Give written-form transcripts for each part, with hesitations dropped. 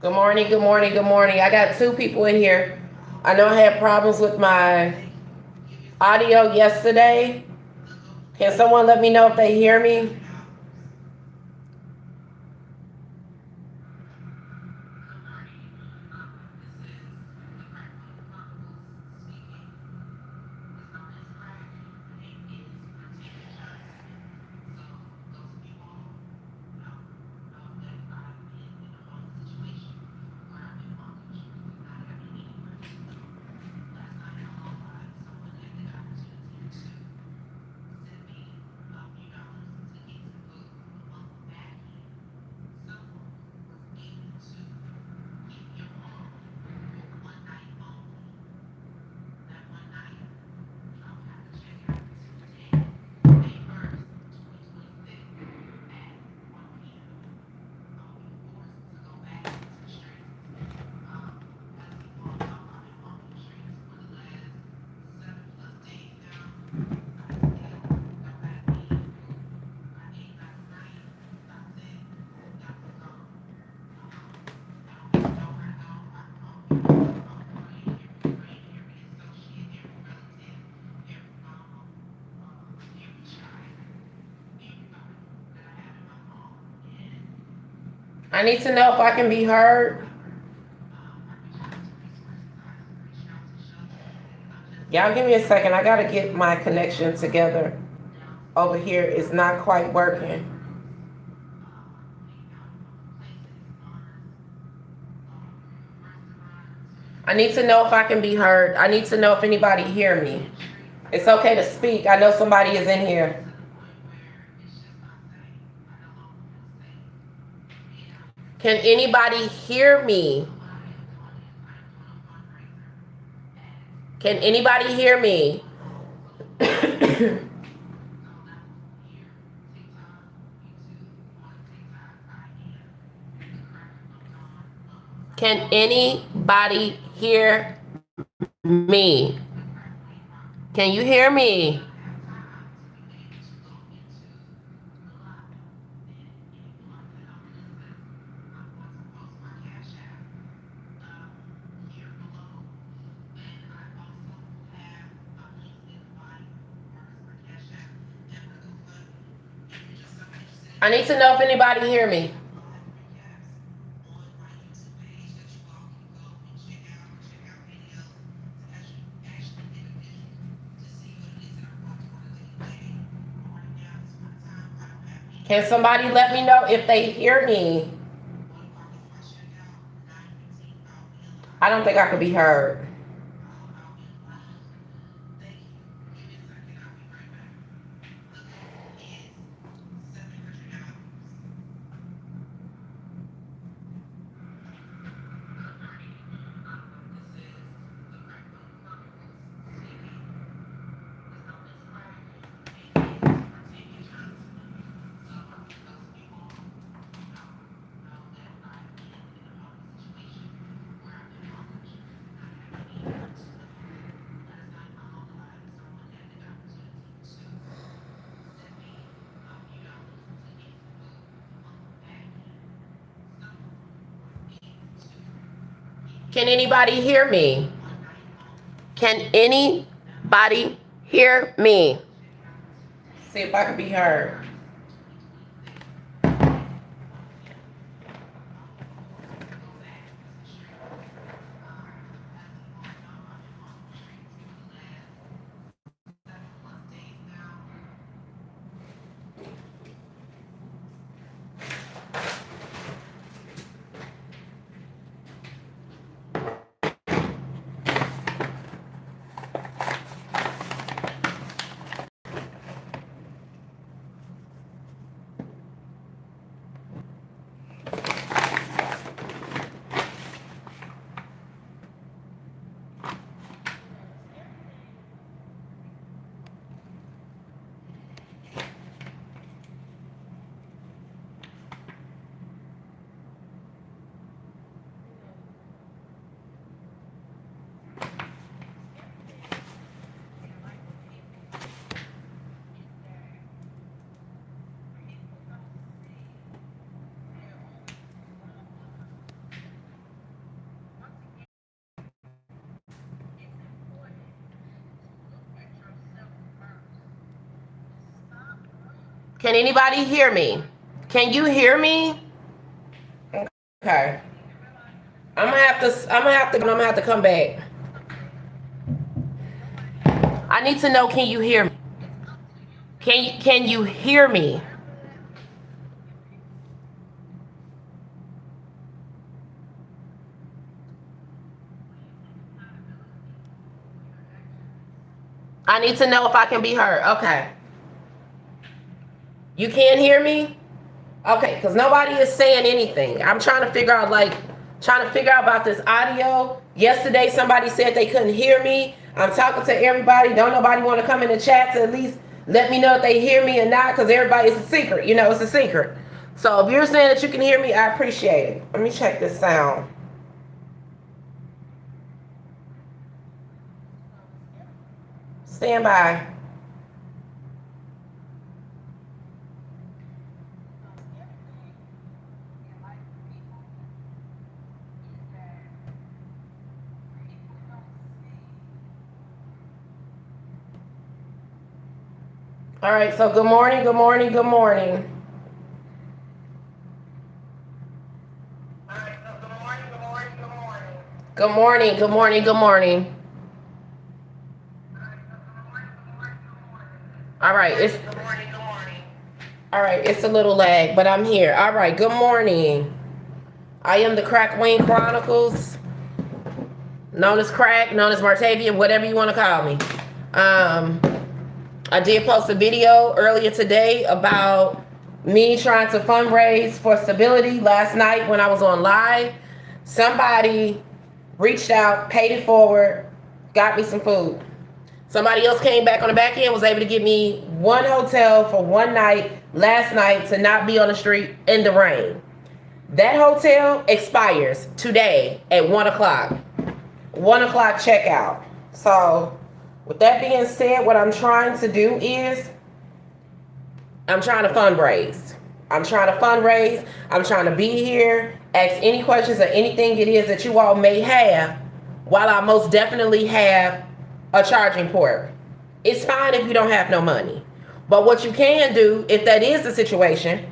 Good morning, good morning, good morning. I got two people in here. I know I had problems with my audio yesterday. Can someone let me know if they hear me? I need to know if I can be heard. Y'all give me a second. I gotta get my connection together. Over here it's not quite working. I need to know if I can be heard. I need to know if anybody hear me. It's okay to speak. I know somebody is in here. Can anybody hear me? Can anybody hear me? Can anybody hear me? Can you hear me? I need to know if anybody hear me. Can somebody let me know if they hear me? I don't think I could be heard. Can anybody hear me? Can anybody hear me? See if I can be heard. Can anybody hear me? Can you hear me? Okay. I'm gonna have to come back. I need to know, can you hear me? Can you hear me? I need to know if I can be heard. Okay. You can't hear me? Okay, because nobody is saying anything. I'm trying to figure out, about this audio. Yesterday, somebody said they couldn't hear me. I'm talking to everybody. Don't nobody want to come in the chat to at least let me know if they hear me or not, because everybody, it's a secret. You know, it's a secret. So if you're saying that you can hear me, I appreciate it. Let me check this sound. Stand by. All right, so good morning, good morning, good morning. All right, so good morning, good morning, good morning. Good morning, good morning, good morning. All right, it's good morning, good morning. All right, it's a little lag, but I'm here. All right, good morning. I am the Crack Wing Chronicles, known as Crack, known as Martavia, whatever you want to call me. I did post a video earlier today about me trying to fundraise for stability. Last night when I was on live, somebody reached out, paid it forward, got me some food. Somebody else came back on the back end, was able to get me one hotel for one night last night to not be on the street in the rain. That hotel expires today at 1 o'clock. 1 o'clock checkout. So with that being said, what I'm trying to do is I'm trying to fundraise. I'm trying to be here, ask any questions or anything it is that you all may have, while I most definitely have a charging port. It's fine if you don't have no money. But what you can do, if that is the situation,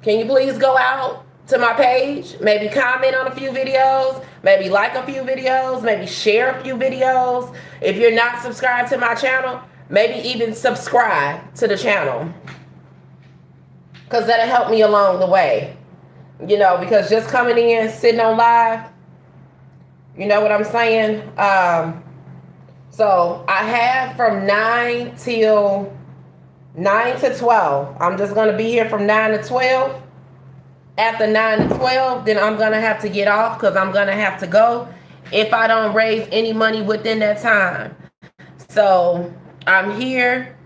can you please go out to my page, maybe comment on a few videos, maybe like a few videos, maybe share a few videos. If you're not subscribed to my channel, maybe even subscribe to the channel, because that'll help me along the way. You know, because just coming in, sitting on live, you know what I'm saying? So I have from 9 to 12. I'm just going to be here from 9 to 12. After 9 to 12, then I'm going to have to get off, because I'm going to have to go if I don't raise any money within that time. So I'm here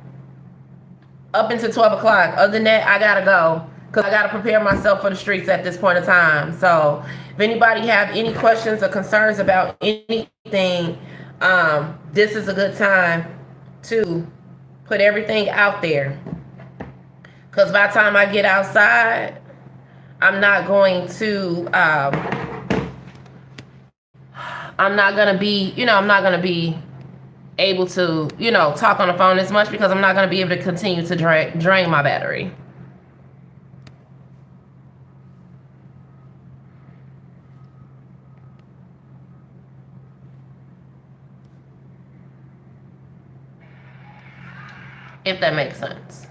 up until 12 o'clock. Other than that, I got to go, because I got to prepare myself for the streets at this point in time. So if anybody have any questions or concerns about anything, this is a good time to put everything out there. Because by the time I get outside, I'm not going to be able to, talk on the phone as much, because I'm not going to be able to continue to drain my battery. If that makes sense.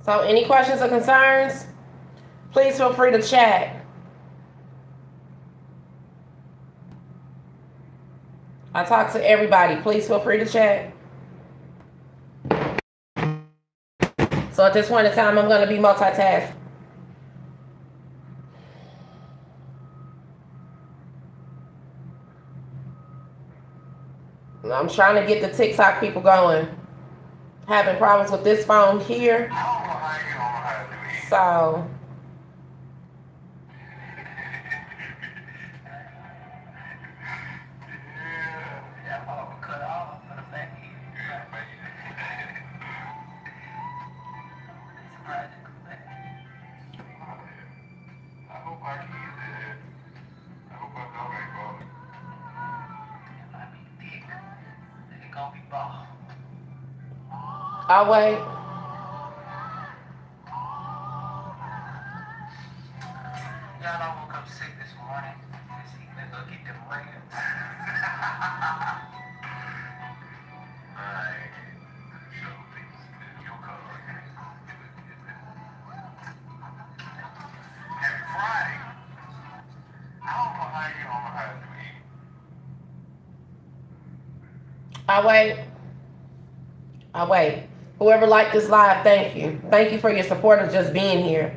So any questions or concerns, please feel free to chat. I talk to everybody. Please feel free to chat. So at this point in time, I'm going to be multitasking. I'm trying to get the TikTok people going. Having problems with this phone here. So I'll wait. I'll wait. I'll wait. Whoever liked this live, thank you. Thank you for your support of just being here.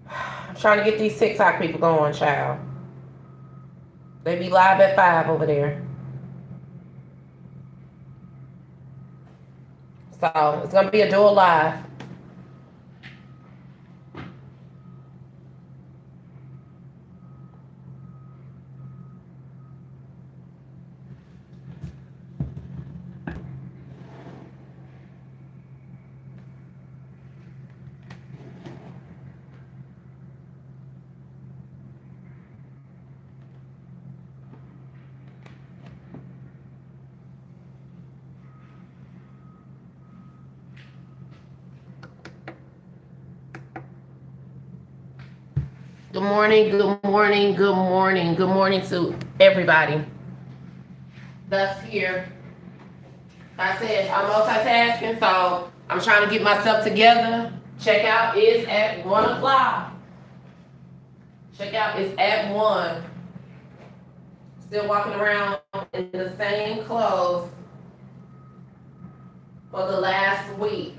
I'm trying to get these TikTok people going, child. They be live at 5 over there. So it's going to be a dual live. Good morning, good morning, good morning, good morning to everybody that's here. Like I said, I'm multitasking, so I'm trying to get myself together. Checkout is at 1 o'clock. Checkout is at 1. Still walking around in the same clothes for the last week.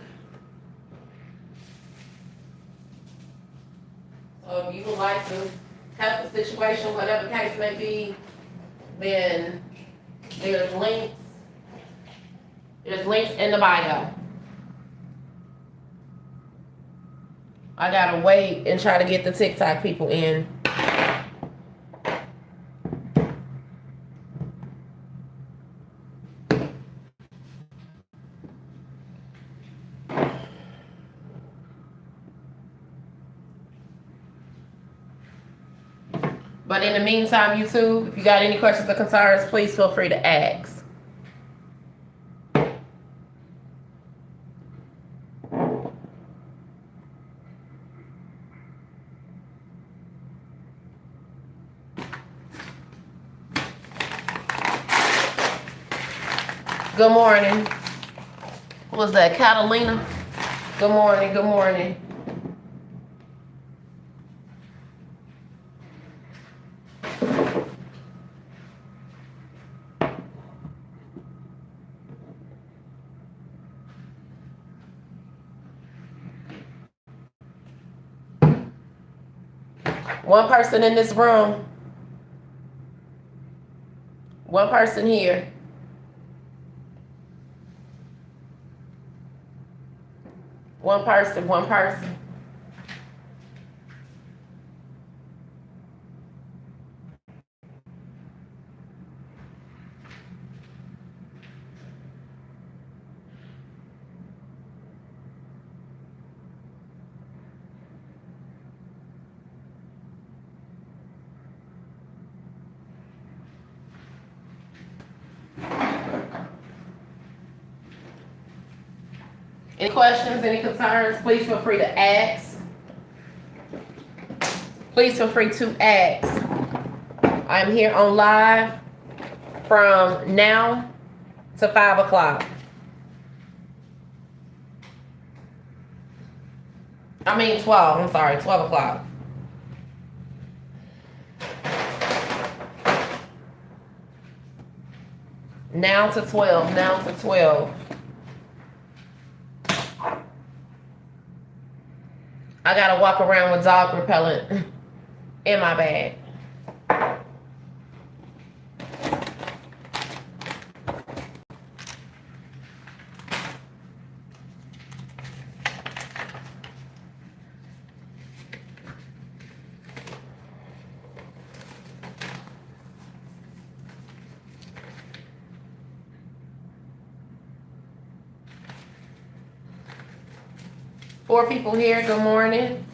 So if you would like to help the situation, whatever the case may be, then there's links. There's links in the bio. I gotta wait and try to get the TikTok people in. But in the meantime, YouTube, if you got any questions or concerns, please feel free to ask. Good morning. What was that, Catalina? Good morning, good morning. One person in this room. One person here. One person, one person. Any questions, any concerns, please feel free to ask. Please feel free to ask. I'm here on live from now to 5 o'clock. I mean 12. I'm sorry, 12 o'clock. Now to 12. Now to 12. I gotta walk around with dog repellent in my bag. 4 people here. Good morning.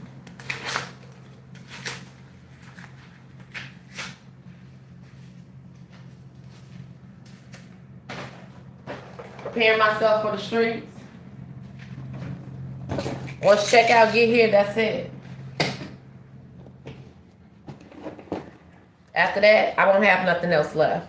Preparing myself for the streets. Once checkout get here, that's it. After that, I won't have nothing else left.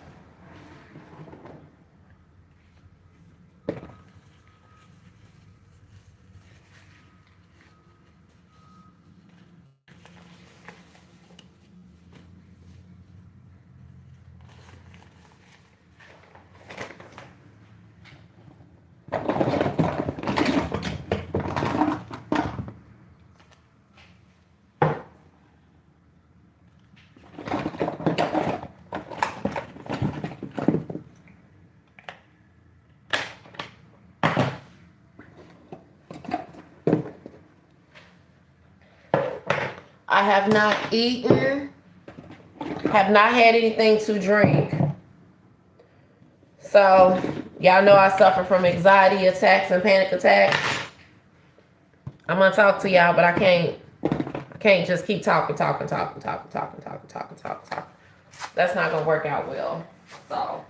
I have not eaten, have not had anything to drink. So, y'all know I suffer from anxiety attacks and panic attacks. I'm gonna talk to y'all, but I can't just keep talking. That's not gonna work out well. So.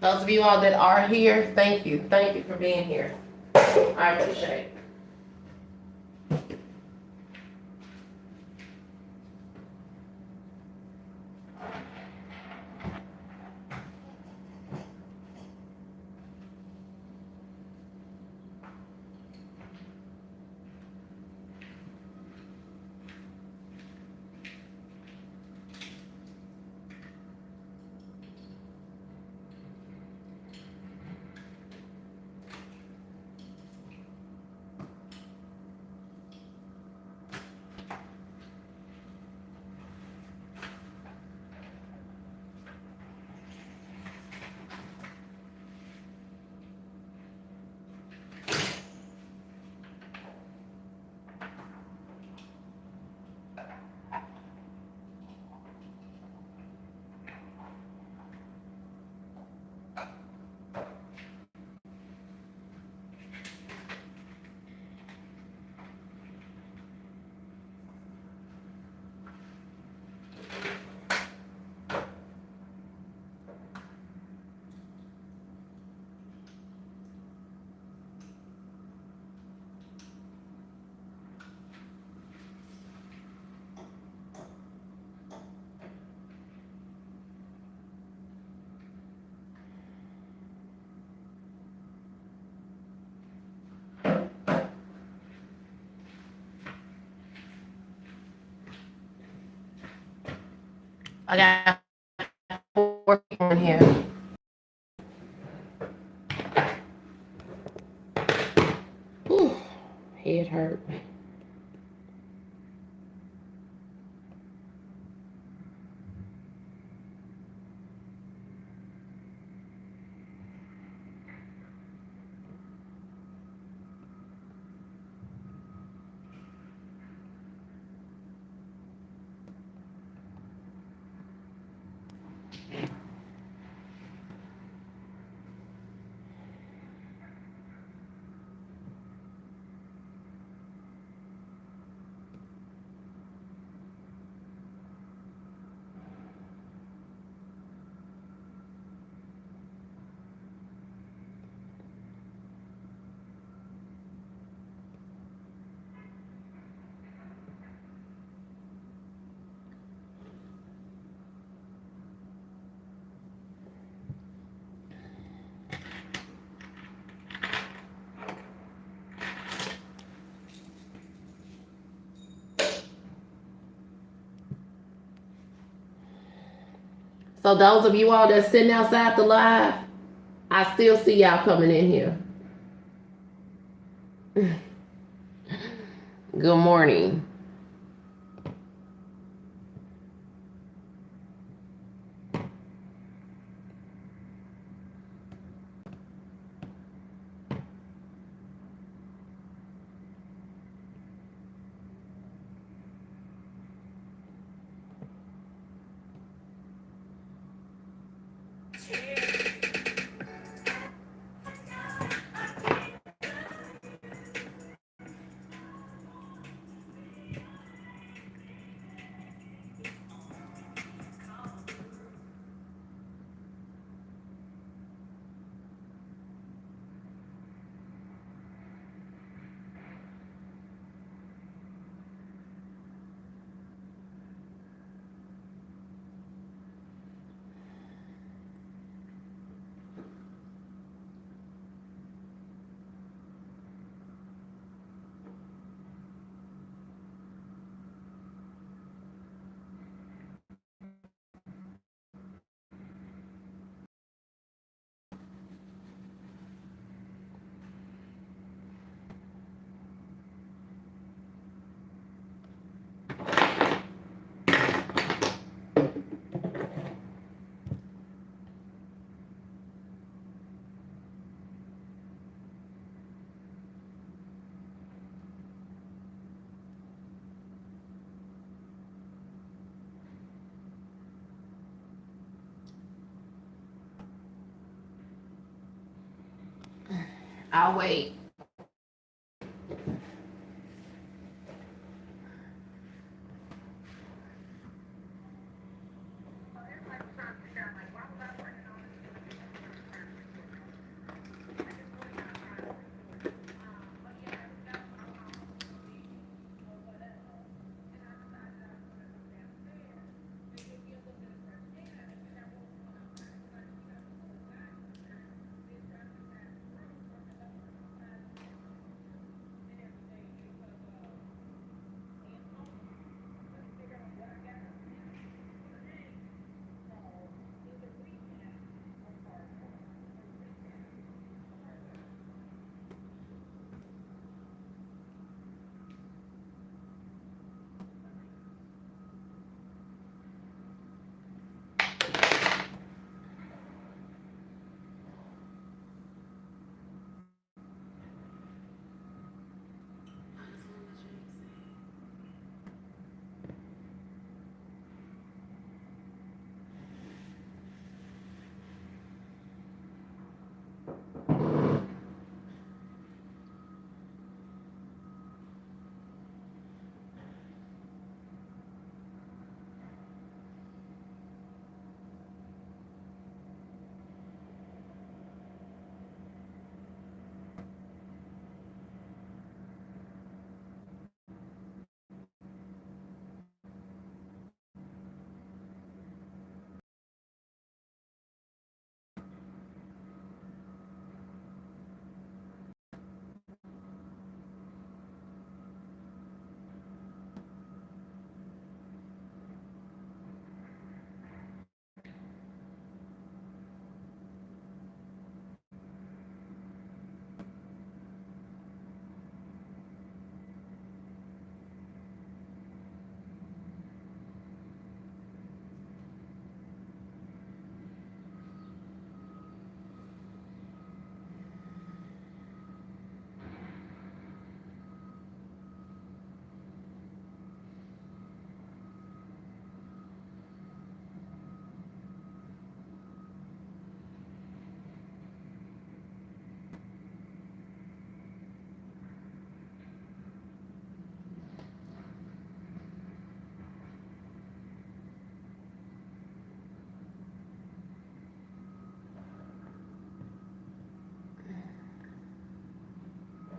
Those of you all that are here, thank you. Thank you for being here. I appreciate it. I got 4 people in here. Ooh, head hurt. So those of you all that's sitting outside the live, I still see y'all coming in here. Good morning. I'll wait.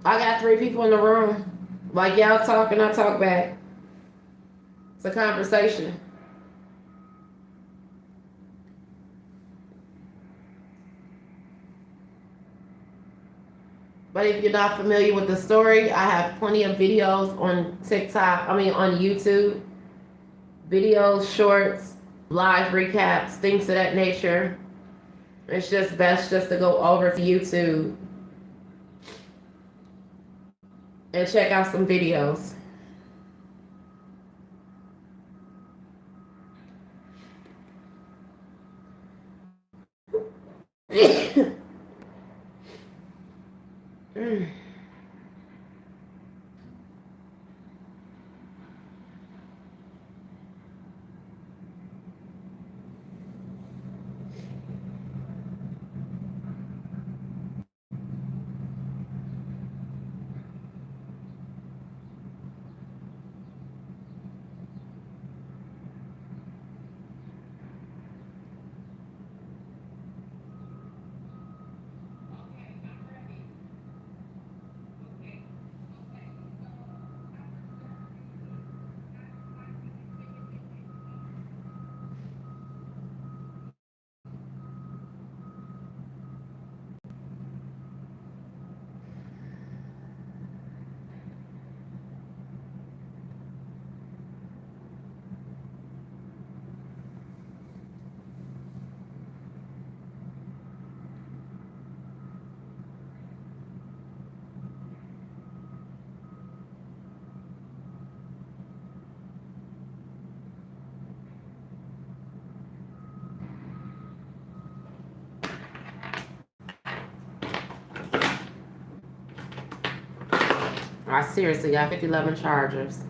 I got 3 people in the room. Like y'all talking, I talk back. It's a conversation. But if you're not familiar with the story, I have plenty of videos on TikTok, on YouTube. Videos, shorts, live recaps, things of that nature. It's just best just to go over to YouTube and check out some videos. Mm. I seriously got 5011 chargers.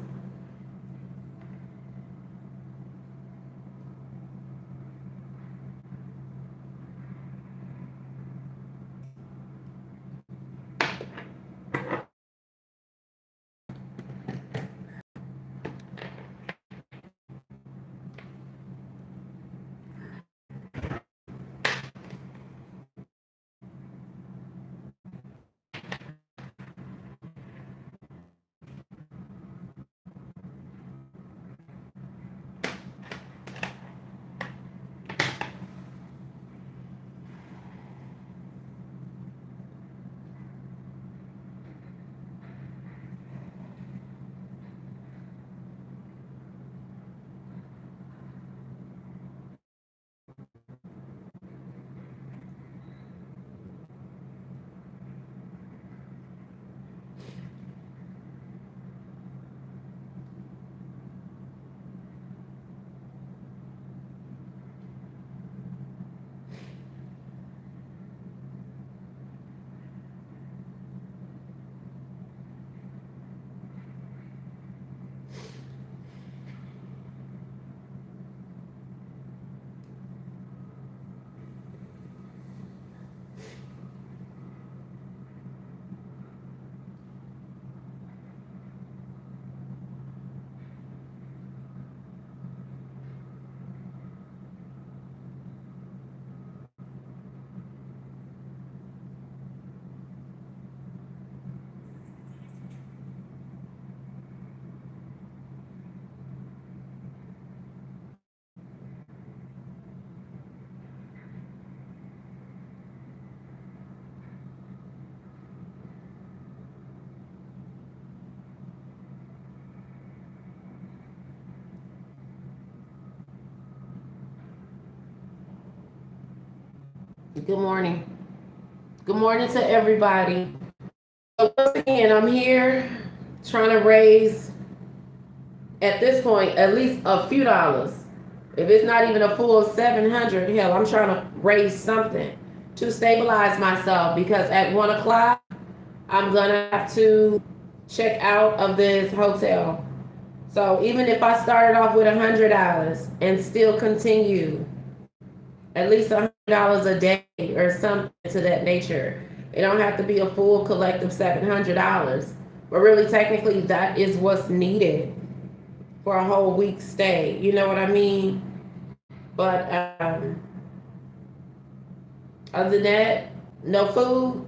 Good morning. Good morning to everybody. So once again, I'm here trying to raise, at this point, at least a few dollars. If it's not even a full 700, hell, I'm trying to raise something to stabilize myself because at 1 o'clock, I'm gonna have to check out of this hotel. So even if I started off with $100 and still continue at least $100 a day or something to that nature, it don't have to be a full collective $700, but really technically that is what's needed for a whole week stay. You know what I mean? But other than that, no food.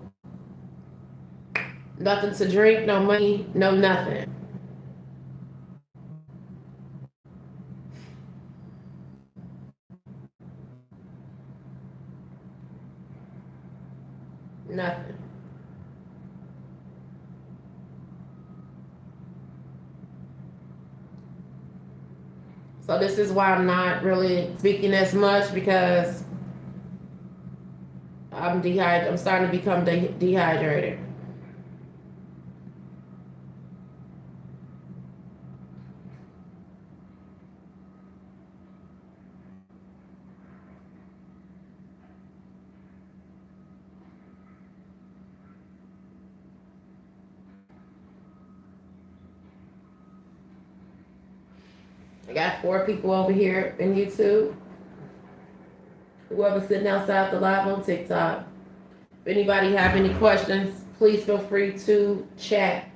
Nothing to drink, no money, no nothing. Nothing. So this is why I'm not really speaking as much because I'm dehydrated. I'm starting to become dehydrated. I got 4 people over here in YouTube. Whoever's sitting outside the live on TikTok. If anybody have any questions, please feel free to chat.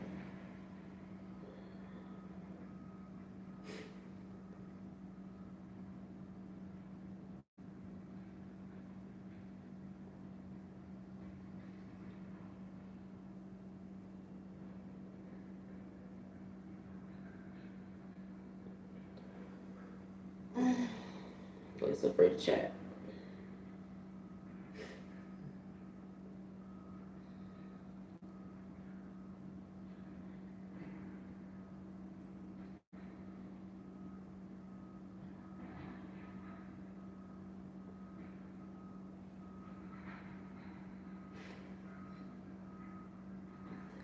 Please feel free to chat.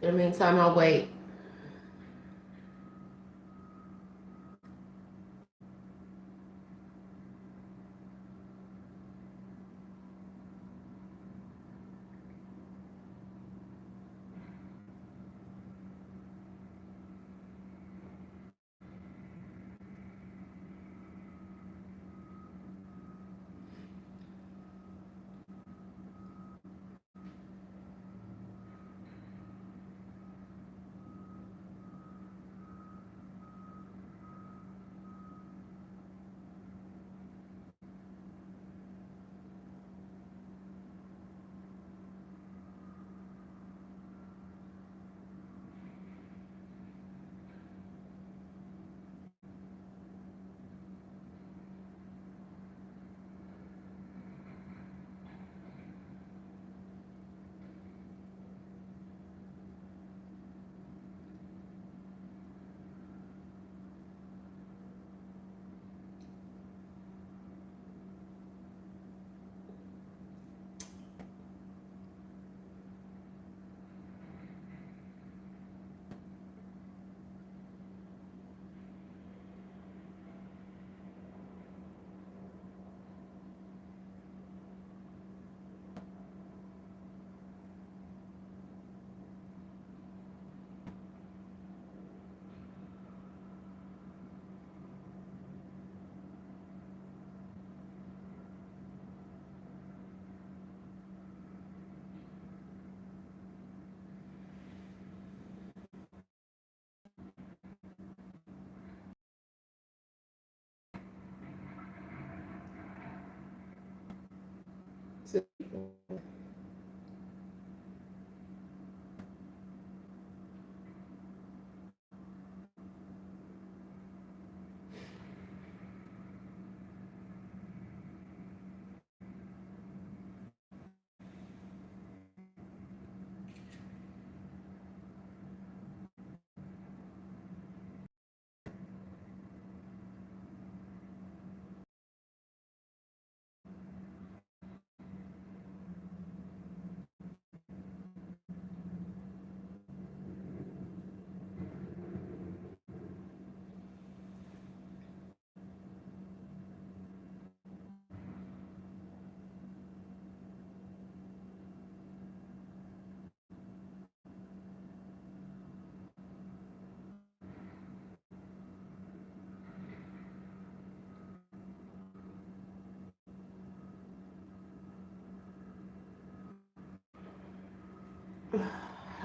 In the meantime, I'll wait.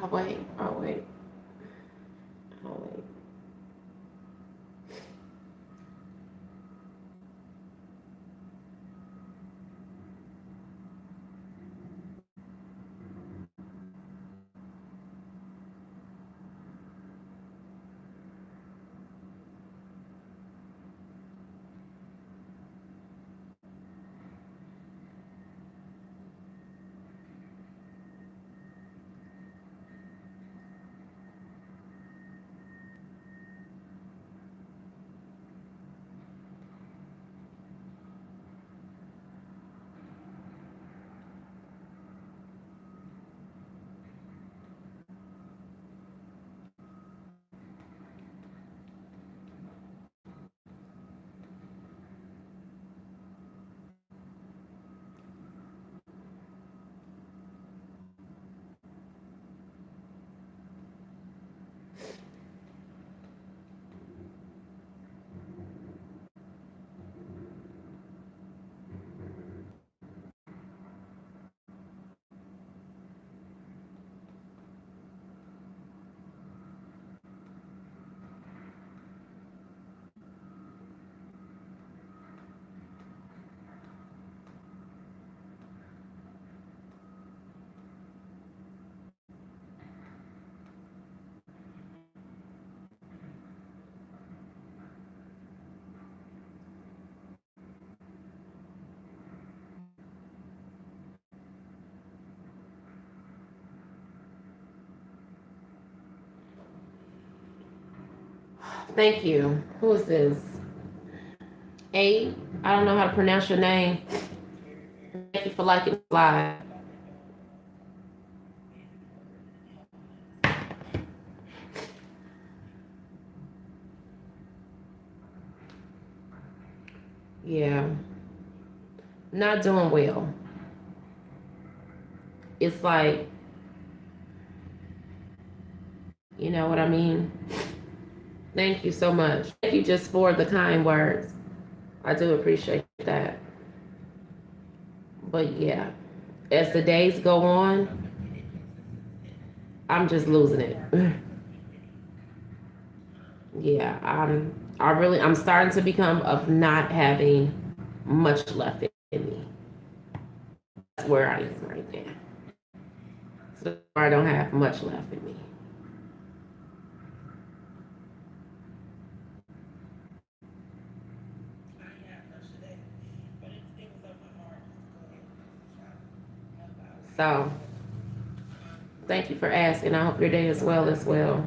I'll wait. I'll wait. I'll wait. Thank you. Who is this? A. I don't know how to pronounce your name. Thank you for liking the live. Yeah, not doing well. It's like, you know what I mean? Thank you so much. Thank you just for the kind words. I do appreciate that. But yeah, as the days go on, I'm just losing it. Yeah, I'm starting to become of not having much left in me. That's where I am right now. So I don't have much left in me. So thank you for asking. I hope your day is well as well.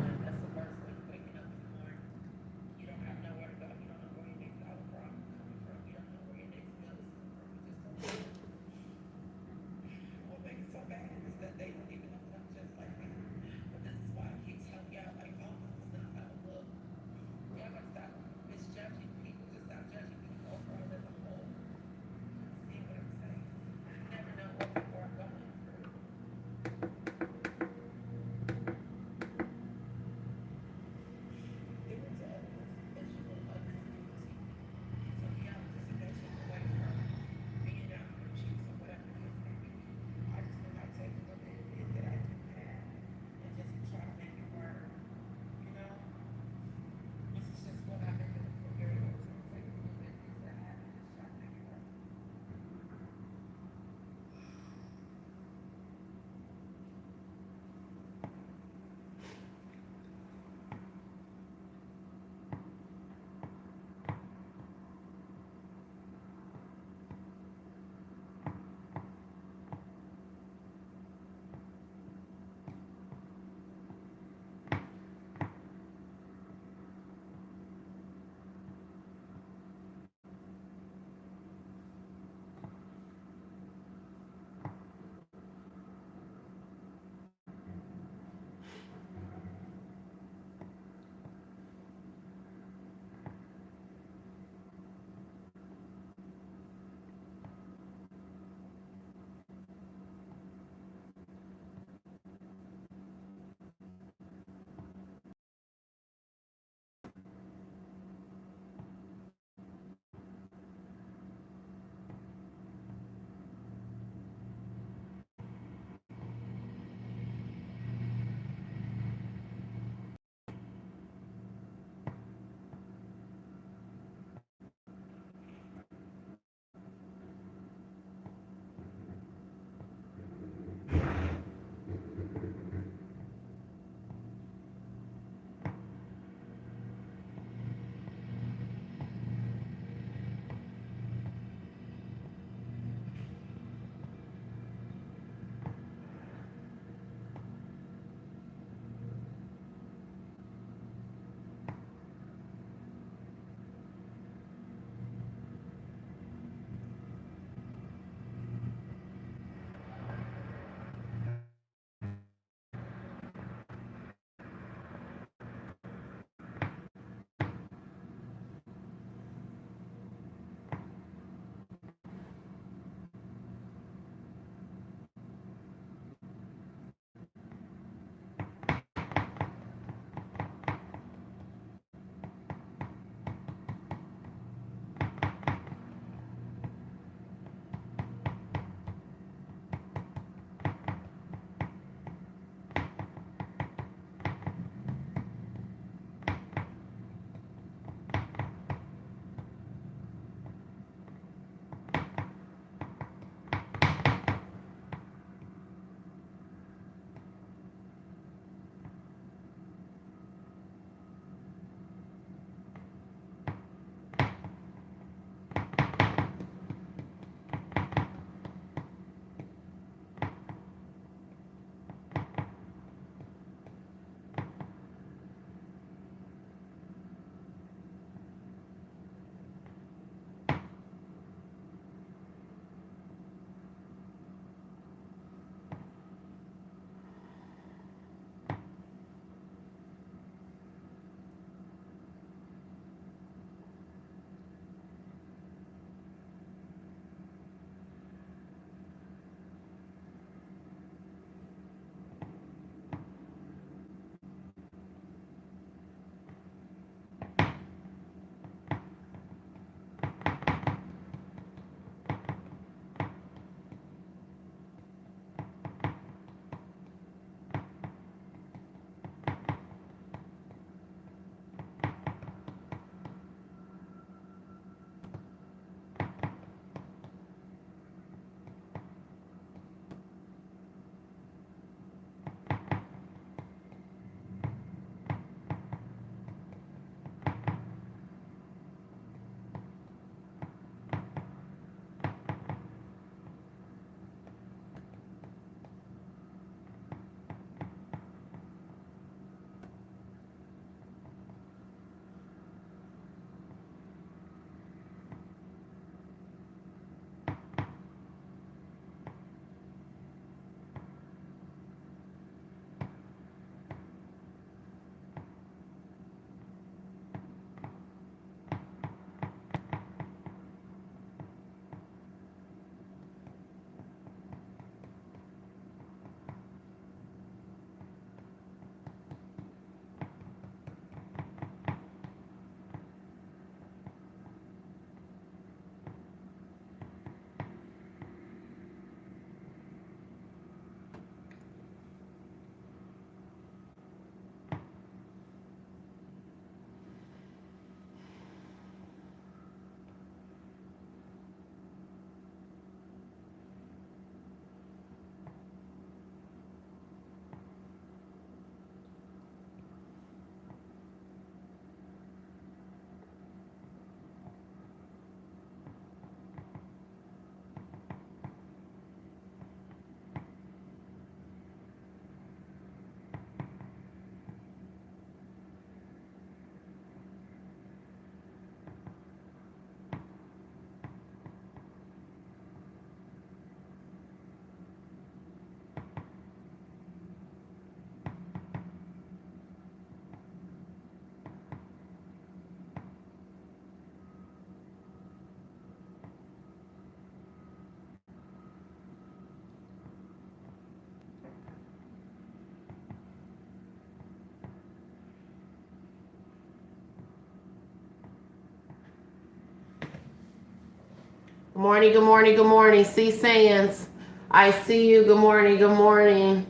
morning, good morning, good morning. C. Sands, I see you. Good morning, good morning.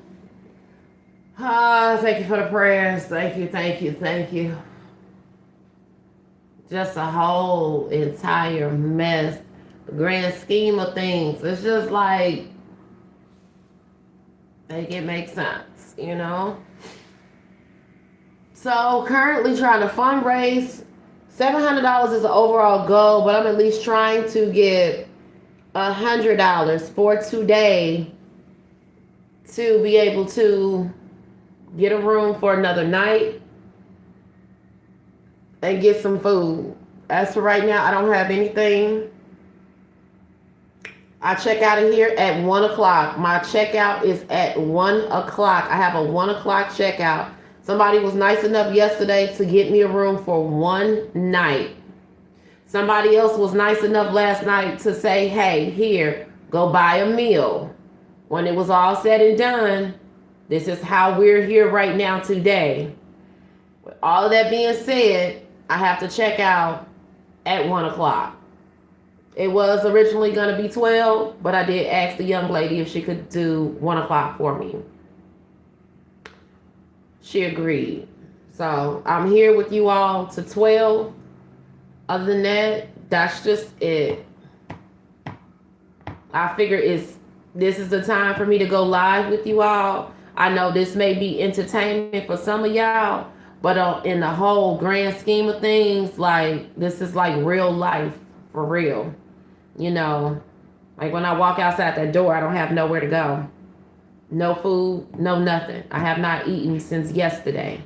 Thank you for the prayers. Thank you, thank you, thank you. Just a whole entire mess. The grand scheme of things. It's just like, make it make sense, you know? So currently trying to fundraise. $700 is the overall goal, but I'm at least trying to get $100 for today to be able to get a room for another night and get some food. As for right now, I don't have anything. I check out of here at 1 o'clock. My checkout is at 1 o'clock. I have a 1 o'clock checkout. Somebody was nice enough yesterday to get me a room for one night. Somebody else was nice enough last night to say, hey, here, go buy a meal. When it was all said and done, this is how we're here right now today. With all of that being said, I have to check out at 1 o'clock. It was originally going to be 12, but I did ask the young lady if she could do 1 o'clock for me. She agreed. So I'm here with you all to 12. Other than that, that's just it. I figure this is the time for me to go live with you all. I know this may be entertainment for some of y'all, but in the whole grand scheme of things, like, this is like real life for real. You know, like when I walk outside that door, I don't have nowhere to go. No food, no nothing. I have not eaten since yesterday.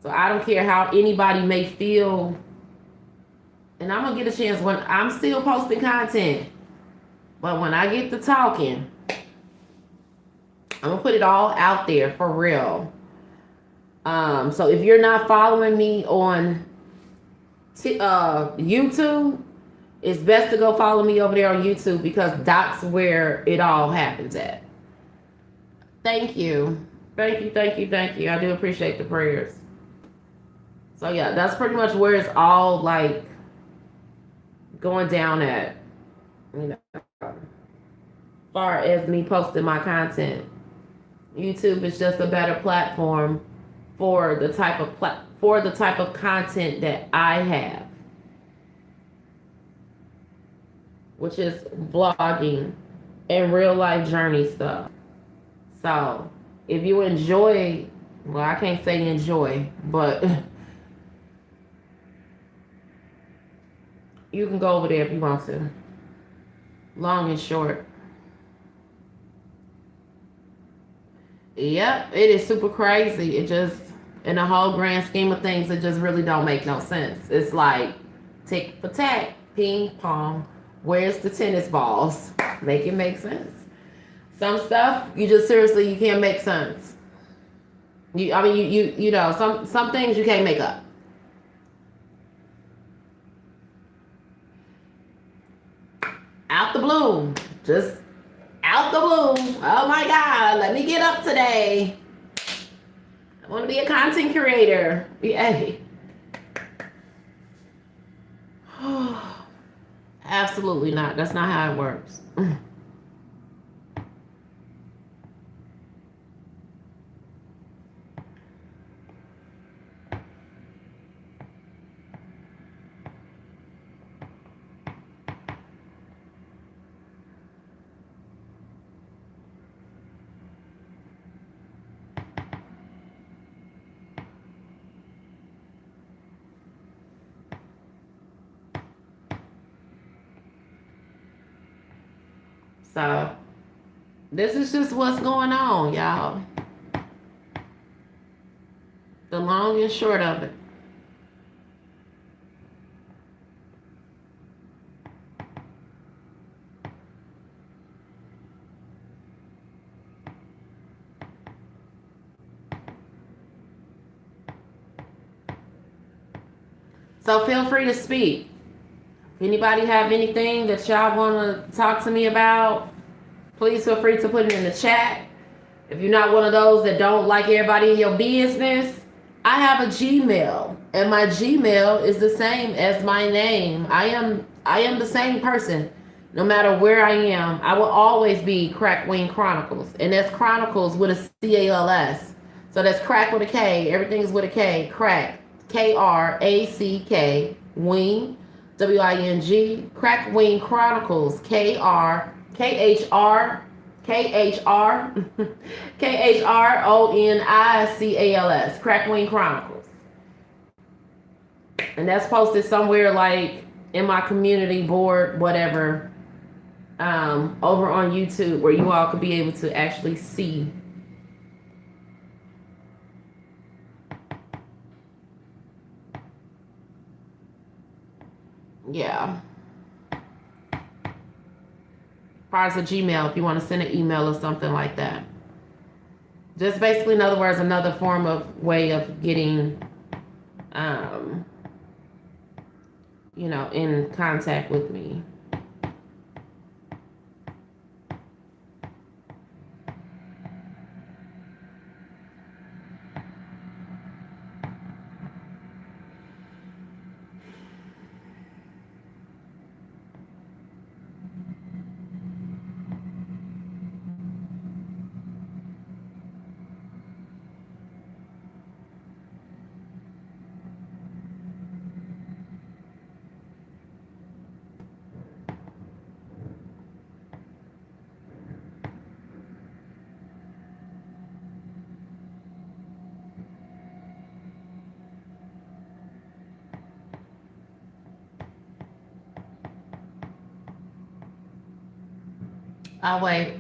So I don't care how anybody may feel. And I'm going to get a chance when I'm still posting content. But when I get to talking, I'm going to put it all out there for real. So if you're not following me on YouTube, it's best to go follow me over there on YouTube because that's where it all happens at. Thank you. Thank you, thank you, thank you. I do appreciate the prayers. So yeah, that's pretty much where it's all like going down at, you know, as far as me posting my content. YouTube is just a better platform for the type of content that I have, which is vlogging and real life journey stuff. So if you enjoy, well, I can't say enjoy, but you can go over there if you want to. Long and short. Yep, it is super crazy. It just, in the whole grand scheme of things, it just really don't make no sense. It's like tick for tack, ping pong. Where's the tennis balls? Make it make sense. Some stuff you just seriously, you can't make sense. You know, some things you can't make up. Out the blue, just out the blue. Oh my God, let me get up today. I want to be a content creator. Yay. Absolutely not. That's not how it works. So this is just what's going on, y'all. The long and short of it. So feel free to speak. If anybody have anything that y'all want to talk to me about, please feel free to put it in the chat. If you're not one of those that don't like everybody in your business, I have a Gmail, and my Gmail is the same as my name. I am the same person. No matter where I am, I will always be Crack Wing Chronicles. And that's Chronicles with a CALS. So that's crack with a K. Everything is with a K. Crack. KRACK. Wing. WING. Crack Wing Chronicles. KHRONICALS. Crack Wing Chronicles. And that's posted somewhere like in my community board, whatever, over on YouTube, where you all could be able to actually see. Yeah. As far as a Gmail, if you want to send an email or something like that. Just basically, in other words, another form of way of getting, in contact with me. I'll wait.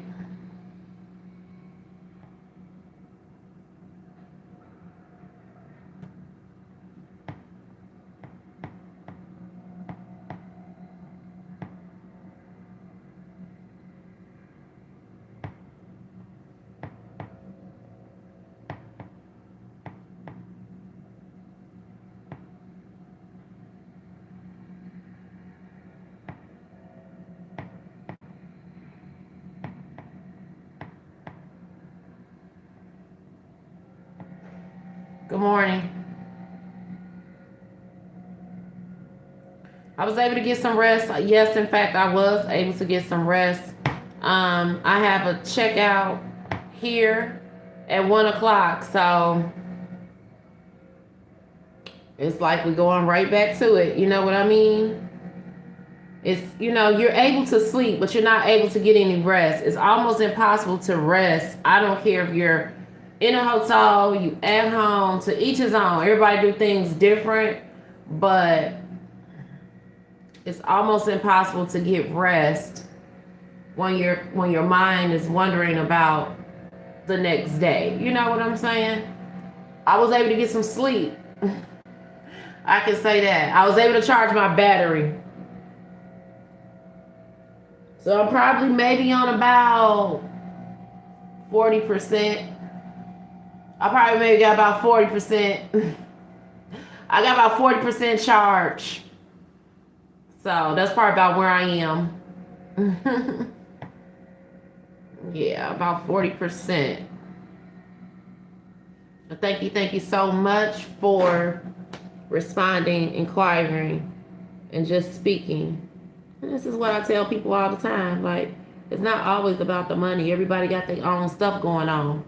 Good morning. I was able to get some rest. Yes, in fact, I was able to get some rest. I have a checkout here at 1 o'clock, so it's like we're going right back to it. You know what I mean? It's, you're able to sleep, but you're not able to get any rest. It's almost impossible to rest. I don't care if you're in a hotel, you at home, to each his own. Everybody do things different, but it's almost impossible to get rest when your mind is wondering about the next day. You know what I'm saying? I was able to get some sleep. I can say that. I was able to charge my battery. So I'm probably maybe on about 40%. I probably maybe got about 40%. I got about 40% charge. So that's probably about where I am. Yeah, about 40%. But thank you so much for responding, inquiring, and just speaking. And this is what I tell people all the time. Like, it's not always about the money. Everybody got their own stuff going on.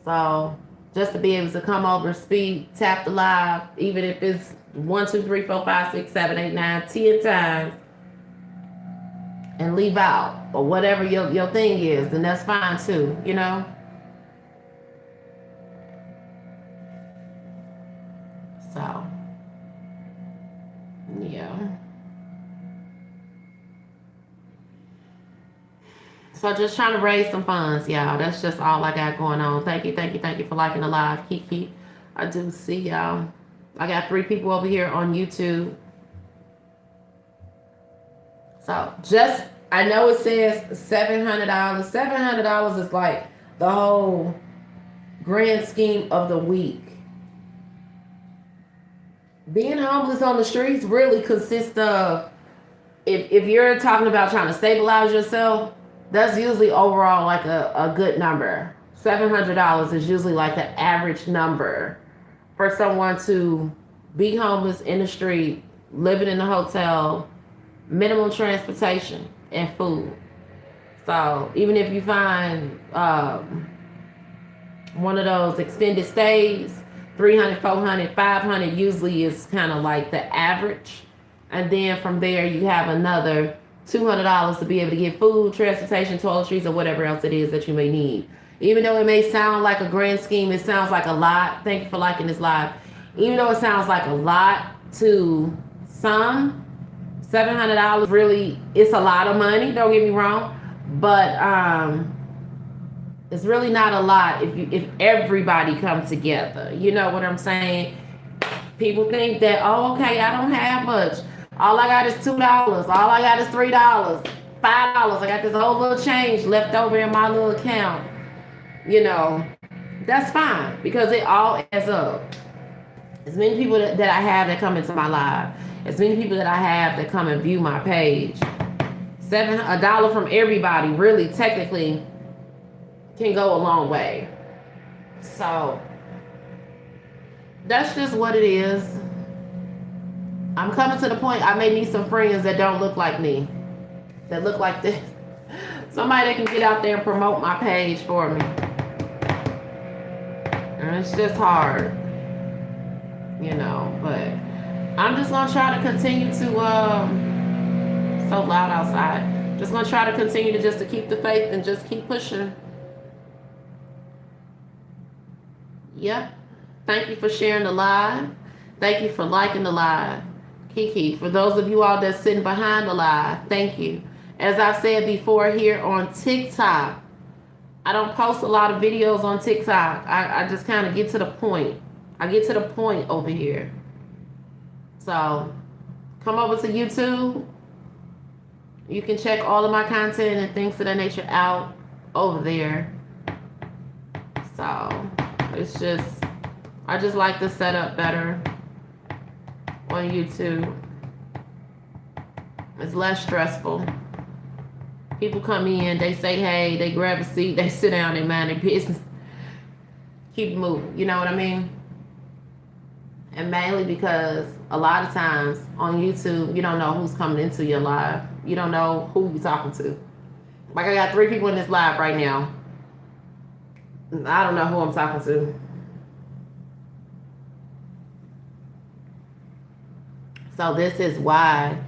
So just to be able to come over, speak, tap the live, even if it's 1, 2, 3, 4, 5, 6, 7, 8, 9, 10 times, and leave out, or whatever your thing is, then that's fine too, So, yeah. So just trying to raise some funds, y'all. That's just all I got going on. Thank you for liking the live, Kiki. I do see y'all. I got 3 people over here on YouTube. So just, I know it says $700. $700 is like the whole grand scheme of the week. Being homeless on the streets really consists of, if you're talking about trying to stabilize yourself, that's usually overall like a good number. $700 is usually like the average number for someone to be homeless in the street, living in a hotel, minimum transportation and food. So even if you find one of those extended stays, 300, 400, 500 usually is kind of like the average. And then from there, you have another $200 to be able to get food, transportation, toiletries, or whatever else it is that you may need. Even though it may sound like a grand scheme, it sounds like a lot. Thank you for liking this live. Even though it sounds like a lot to some, $700 really, it's a lot of money. Don't get me wrong, but it's really not a lot if everybody comes together. You know what I'm saying? People think that, oh, okay, I don't have much. All I got is $2. All I got is $3, $5. I got this whole little change left over in my little account. You know, that's fine because it all adds up. As many people that I have that come into my live, as many people that I have that come and view my page, $1 from everybody really technically can go a long way. So that's just what it is. I'm coming to the point I may need some friends that don't look like me, that look like this. Somebody that can get out there and promote my page for me. And it's just hard, you know, but I'm just gonna try to continue to so loud outside. Just gonna try to continue to keep the faith and just keep pushing. Yep. Thank you for sharing the live. Thank you for liking the live. Kiki, for those of you all that's sitting behind the live, thank you. As I've said before here on TikTok, I don't post a lot of videos on TikTok. I just kind of get to the point. I get to the point over here. So come over to YouTube. You can check all of my content and things of that nature out over there. So it's just, I just like the setup better on YouTube. It's less stressful. People come in, they say hey, they grab a seat, they sit down, they mind their business. Keep moving, you know what I mean? And mainly because a lot of times on YouTube, you don't know who's coming into your live. You don't know who you're talking to. Like I got 3 people in this live right now. I don't know who I'm talking to. So this is why,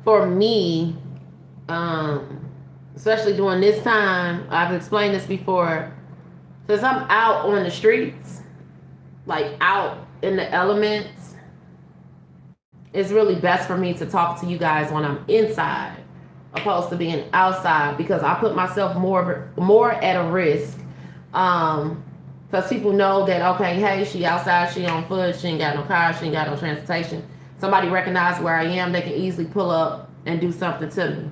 for me, especially during this time, I've explained this before, since I'm out on the streets, like out in the elements, it's really best for me to talk to you guys when I'm inside, opposed to being outside, because I put myself more at a risk. Because people know that, okay, hey, she outside, she on foot, she ain't got no car, she ain't got no transportation. Somebody recognize where I am, they can easily pull up and do something to me.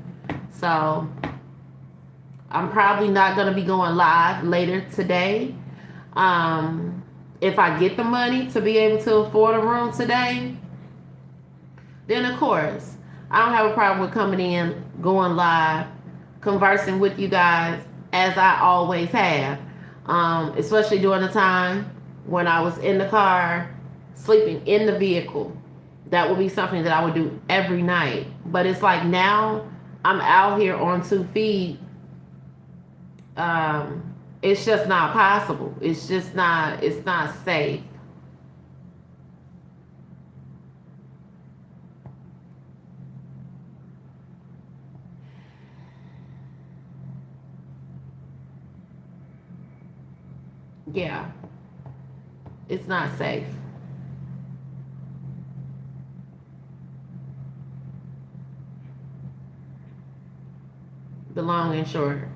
So I'm probably not going to be going live later today. If I get the money to be able to afford a room today, then of course, I don't have a problem with coming in, going live, conversing with you guys as I always have. Especially during the time when I was in the car, sleeping in the vehicle. That would be something that I would do every night. But it's like now I'm out here on 2 feet. It's just not possible. It's just not, it's not safe. Yeah. It's not safe. The long and short.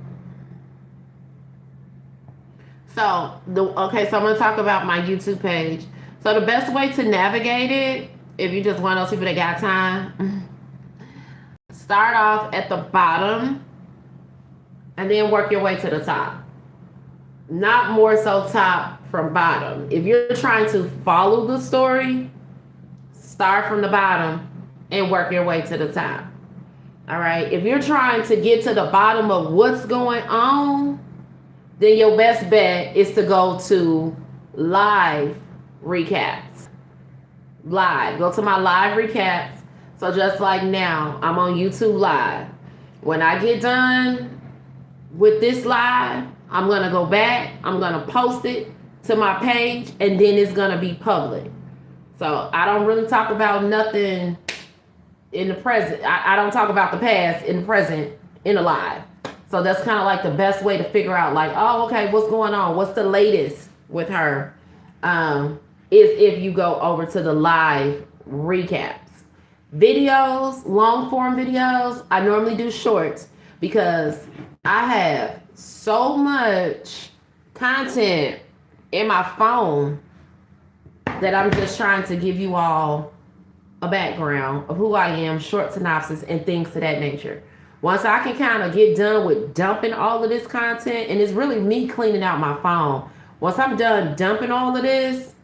So I'm gonna talk about my YouTube page. So the best way to navigate it, if you just one of those people that got time, start off at the bottom and then work your way to the top. Not more so top from bottom. If you're trying to follow the story, start from the bottom and work your way to the top. All right. If you're trying to get to the bottom of what's going on, then your best bet is to go to live recaps. Live. Go to my live recaps. So just like now, I'm on YouTube Live. When I get done with this live, I'm going to go back. I'm going to post it to my page, and then it's going to be public. So I don't really talk about nothing in the present. I don't talk about the past in the present in a live. So that's kind of like the best way to figure out, like, oh, okay, what's going on? What's the latest with her? Is if you go over to the live recaps. Videos, long form videos, I normally do shorts because I have so much content in my phone that I'm just trying to give you all a background of who I am, short synopsis, and things to that nature. Once I can kind of get done with dumping all of this content, and it's really me cleaning out my phone. Once I'm done dumping all of this,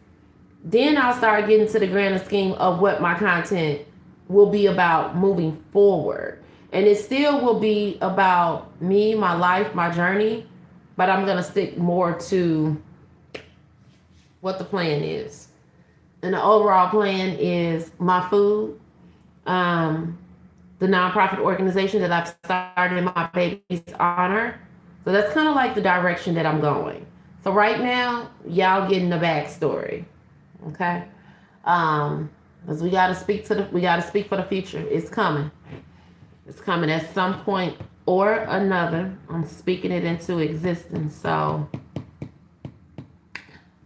then I'll start getting to the grander scheme of what my content will be about moving forward. And it still will be about me, my life, my journey, but I'm going to stick more to what the plan is. And the overall plan is my food, the nonprofit organization that I've started in my baby's honor. So that's kind of like the direction that I'm going. So right now, y'all getting the backstory, okay? Because we gotta speak for the future. It's coming. It's coming at some point or another. I'm speaking it into existence. So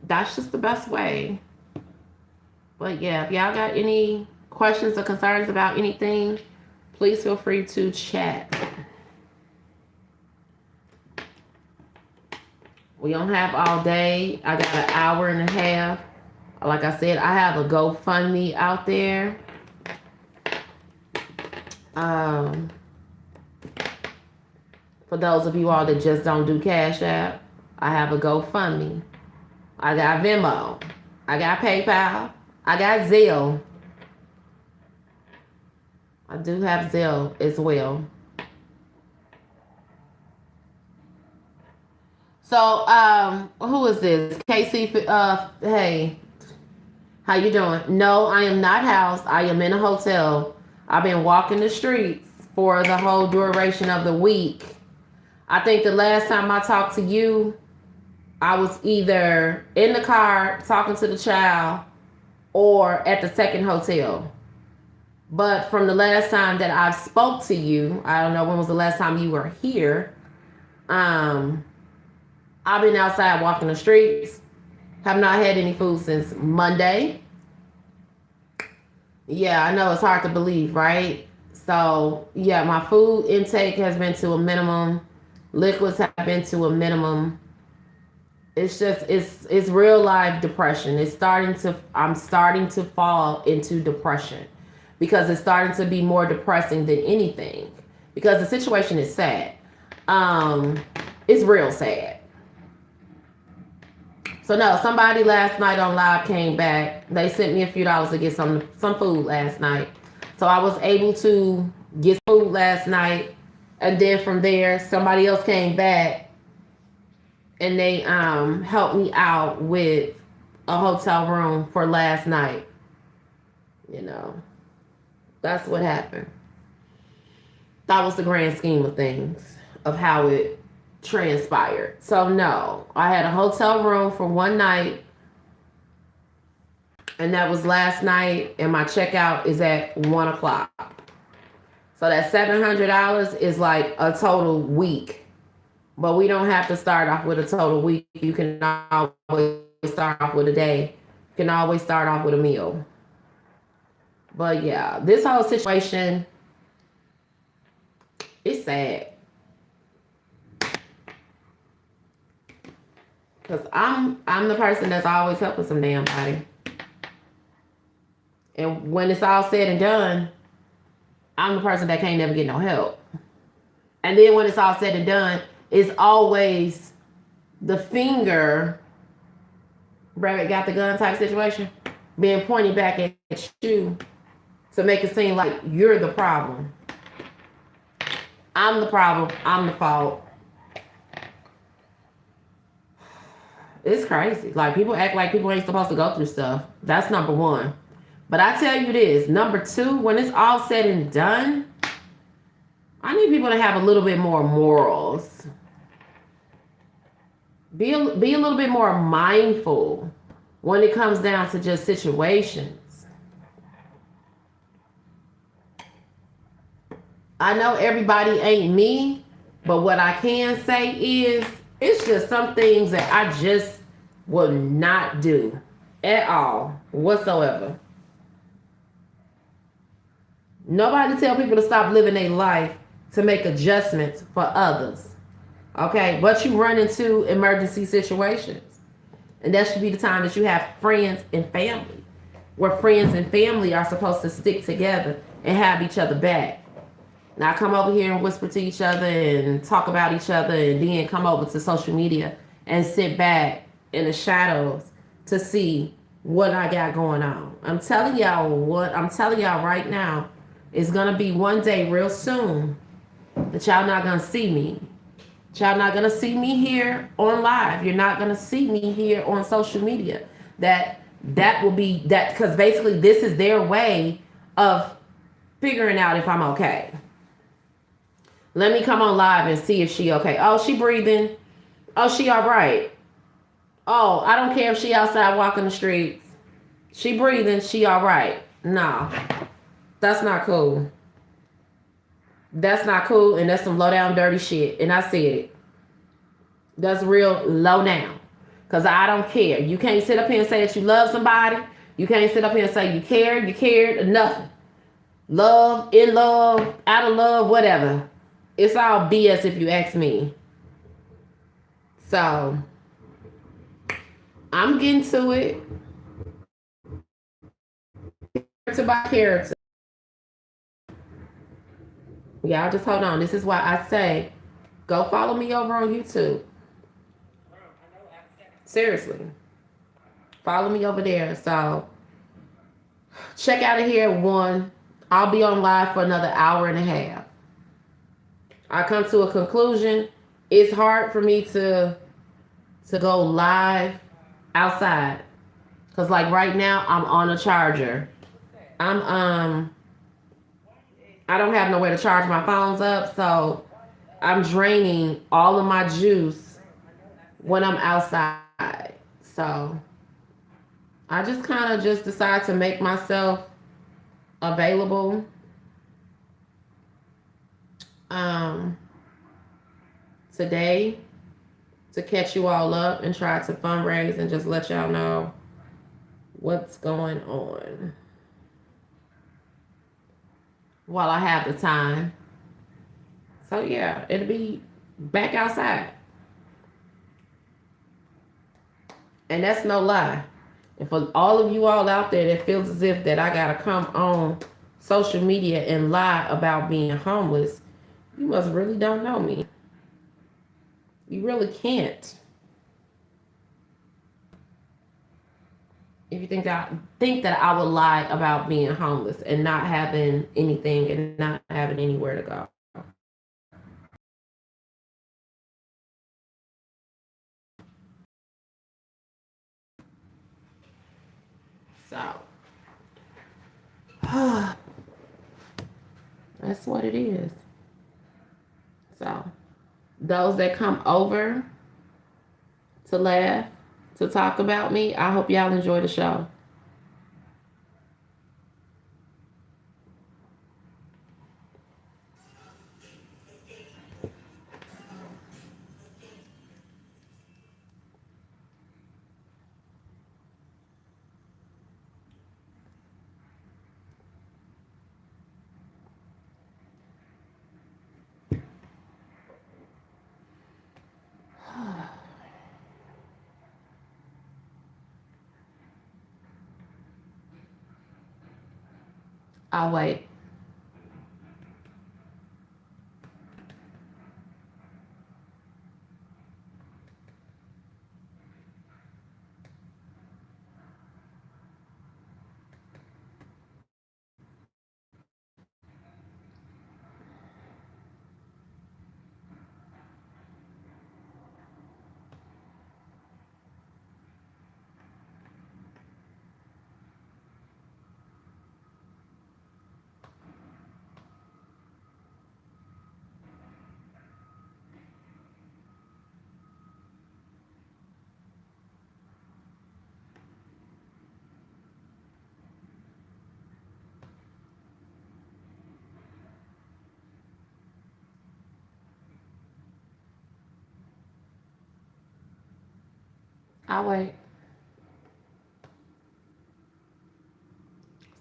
that's just the best way. But yeah, if y'all got any questions or concerns about anything, please feel free to chat. We don't have all day. I got an hour and a half. Like I said, I have a GoFundMe out there. For those of you all that just don't do Cash App, I have a GoFundMe. I got Venmo. I got PayPal. I got Zelle. I do have Zelle as well. So, who is this? Casey, hey, how you doing? No, I am not housed. I am in a hotel. I've been walking the streets for the whole duration of the week. I think the last time I talked to you, I was either in the car talking to the child or at the second hotel. But from the last time that I spoke to you, I don't know when was the last time you were here. I've been outside walking the streets. Have not had any food since Monday. Yeah, I know it's hard to believe, right? So yeah, my food intake has been to a minimum. Liquids have been to a minimum. It's just, it's real life depression. I'm starting to fall into depression because it's starting to be more depressing than anything because the situation is sad. It's real sad. So no, somebody last night on live came back. They sent me a few dollars to get some food last night. So I was able to get food last night. And then from there, somebody else came back and they helped me out with a hotel room for last night. You know, that's what happened. That was the grand scheme of things, of how it transpired. So no, I had a hotel room for one night, and that was last night, and my checkout is at 1 o'clock. So that $700 is like a total week. But we don't have to start off with a total week. You can always start off with a day. You can always start off with a meal. But yeah, this whole situation is sad. Because I'm the person that's always helping some damn body. And when it's all said and done, I'm the person that can't never get no help. And then when it's all said and done, it's always the finger, Rabbit got the gun type situation, being pointed back at you to make it seem like you're the problem. I'm the problem. I'm the fault. It's crazy. Like people act like people ain't supposed to go through stuff. That's number one. But I tell you this, number two, when it's all said and done, I need people to have a little bit more morals. Be a little bit more mindful when it comes down to just situations. I know everybody ain't me, but what I can say is it's just some things that I just will not do at all whatsoever. Nobody tell people to stop living their life to make adjustments for others. Okay, but you run into emergency situations. And that should be the time that you have friends and family, where friends and family are supposed to stick together and have each other back. Now come over here and whisper to each other and talk about each other and then come over to social media and sit back in the shadows to see what I got going on. I'm telling y'all right now, it's gonna be one day real soon that y'all not gonna see me. Y'all not gonna see me here on live. You're not gonna see me here on social media. That will be that, because basically this is their way of figuring out if I'm okay. Let me come on live and see if she okay. Oh, she breathing. Oh, she all right. Oh, I don't care if she outside walking the streets. She breathing. She all right. Nah, that's not cool. That's not cool, and that's some low down dirty shit. And I said it. That's real low down. Because I don't care. You can't sit up here and say that you love somebody. You can't sit up here and say you cared, nothing. Love, in love, out of love, whatever. It's all BS if you ask me. So, I'm getting to it. Character by character. Y'all just hold on. This is why I say, go follow me over on YouTube. Seriously. Follow me over there. So, check out of here at 1. I'll be on live for another hour and a half. I come to a conclusion. It's hard for me to go live outside. Cause like right now I'm on a charger. I don't have nowhere to charge my phones up, so I'm draining all of my juice when I'm outside. So I just kind of just decide to make myself available. Today to catch you all up and try to fundraise and just let y'all know what's going on while I have the time. So yeah, it'll be back outside. And that's no lie. And for all of you all out there that feels as if that I gotta come on social media and lie about being homeless, you must really don't know me. You really can't. If you think that I would lie about being homeless and not having anything and not having anywhere to go. So that's what it is. So those that come over to laugh, to talk about me, I hope y'all enjoy the show. I'll wait. I'll wait.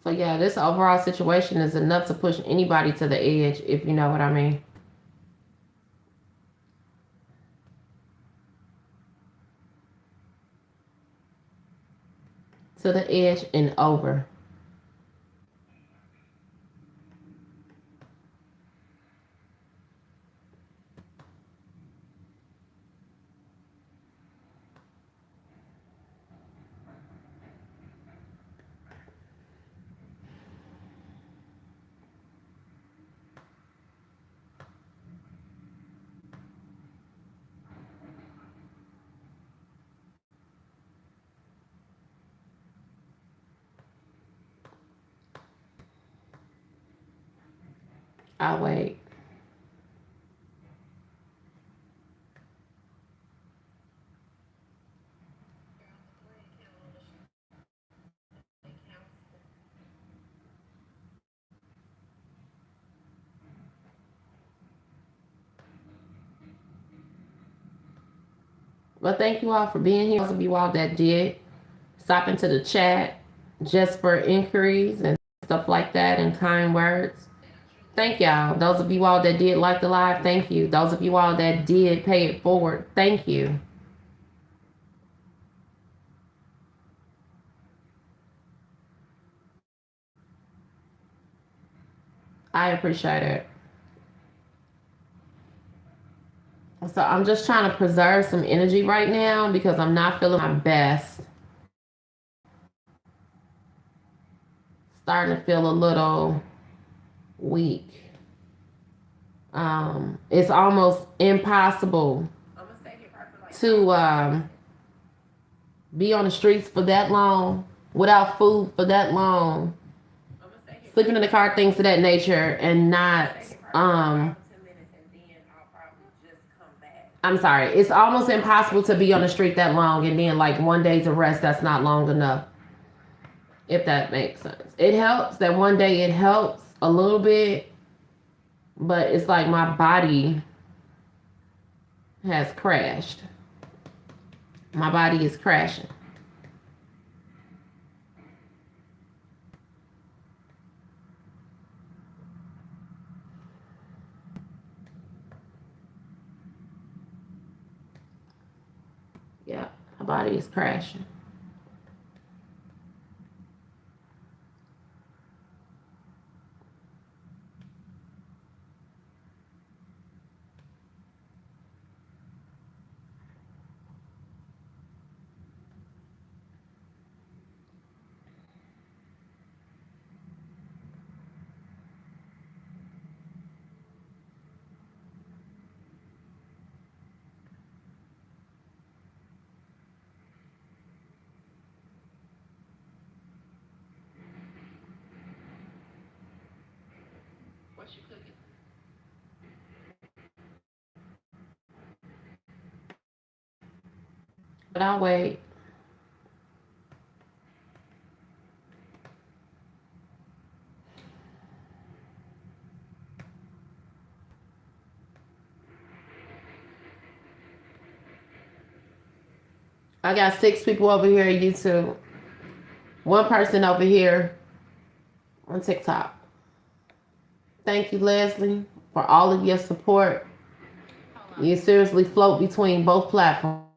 So yeah, this overall situation is enough to push anybody to the edge, if you know what I mean. To the edge and over. I'll wait. But thank you all for being here. Those of you all that did stop into the chat just for inquiries and stuff like that and kind words. Thank y'all. Those of you all that did like the live, thank you. Those of you all that did pay it forward, thank you. I appreciate it. So I'm just trying to preserve some energy right now because I'm not feeling my best. Starting to feel a little weak. It's almost impossible to be on the streets for that long, without food for that long, sleeping in the car, things of that nature, and not I'm sorry, it's almost impossible to be on the street that long and then like one day's of rest, that's not long enough. If that makes sense. It helps that one day, it helps a little bit, but it's like my body has crashed. My body is crashing. Yeah, my body is crashing. But I'll wait. I got 6 people over here on YouTube. 1 person over here on TikTok. Thank you, Leslie, for all of your support. You seriously float between both platforms,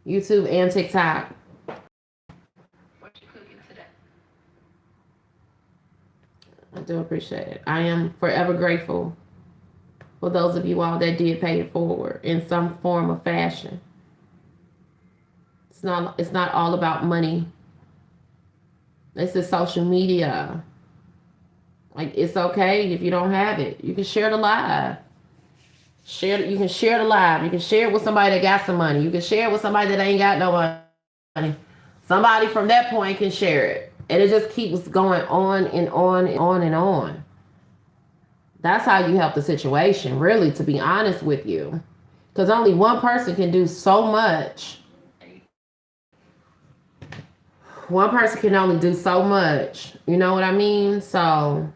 YouTube and TikTok. I do appreciate it. I am forever grateful for those of you all that did pay it forward in some form or fashion. It's not all about money. This is social media. Like, it's okay if you don't have it. You can share the live. You can share the live. You can share it with somebody that got some money. You can share it with somebody that ain't got no money. Somebody from that point can share it. And it just keeps going on and on and on and on. That's how you help the situation, really, to be honest with you. Because only one person can do so much. One person can only do so much. You know what I mean? So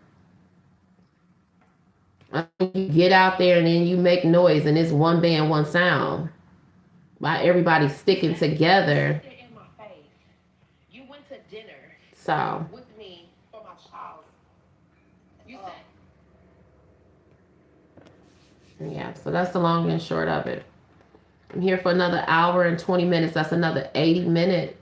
you get out there and then you make noise and it's one band, one sound. by everybody sticking together. So yeah, so that's the long and short of it. I'm here for another hour and 20 minutes. That's another 80 minutes.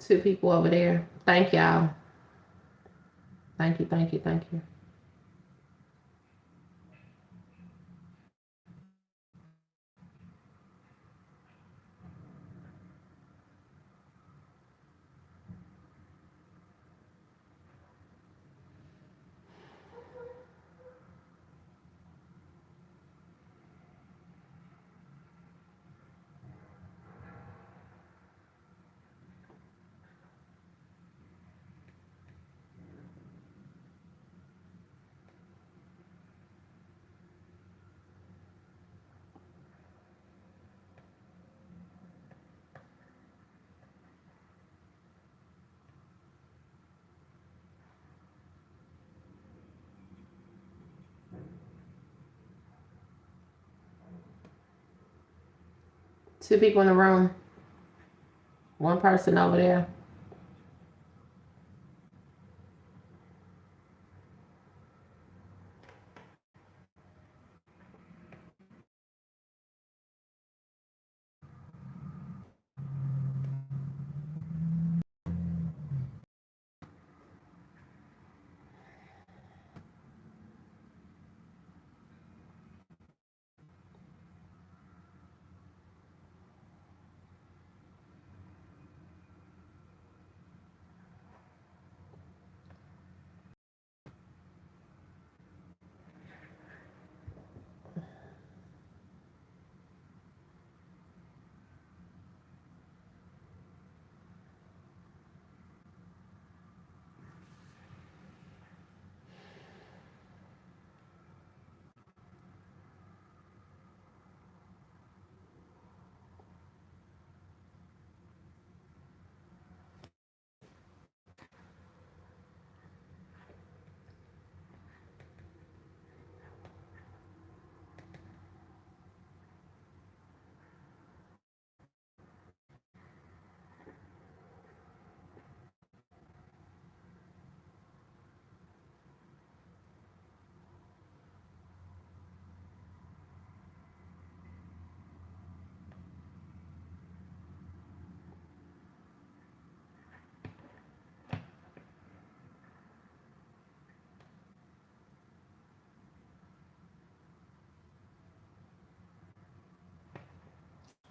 Two people over there. Thank y'all. Thank you, thank you, thank you. Two people in the room. One person over there.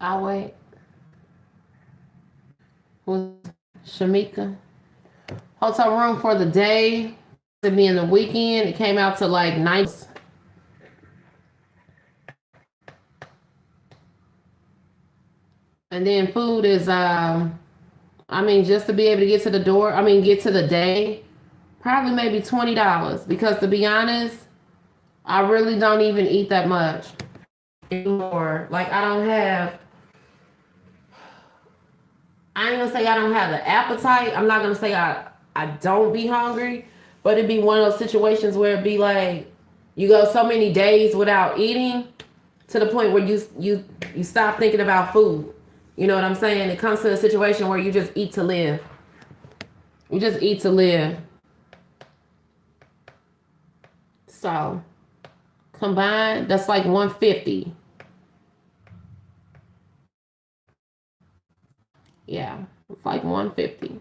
I'll wait. Who's Shamika? Hotel room for the day. To be in the weekend. It came out to like 9. And then food is I mean, just to be able to get to the door, I mean get to the day, probably maybe $20. Because to be honest, I really don't even eat that much anymore. Like I ain't gonna say I don't have the appetite. I'm not gonna say I don't be hungry, but it'd be one of those situations where it'd be like you go so many days without eating to the point where you stop thinking about food. You know what I'm saying? It comes to a situation where you just eat to live. You just eat to live. So combined, that's like 150. Yeah, it's like 150.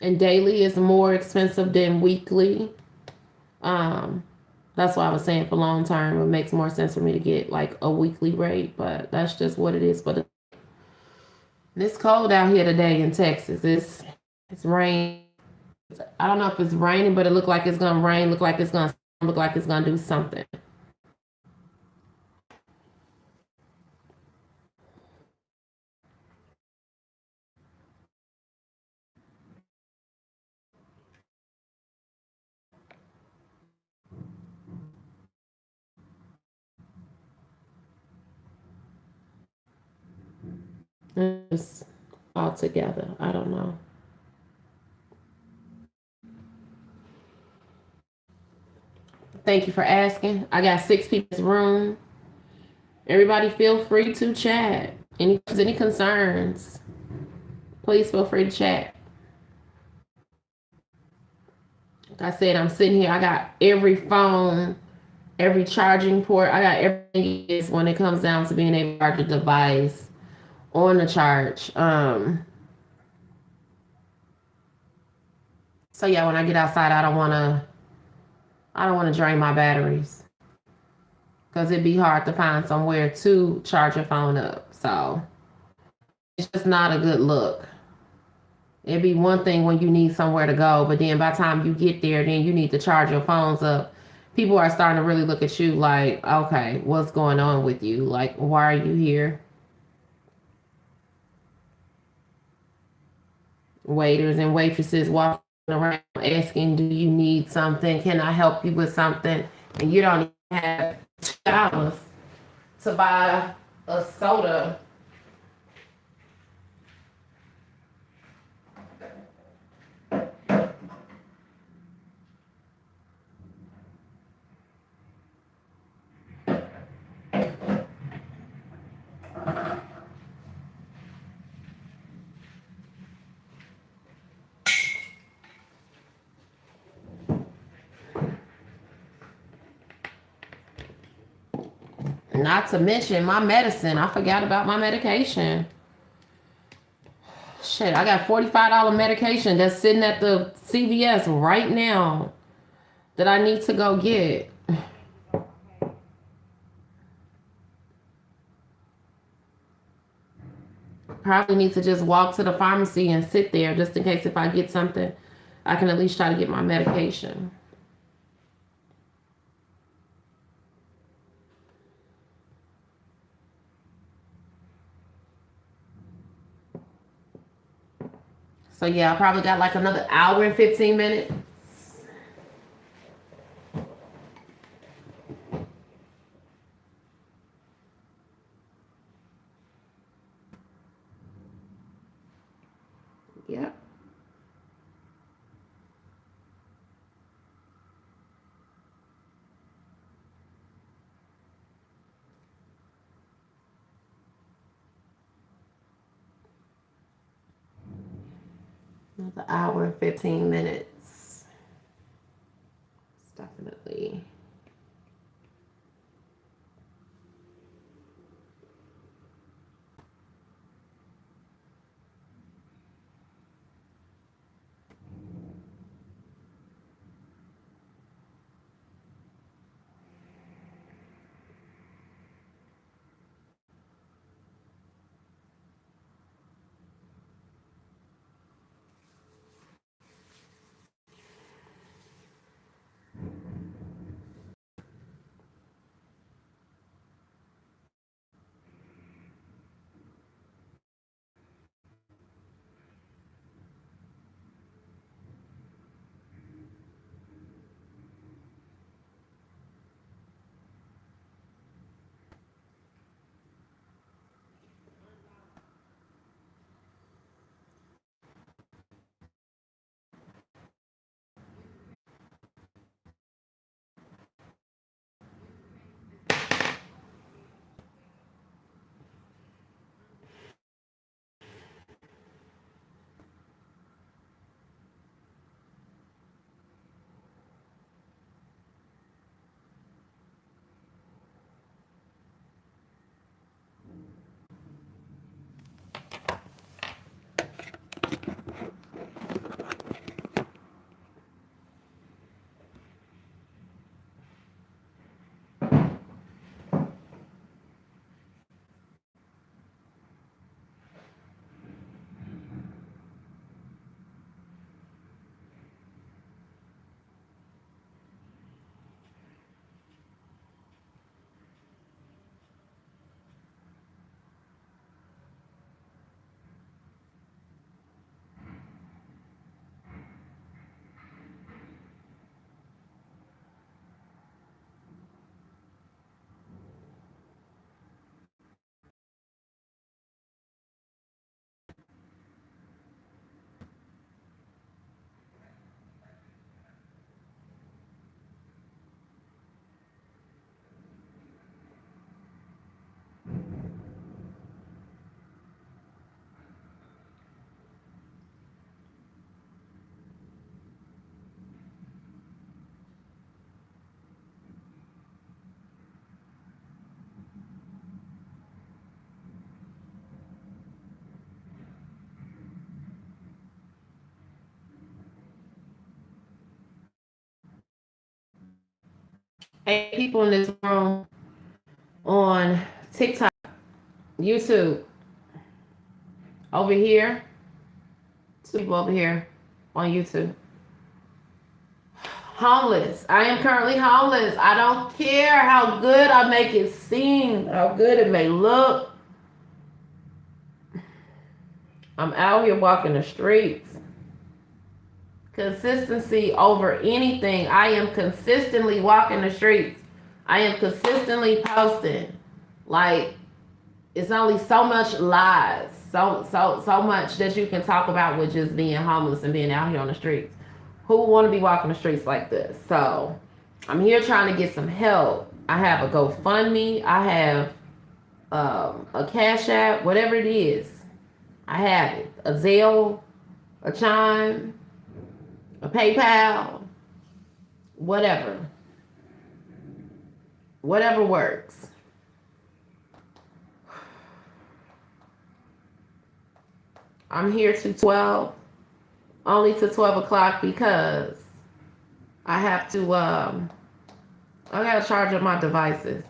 and daily is more expensive than weekly. Um, that's why I was saying for long term, it makes more sense for me to get like a weekly rate, but that's just what it is. But it's cold out here today in Texas. It's rain. I don't know if it's raining, but it look like it's gonna rain. Look like it's gonna do something. It's all together. I don't know. Thank you for asking. I got 6 people in this room. Everybody feel free to chat. Any concerns, please feel free to chat. Like I said, I'm sitting here. I got every phone, every charging port. I got everything is when it comes down to being able to charge a device on the charge. So yeah, when I get outside, I don't wanna drain my batteries because it'd be hard to find somewhere to charge your phone up. So it's just not a good look. It'd be one thing when you need somewhere to go, but then by the time you get there, then you need to charge your phones up. People are starting to really look at you like, okay, what's going on with you? Like, why are you here? Waiters and waitresses walking around asking, do you need something? Can I help you with something? And you don't even have $2 to buy a soda. Not to mention my medicine. I forgot about my medication. Shit, I got $45 medication that's sitting at the CVS right now that I need to go get. Probably need to just walk to the pharmacy and sit there just in case if I get something, I can at least try to get my medication. So yeah, I probably got like another hour and 15 minutes. Yep. Another hour and 15 minutes. It's definitely. 8 people in this room on TikTok, YouTube. Over here, 2 people over here on YouTube. Homeless. I am currently homeless. I don't care how good I make it seem, how good it may look. I'm out here walking the streets. Consistency over anything. I am consistently walking the streets. I am consistently posting. Like, it's only so much lies, so much that you can talk about with just being homeless and being out here on the streets. Who would want to be walking the streets like this? So I'm here trying to get some help. I have a GoFundMe. I have a Cash App, whatever it is. I have it. A Zelle, a Chime, a PayPal, whatever. Whatever works. I'm here to 12, only to 12 o'clock because I have to, I gotta charge up my devices.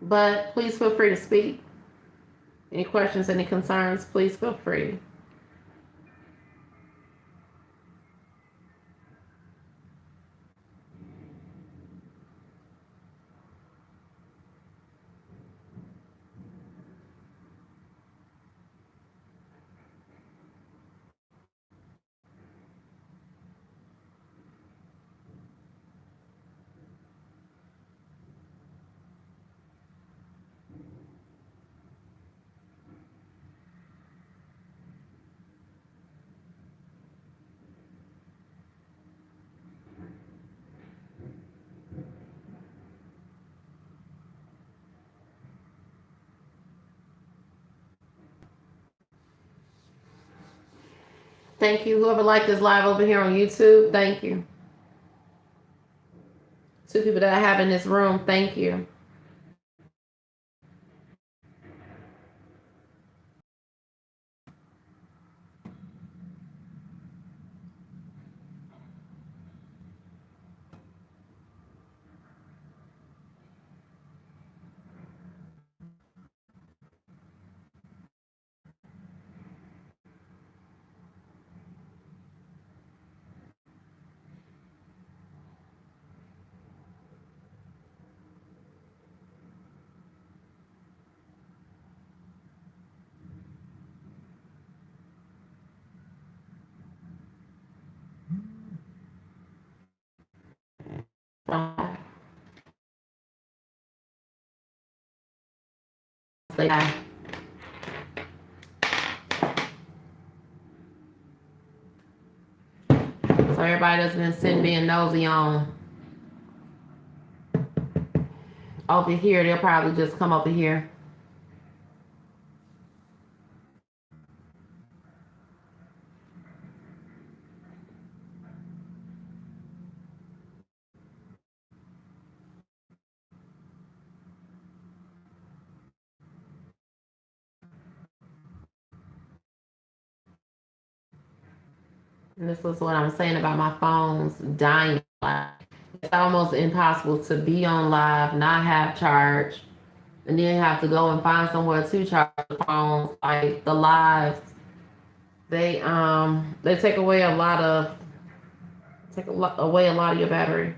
But please feel free to speak. Any questions, any concerns, please feel free. Thank you. Whoever liked this live over here on YouTube, thank you. 2 people that I have in this room, thank you. Say hi. So everybody that's been sitting being nosy on over here, they'll probably just come over here. And this is what I'm saying about my phones dying. It's almost impossible to be on live, not have charge, and then have to go and find somewhere to charge the phones. Like the lives, they take away a lot of away a lot of your battery.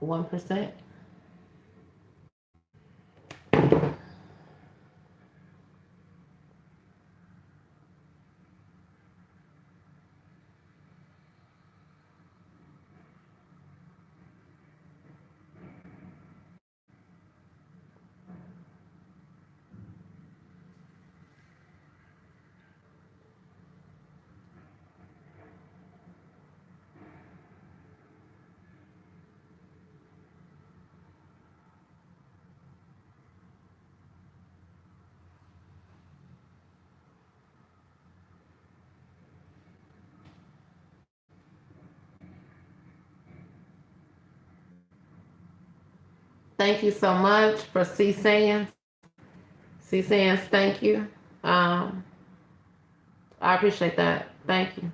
1%. Thank you so much for C Sands. C Sands, thank you. I appreciate that. Thank you.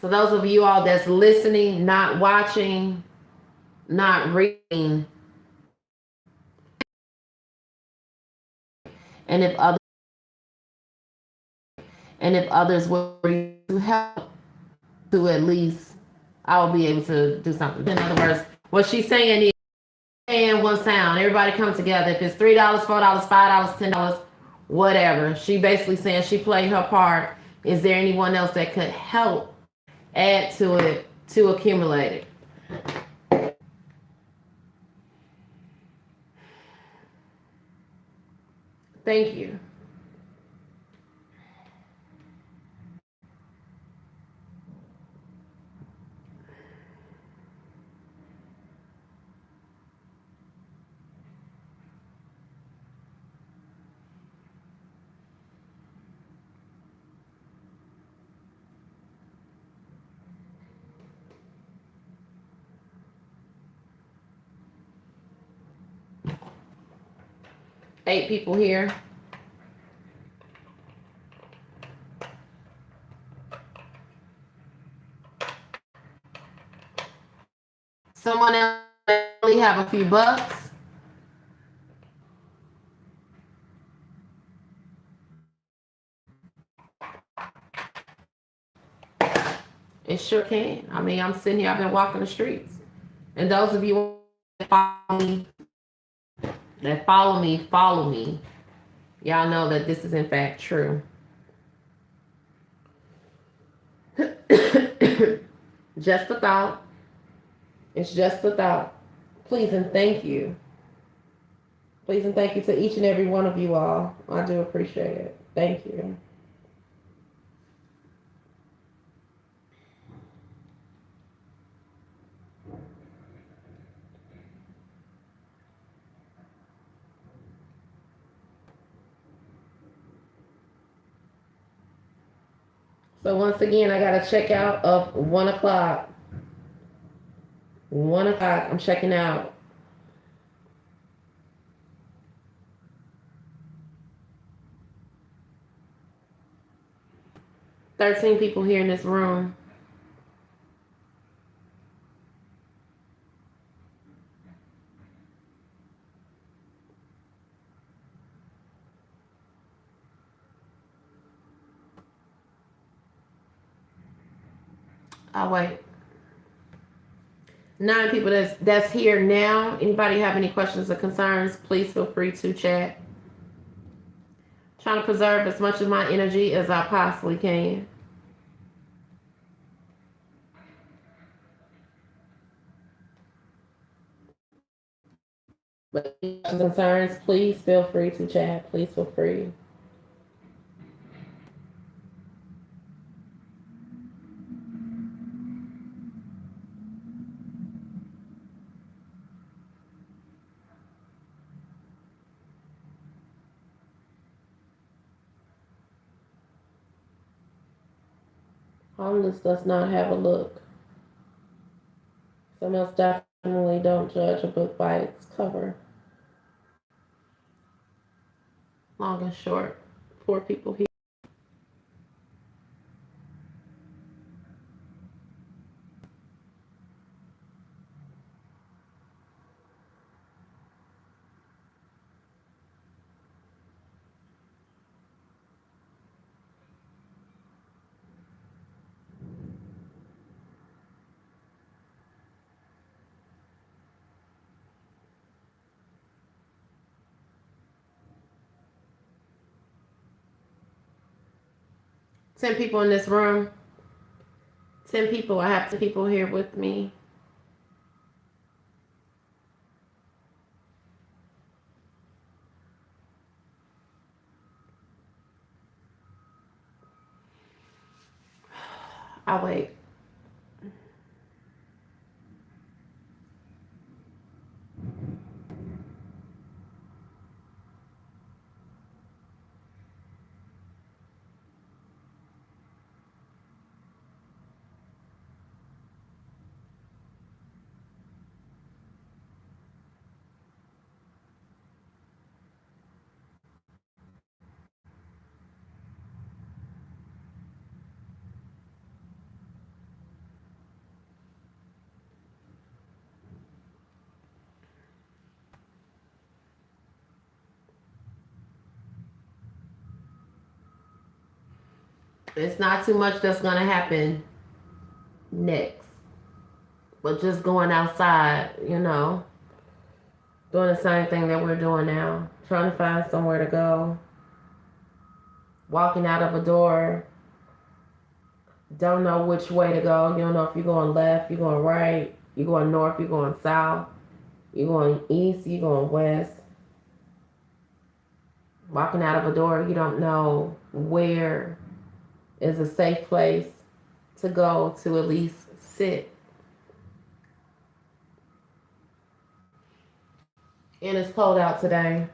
So those of you all that's listening, not watching, not reading, and if others were to help to at least I'll be able to do something. In other words, what she's saying is and one sound. Everybody come together. If it's $3, $4, $5, $10, whatever. She basically saying she played her part. Is there anyone else that could help add to it to accumulate it? Thank you. Eight people here. Someone else only have a few bucks. It sure can. I mean, I'm sitting here, I've been walking the streets. And those of you that follow me, y'all know that this is in fact true. Just a thought. It's just a thought. Please and thank you. Please and thank you to each and every one of you all. I do appreciate it. Thank you. So once again, I got a checkout of 1 o'clock. 1 o'clock, I'm checking out. $13 people here in this room. I'll wait. 9 people that's here now. Anybody have any questions or concerns, please feel free to chat. Trying to preserve as much of my energy as I possibly can. But concerns, please feel free to chat. Please feel free. Homeless does not have a look. Some else definitely don't judge a book by its cover. Long and short, 4 people here. 10 people in this room. 10 people. I have 10 people here with me. I'll wait. It's not too much that's going to happen next. But just going outside, you know, doing the same thing that we're doing now. Trying to find somewhere to go. Walking out of a door. Don't know which way to go. You don't know if you're going left, you're going right, you're going north, you're going south, you're going east, you're going west. Walking out of a door, you don't know where is a safe place to go to at least sit. And it's cold out today.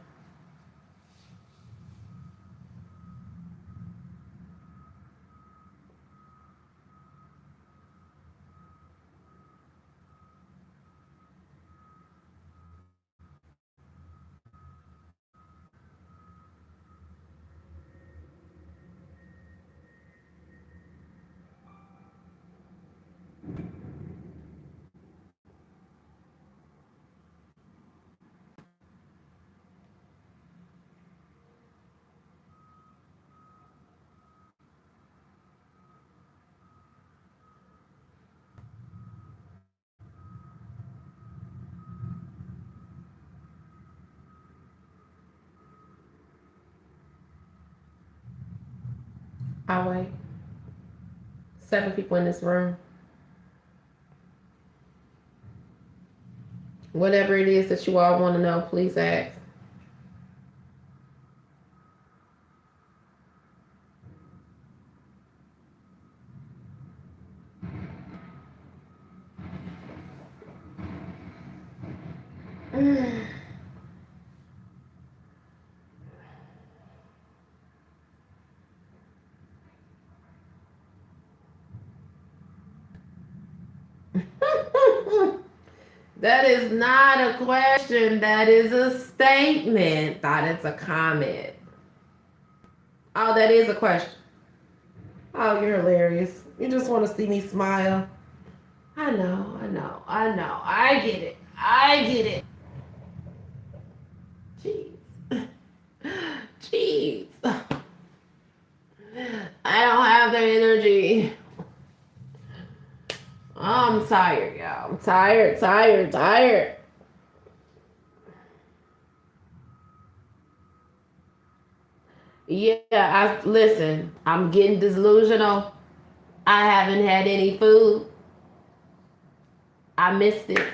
I'll wait. 7 people in this room. Whatever it is that you all want to know, please ask. That is not a question. That is a statement. Thought it's a comment. Oh, that is a question. Oh, you're hilarious. You just want to see me smile. I know. I get it. Jeez. Jeez. I don't have the energy. I'm tired, y'all. I'm tired. Yeah, listen. I'm getting delusional. I haven't had any food. I missed it.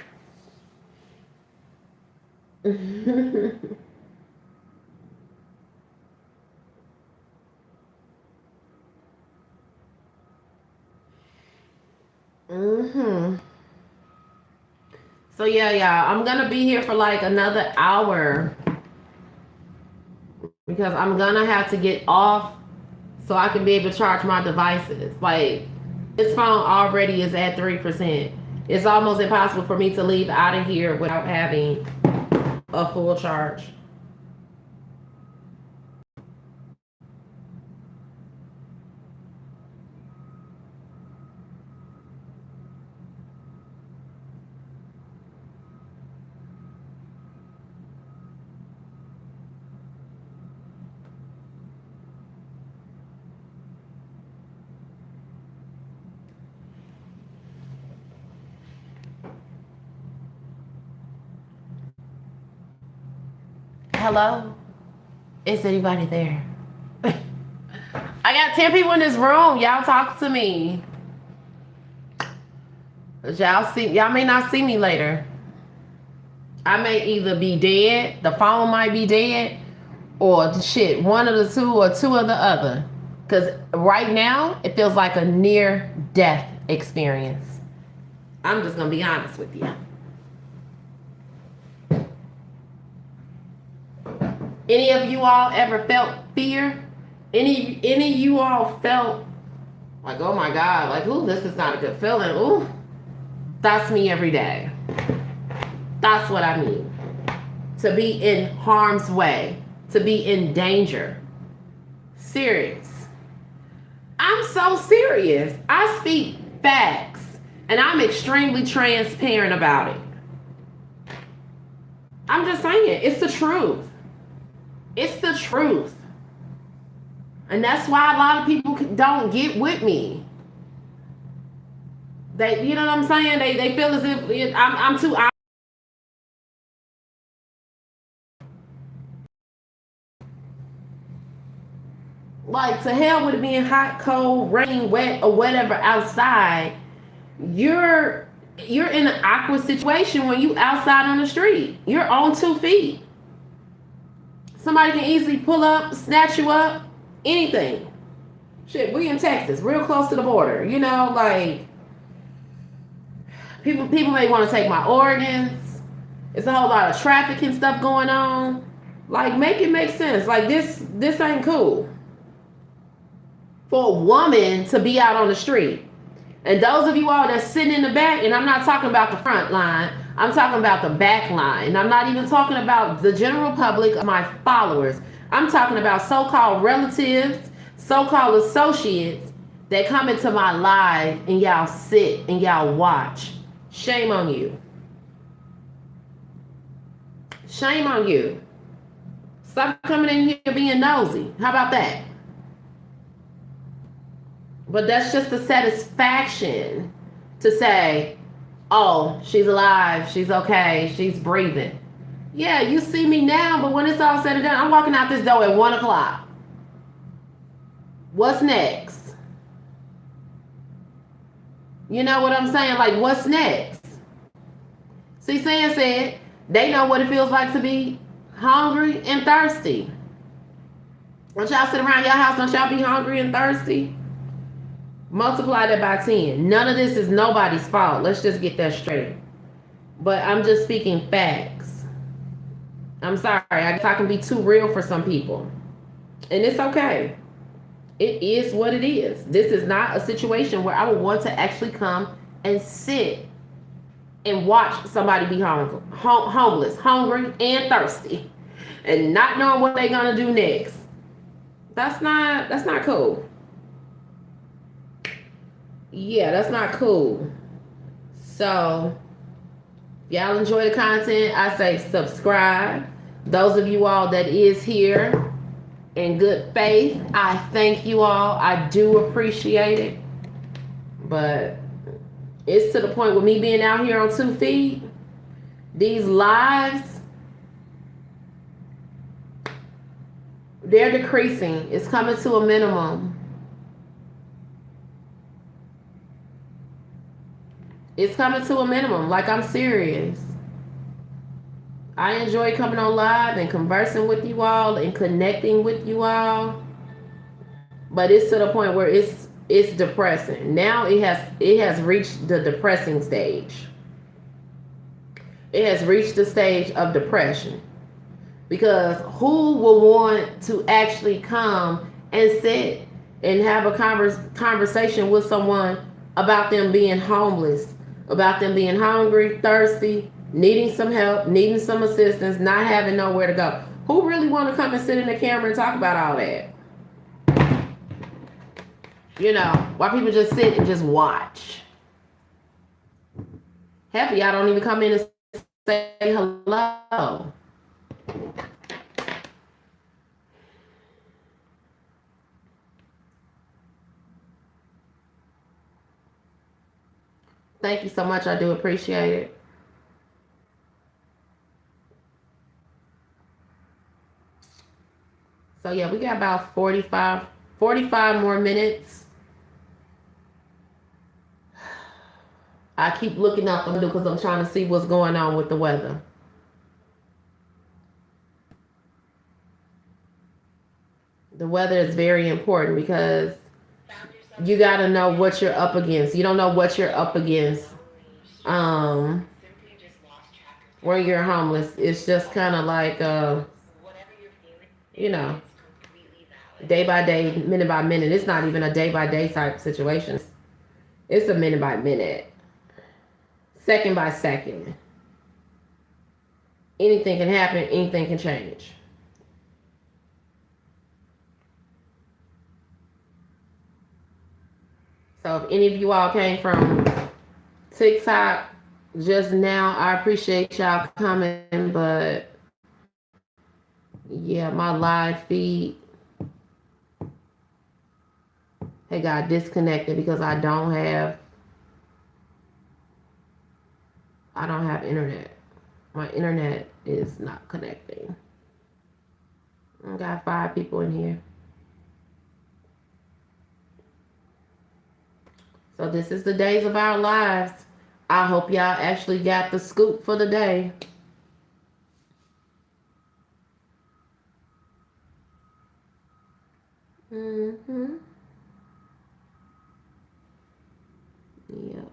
So yeah, I'm gonna be here for like another hour because I'm gonna have to get off so I can be able to charge my devices. Like, this phone already is at 3%. It's almost impossible for me to leave out of here without having a full charge. Hello? Is anybody there? I got 10 people in this room. Y'all talk to me. Y'all may not see me later. I may either be dead, the phone might be dead, or shit, one of the two or two of the other. Because right now, it feels like a near death experience. I'm just going to be honest with you. Any of you all ever felt fear? Any of you all felt like, oh my God, like, ooh, this is not a good feeling. Ooh, that's me every day. That's what I mean. To be in harm's way, to be in danger. Serious. I'm so serious. I speak facts, and I'm extremely transparent about it. I'm just saying, it's the truth. It's the truth. And that's why a lot of people don't get with me. They, you know what I'm saying? They feel as if I'm too. Like, to hell with it being hot, cold, rain, wet, or whatever outside. You're in an awkward situation when you outside on the street. You're on 2 feet. Somebody can easily pull up, snatch you up, anything. Shit, we in Texas, real close to the border. You know, like, people may want to take my organs. It's a whole lot of trafficking stuff going on. Like, make it make sense. Like, this ain't cool for a woman to be out on the street. And those of you all that's sitting in the back, and I'm not talking about the front line, I'm talking about the back line. And I'm not even talking about the general public, my followers. I'm talking about so-called relatives, so-called associates that come into my live and y'all sit and y'all watch. Shame on you. Shame on you. Stop coming in here being nosy. How about that? But that's just a satisfaction to say, oh, she's alive, she's okay, she's breathing. Yeah, you see me now, but when it's all said and done, I'm walking out this door at 1 o'clock. What's next? You know what I'm saying? Like, what's next? See, Sam said, they know what it feels like to be hungry and thirsty. Don't y'all sit around your house, don't y'all be hungry and thirsty? Multiply that by 10. None of this is nobody's fault. Let's just get that straight. But I'm just speaking facts. I'm sorry. I guess I can be too real for some people. And it's okay. It is what it is. This is not a situation where I would want to actually come and sit and watch somebody be homeless, hungry, and thirsty, and not knowing what they're going to do next. That's not cool. Yeah, that's not cool. So, if y'all enjoy the content, I say subscribe. Those of you all that is here in good faith, I thank you all. I do appreciate it. But it's to the point with me being out here on 2 feet, these lives, they're decreasing. It's coming to a minimum. It's coming to a minimum. Like, I'm serious. I enjoy coming on live and conversing with you all and connecting with you all. But it's to the point where it's depressing. Now it has reached the depressing stage. It has reached the stage of depression. Because who will want to actually come and sit and have a conversation with someone about them being homeless, about them being hungry, thirsty, needing some help, needing some assistance, not having nowhere to go? Who really want to come and sit in the camera and talk about all that? You know, why people just sit and just watch? Half of y'all don't even come in and say hello. Thank you so much. I do appreciate it. So yeah, we got about 45 45 more minutes. I keep looking out the window because I'm trying to see what's going on with the weather. The weather is very important because you got to know what you're up against. You don't know what you're up against um, when you're homeless. It's just kind of like, you know, day by day, minute by minute. It's not even a day by day type situation. It's a minute by minute, second by second. Anything can happen, anything can change. So if any of you all came from TikTok just now, I appreciate y'all coming, but yeah, my live feed had got disconnected because I don't have internet. My internet is not connecting. I got 5 people in here. So this is the days of our lives. I hope y'all actually got the scoop for the day. Mm-hmm. Yep.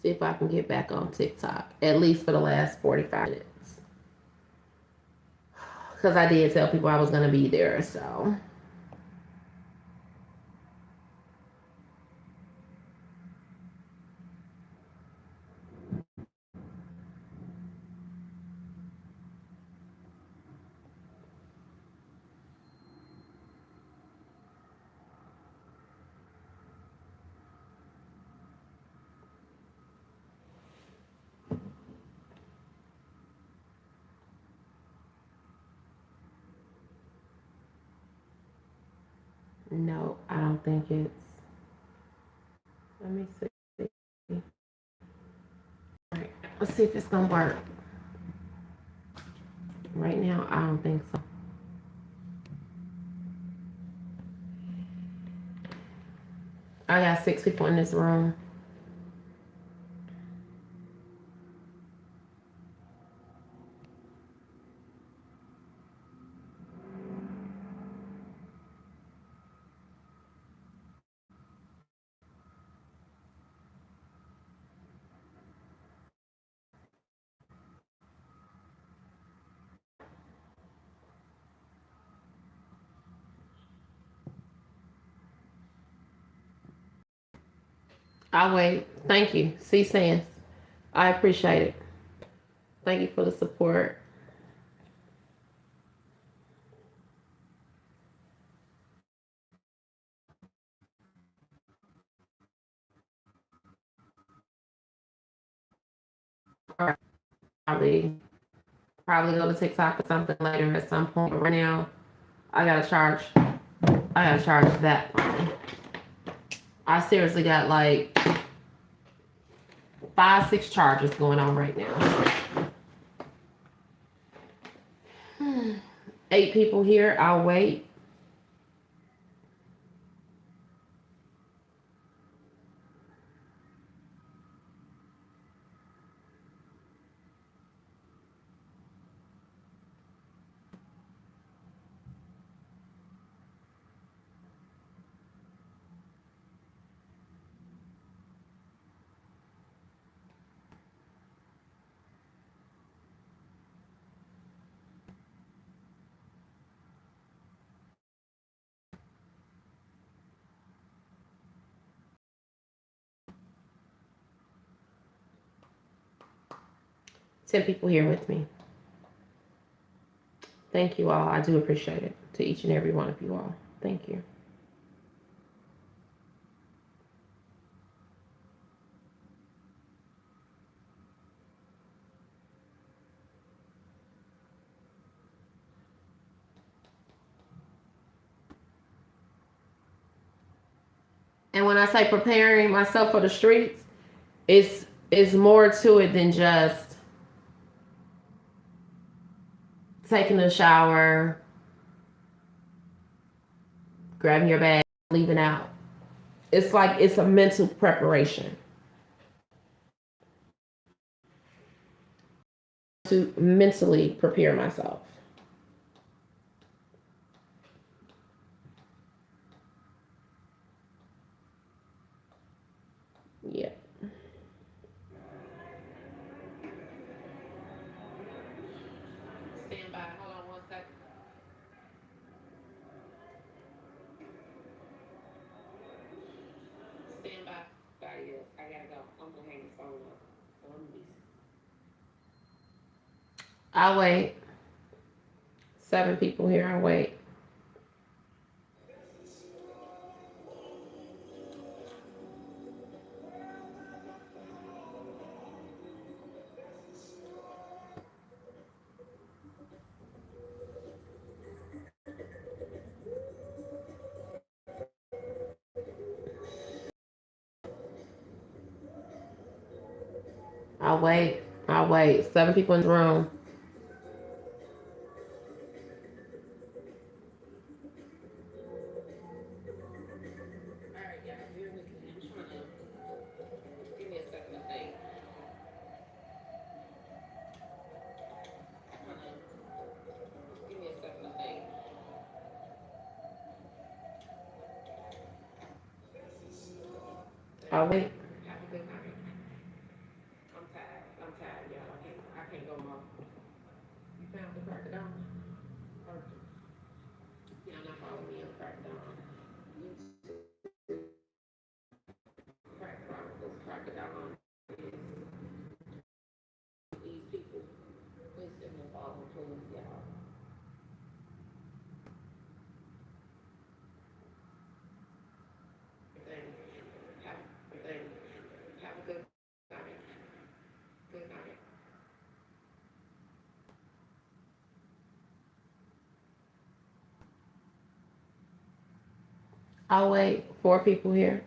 See if I can get back on TikTok, at least for the last 45 minutes. Because I did tell people I was going to be there, so. No, I don't think it's. Let me see. All right, let's see if it's gonna work. Right now, I don't think so. I got 6 people in this room. I'll wait. Thank you. C Sands. I appreciate it. Thank you for the support. Probably go to TikTok or something later at some point. But right now, I gotta charge that phone. I seriously got like 5, 6 charges going on right now. 8 people here. I'll wait. Ten people here with me. Thank you all. I do appreciate it. To each and every one of you all. Thank you. And when I say preparing myself for the streets, it's more to it than just taking a shower, grabbing your bag, leaving out. It's like it's a mental preparation to mentally prepare myself. Yeah. Stand by. Hold on 1 second. Stand by. Sorry, yes. I gotta go. I'm gonna hang this phone up. I'll wait. 7 people here. I'll wait. I'll wait. I'll wait. 7 people in the room. Alright, y'all, bear with me. I'm trying to give me a second to think. Give me a second to think. I'll wait. Have a good night. I'm tired. I'm tired, y'all. I can't go more. You found the crack of dawn? Perfect. Y'all not following me on crack of dawn. Crack chronicles, crack of dawn. These people, please send me follow, please, y'all. Have a good night. Good night. I'll wait. 4 people here.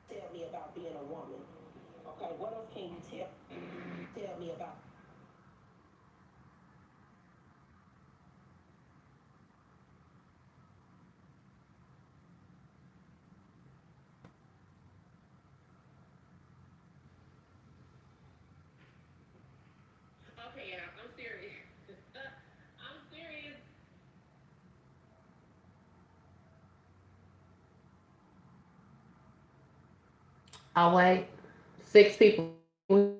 Tell me about being a woman. Okay, what else can you tell me about? Okay, yeah, I'm serious. I'm serious. I'll wait. 6 people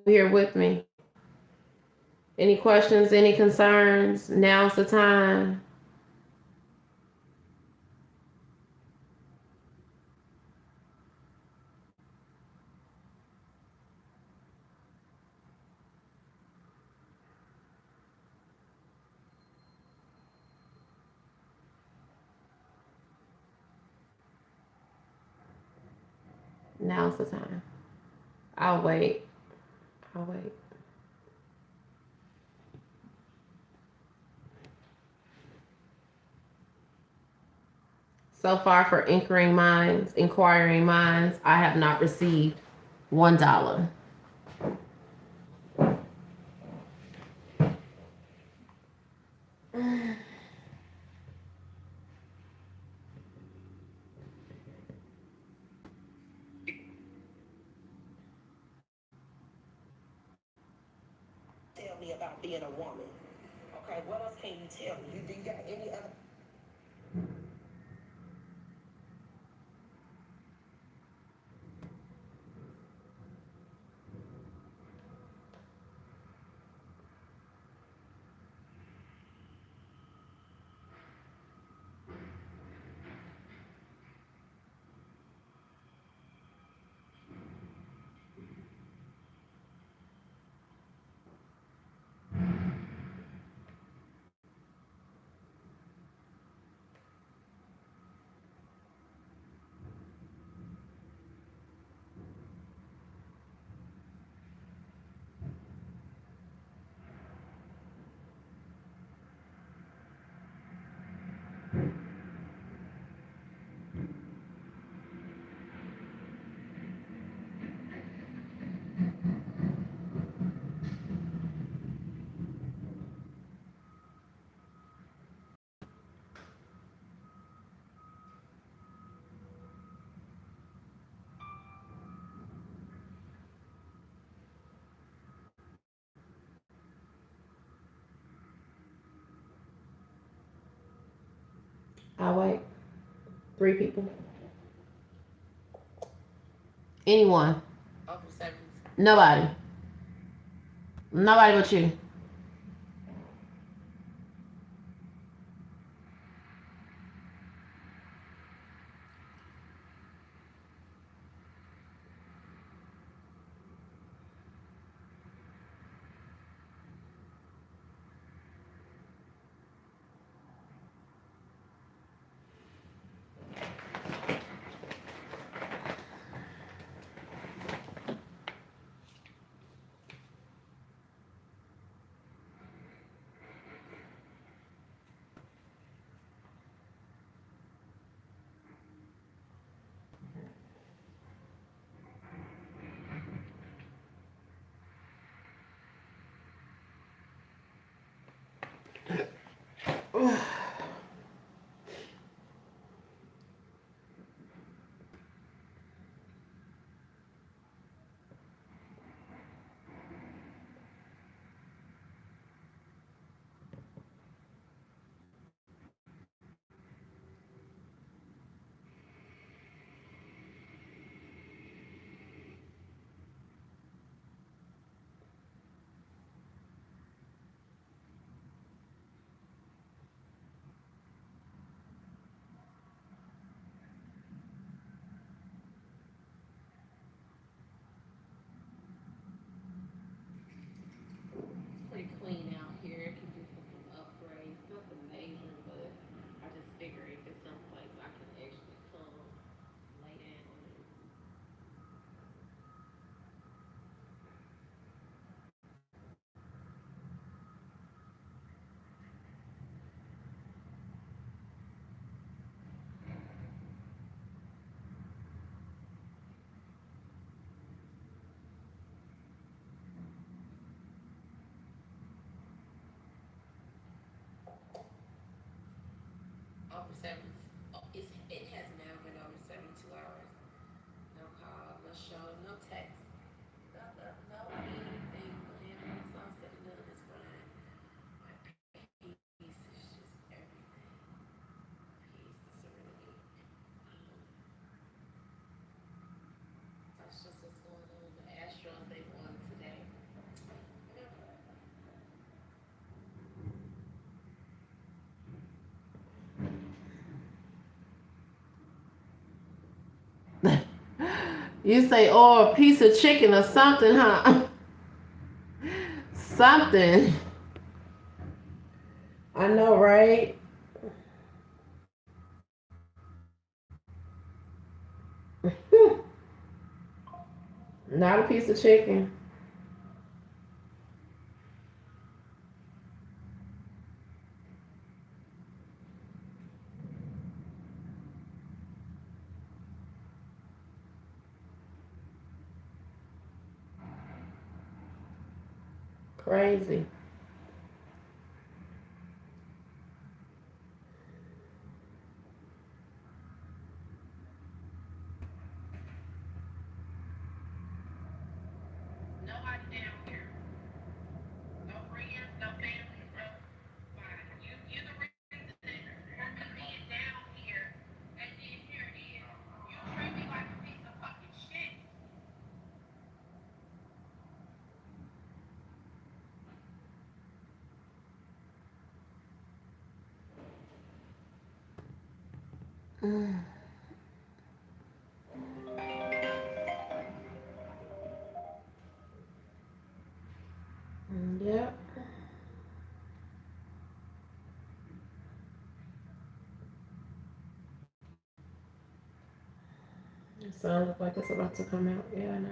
here with me. Any questions, any concerns? Now's the time. Now's the time. I'll wait. I'll wait. So far for inquiring minds, I have not received $1. Tell me about being a woman. Okay, what else can you tell me? Do you got any other? I'll wait. 3 people. Anyone? Nobody. Nobody but you. You say, or a piece of chicken or something, huh? Something. I know, right? Not a piece of chicken. Crazy. Yep. It sounds like it's about to come out. Yeah, I know.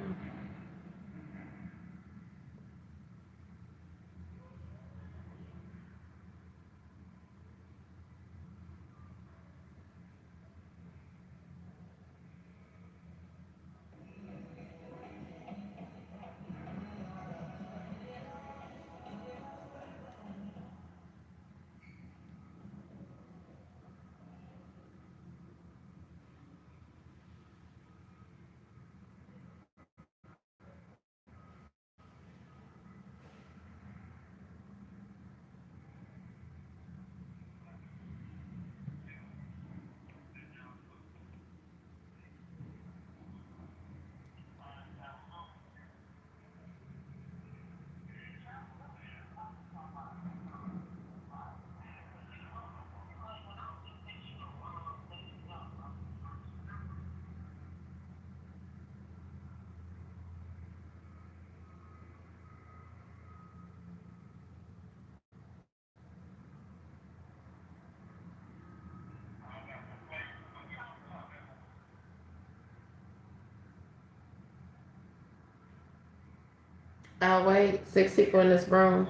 I'll wait. 6 people in this room.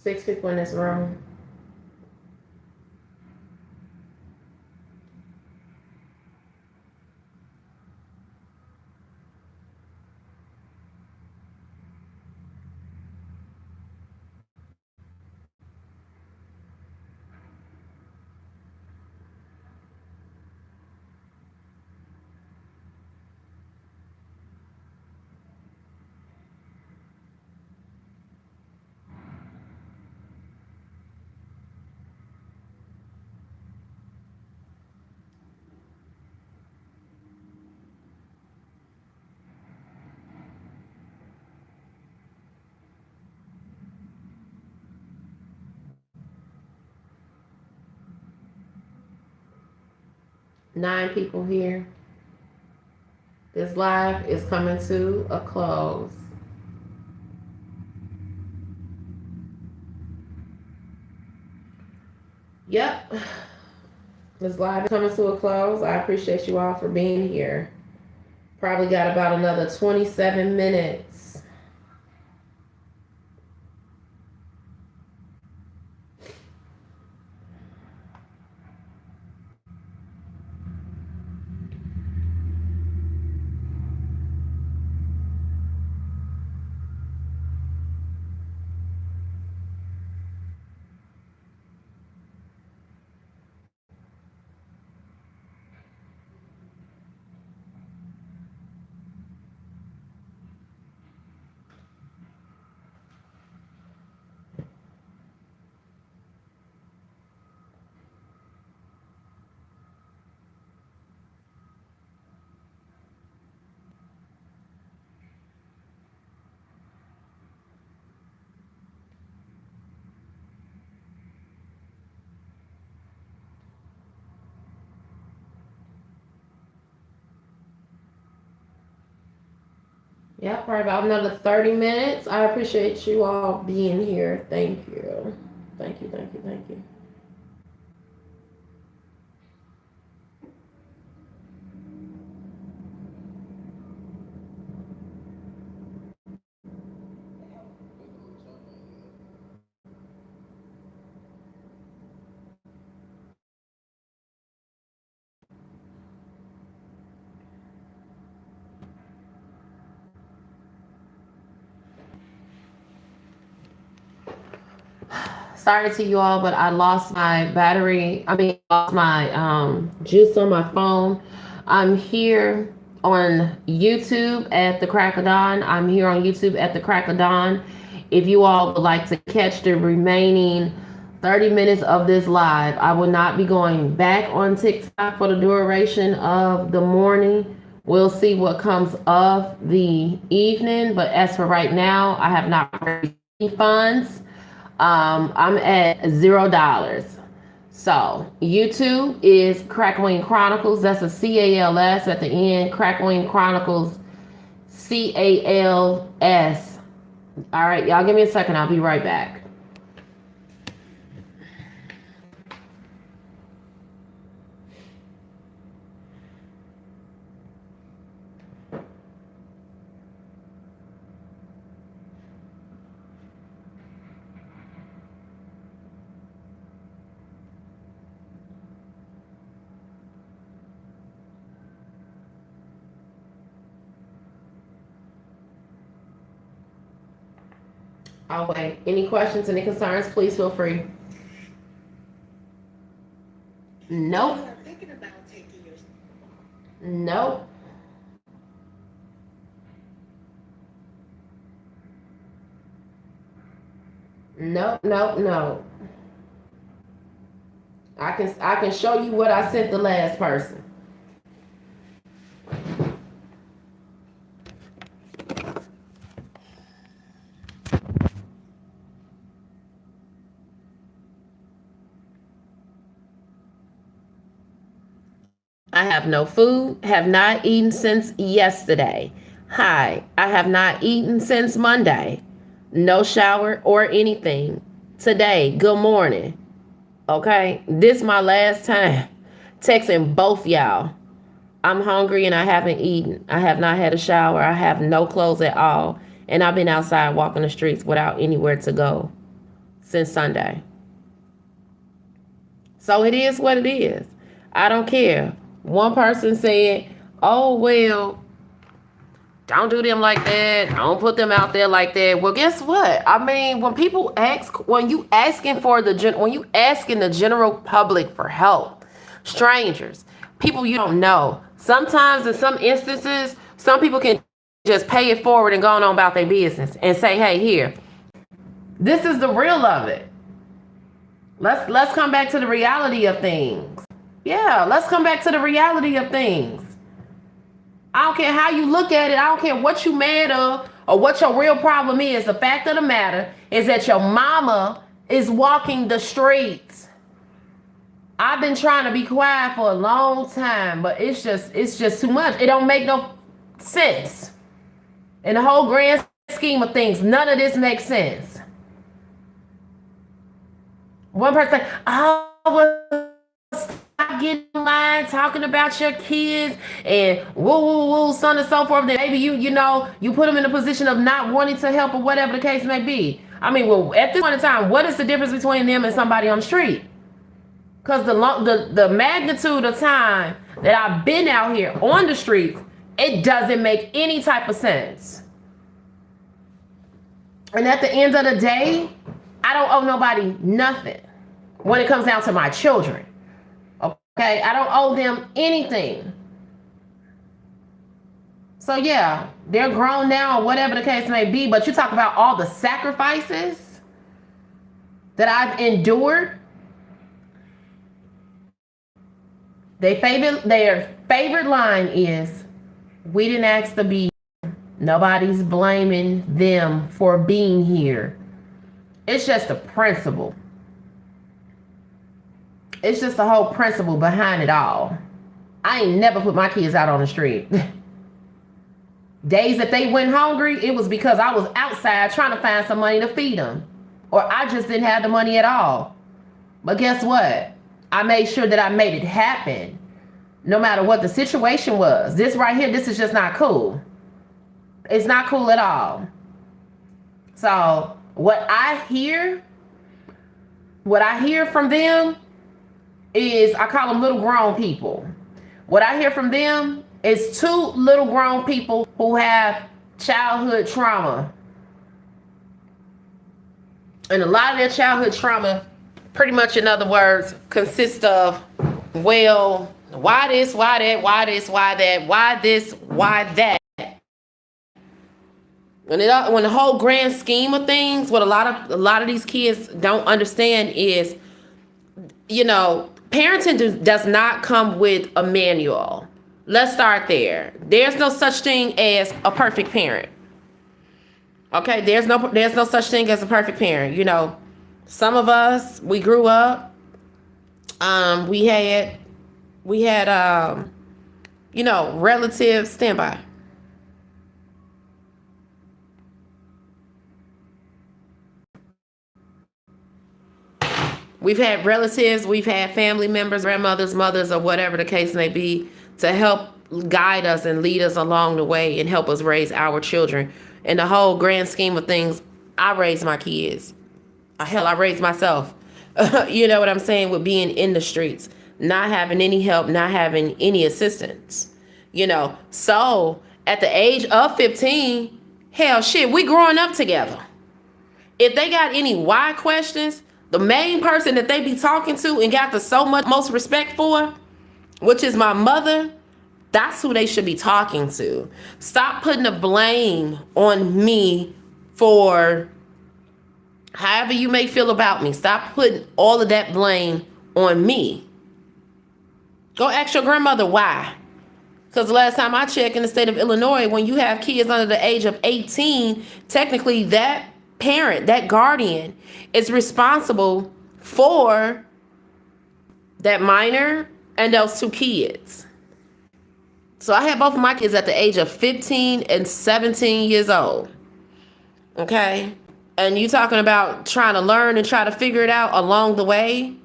Six people in this room. Nine people here. This live is coming to a close. Yep. This live is coming to a close. I appreciate you all for being here. Probably got about another 27 minutes. Yep, probably about another 30 minutes. I appreciate you all being here. Thank you. Thank you, thank you, thank you. Sorry to you all, but I lost my battery. Lost my juice on my phone. I'm here on YouTube at the Crack of Dawn. I'm here on YouTube at the Crack of Dawn. If you all would like to catch the remaining 30 minutes of this live, I will not be going back on TikTok for the duration of the morning. We'll see what comes of the evening. But as for right now, I have not raised any funds. I'm at $0. So YouTube is Crackling Chronicles. That's a CALS at the end. Crackling Chronicles, CALS. All right, y'all give me a second. I'll be right back. I'll wait. Any questions, any concerns, please feel free. Nope. You are thinking about taking your. Nope. Nope. Nope. No. I can show you what I sent the last person. I have no food, have not eaten since yesterday. Hi, I have not eaten since Monday. No shower or anything. Today, good morning. Okay, this my last time texting both y'all. I'm hungry and I haven't eaten. I have not had a shower. I have no clothes at all. And I've been outside walking the streets without anywhere to go since Sunday. So it is what it is. I don't care. One person said, oh, well, don't do them like that. Don't put them out there like that. Well, guess what? I mean, when people ask, when you asking the general public for help, strangers, people you don't know, sometimes in some instances, some people can just pay it forward and go on about their business and say, hey, here, this is the real of it. Let's come back to the reality of things. Yeah, let's come back to the reality of things. I don't care how you look at it. I don't care what you mad of or what your real problem is. The fact of the matter is that your mama is walking the streets. I've been trying to be quiet for a long time, but it's just too much. It don't make no sense. In the whole grand scheme of things, none of this makes sense. One person, oh, well, stop getting in line talking about your kids and woo woo woo, so on and so forth. Then maybe you put them in a position of not wanting to help or whatever the case may be. I mean, well, at this point in time, what is the difference between them and somebody on the street? Because the magnitude of time that I've been out here on the streets, it doesn't make any type of sense. And at the end of the day, I don't owe nobody nothing when it comes down to my children. Okay, I don't owe them anything. So yeah, they're grown now, or whatever the case may be, but you talk about all the sacrifices that I've endured. Their favorite line is, we didn't ask to be here. Nobody's blaming them for being here. It's just a principle. It's just the whole principle behind it all. I ain't never put my kids out on the street. Days that they went hungry, it was because I was outside trying to find some money to feed them. Or I just didn't have the money at all. But guess what? I made sure that I made it happen. No matter what the situation was. This right here, this is just not cool. It's not cool at all. So what I hear from them is, I call them little grown people. What I hear from them is two little grown people who have childhood trauma. And a lot of their childhood trauma, pretty much in other words, consists of, well, why this, why that, why this, why that, why this, why that. When the whole grand scheme of things, what a lot of these kids don't understand is, parenting does not come with a manual. Let's start there. There's no such thing as a perfect parent. Okay, there's no such thing as a perfect parent. Some of us, we grew up, we had relatives. Stand by. We've had relatives, we've had family members, grandmothers, mothers, or whatever the case may be, to help guide us and lead us along the way and help us raise our children. In the whole grand scheme of things, I raised my kids. Hell, I raised myself. You know what I'm saying? With being in the streets, not having any help, not having any assistance. So at the age of 15, hell, shit, we growing up together. If they got any why questions, the main person that they be talking to and got the so much most respect for, which is my mother, that's who they should be talking to. Stop putting the blame on me for however you may feel about me. Stop putting all of that blame on me. Go ask your grandmother why. Because the last time I checked, in the state of Illinois, when you have kids under the age of 18, technically that parent, that guardian, is responsible for that minor and those two kids. So I had both of my kids at the age of 15 and 17 years old. Okay? And you talking about trying to learn and try to figure it out along the way?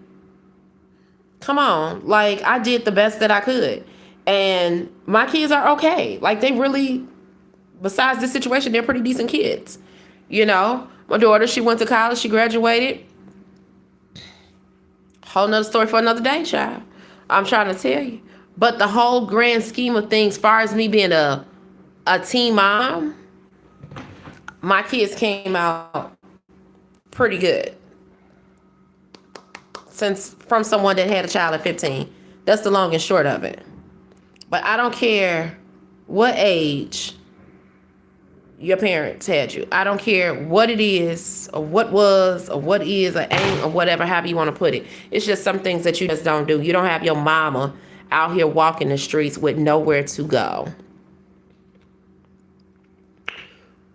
Come on. Like, I did the best that I could. And my kids are okay. Like, they really, besides this situation, they're pretty decent kids. You know, my daughter, she went to college, she graduated. Whole nother story for another day, child. I'm trying to tell you. But the whole grand scheme of things, as far as me being a teen mom, my kids came out pretty good. Since from someone that had a child at 15. That's the long and short of it. But I don't care what age your parents had you. I don't care what it is or what was or what is or ain't or whatever, however you want to put it. It's just some things that you just don't do. You don't have your mama out here walking the streets with nowhere to go.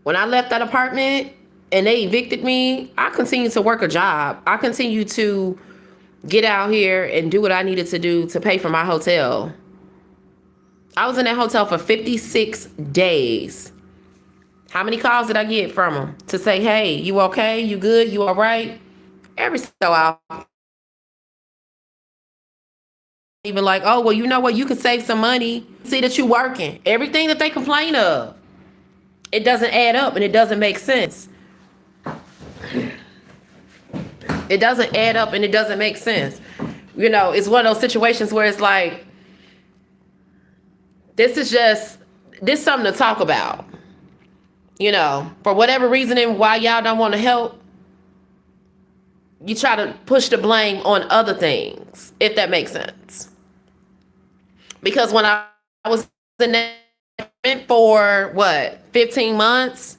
When I left that apartment and they evicted me, I continued to work a job. I continued to get out here and do what I needed to do to pay for my hotel. I was in that hotel for 56 days. How many calls did I get from them to say, hey, you okay? You good? You all right? Every so often. Even like, oh, well, you know what? You could save some money. See that you're working. Everything that they complain of, it doesn't add up and it doesn't make sense. It doesn't add up and it doesn't make sense. You know, it's one of those situations where it's like, this is something to talk about. You know, for whatever reason and why y'all don't want to help, you try to push the blame on other things, if that makes sense. Because when I was in that for 15 months,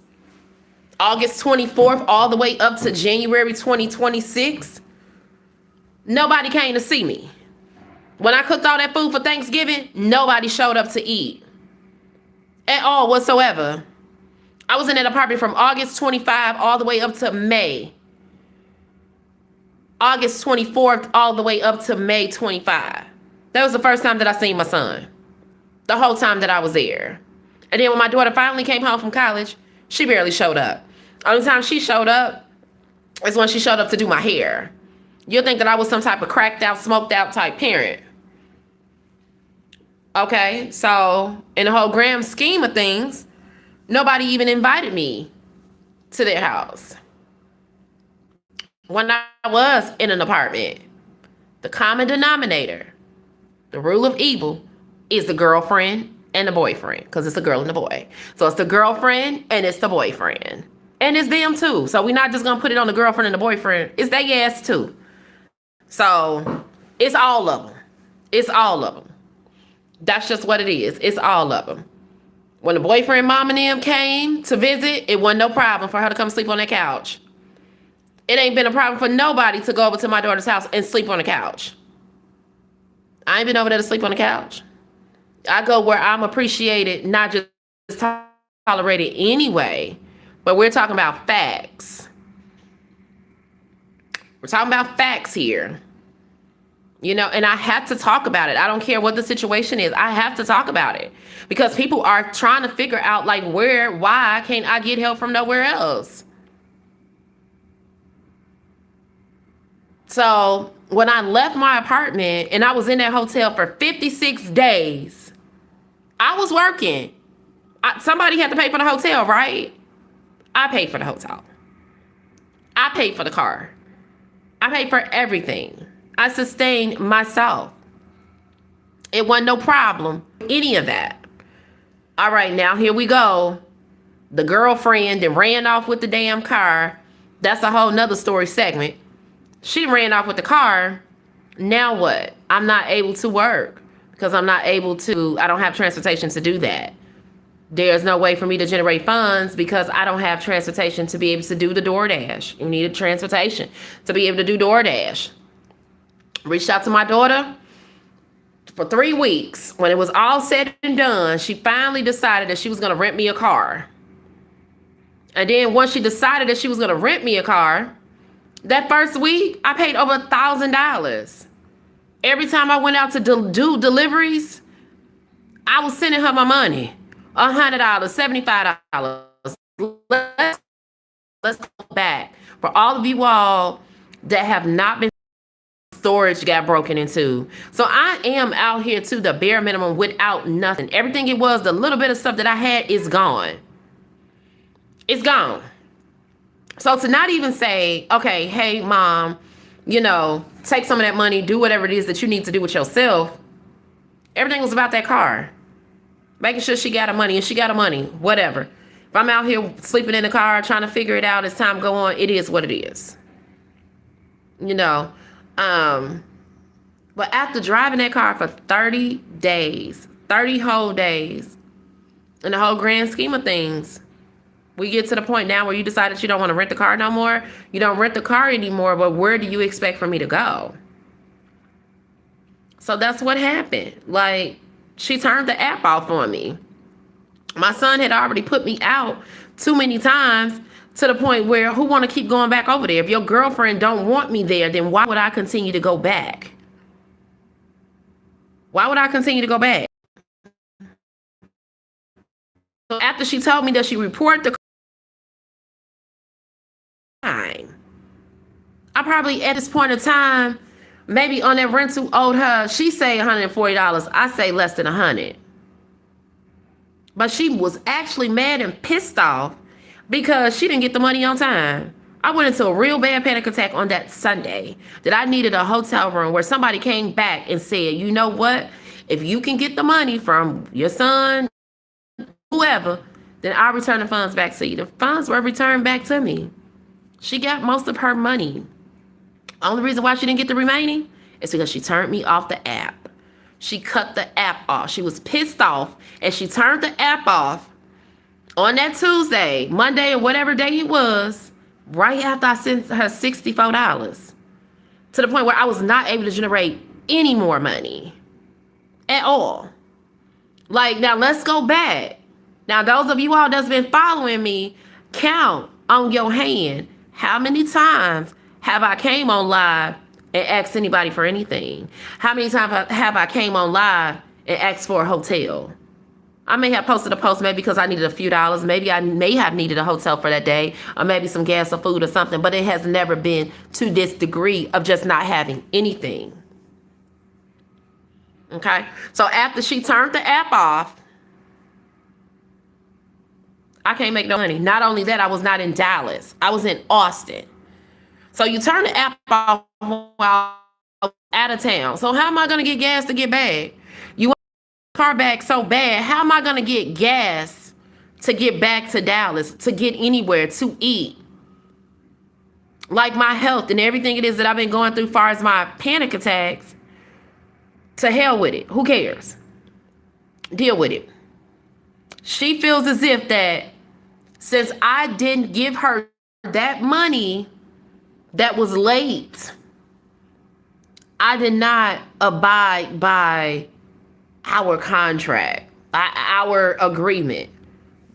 August 24th, all the way up to January 2026, nobody came to see me. When I cooked all that food for Thanksgiving, nobody showed up to eat at all whatsoever. I was in that apartment from August 25 all the way up to May. August 24th all the way up to May 25. That was the first time that I seen my son. The whole time that I was there. And then when my daughter finally came home from college, she barely showed up. Only time she showed up is when she showed up to do my hair. You'll think that I was some type of cracked out, smoked out type parent. Okay, so in the whole grand scheme of things, nobody even invited me to their house. When I was in an apartment, the common denominator, the rule of evil, is the girlfriend and the boyfriend, because it's a girl and a boy. So it's the girlfriend and it's the boyfriend. And it's them too. So we're not just going to put it on the girlfriend and the boyfriend. It's their ass too. So it's all of them. It's all of them. That's just what it is. It's all of them. When the boyfriend mom and them came to visit, it wasn't no problem for her to come sleep on that couch. It ain't been a problem for nobody to go over to my daughter's house and sleep on the couch. I ain't been over there to sleep on the couch. I go where I'm appreciated, not just tolerated anyway, but we're talking about facts. We're talking about facts here. You know, and I have to talk about it. I don't care what the situation is. I have to talk about it because people are trying to figure out like why can't I get help from nowhere else? So when I left my apartment and I was in that hotel for 56 days, I was working. Somebody had to pay for the hotel, right? I paid for the hotel. I paid for the car. I paid for everything. I sustained myself. It wasn't no problem, any of that. All right, now here we go. The girlfriend that ran off with the damn car That's a whole nother story segment. She ran off with the car. Now what? I'm not able to work because I don't have transportation to do that. There's no way for me to generate funds because I don't have transportation to be able to do the DoorDash. You need a transportation to be able to do DoorDash. Reached out to my daughter for 3 weeks. When it was all said and done, she finally decided that she was going to rent me a car. And then once she decided that she was going to rent me a car, that first week, I paid over $1,000. Every time I went out to do deliveries, I was sending her my money. $100, $75. Let's go back. For all of you all that have not been, storage got broken into. So I am out here to the bare minimum without nothing. Everything it was, the little bit of stuff that I had is gone. It's gone. So to not even say, okay, hey, mom, take some of that money, do whatever it is that you need to do with yourself. Everything was about that car. Making sure she got her money, and she got her money, whatever. If I'm out here sleeping in the car trying to figure it out as time go on, it is what it is. But after driving that car for 30 days, 30 whole days, in the whole grand scheme of things, we get to the point now where you decide that you don't want to rent the car no more. You don't rent the car anymore, but where do you expect for me to go? So that's what happened. Like, she turned the app off on me. My son had already put me out too many times to the point where who want to keep going back over there? If your girlfriend don't want me there, then why would I continue to go back? Why would I continue to go back? So after she told me that she reported the crime, I probably at this point in time, maybe on that rental owed her, she say $140. I say less than $100. But she was actually mad and pissed off because she didn't get the money on time. I went into a real bad panic attack on that Sunday that I needed a hotel room where somebody came back and said, you know what? If you can get the money from your son, whoever, then I'll return the funds back to you. The funds were returned back to me. She got most of her money. Only reason why she didn't get the remaining is because she turned me off the app. She cut the app off. She was pissed off and she turned the app off on that Tuesday, Monday, or whatever day it was, right after I sent her $64, to the point where I was not able to generate any more money at all. Like, now let's go back. Now, those of you all that's been following me, count on your hand how many times have I came on live and asked anybody for anything? How many times have I came on live and asked for a hotel? I may have posted a post maybe because I needed a few dollars. Maybe I may have needed a hotel for that day, or maybe some gas or food or something, but it has never been to this degree of just not having anything. Okay? So after she turned the app off, I can't make no money. Not only that, I was not in Dallas. I was in Austin. So you turn the app off while out of town. So how am I going to get gas to get back? You want the car back so bad. How am I going to get gas to get back to Dallas, to get anywhere, to eat? Like my health and everything it is that I've been going through as far as my panic attacks, to hell with it. Who cares? Deal with it. She feels as if that since I didn't give her that money that was late, I did not abide by our contract, our agreement.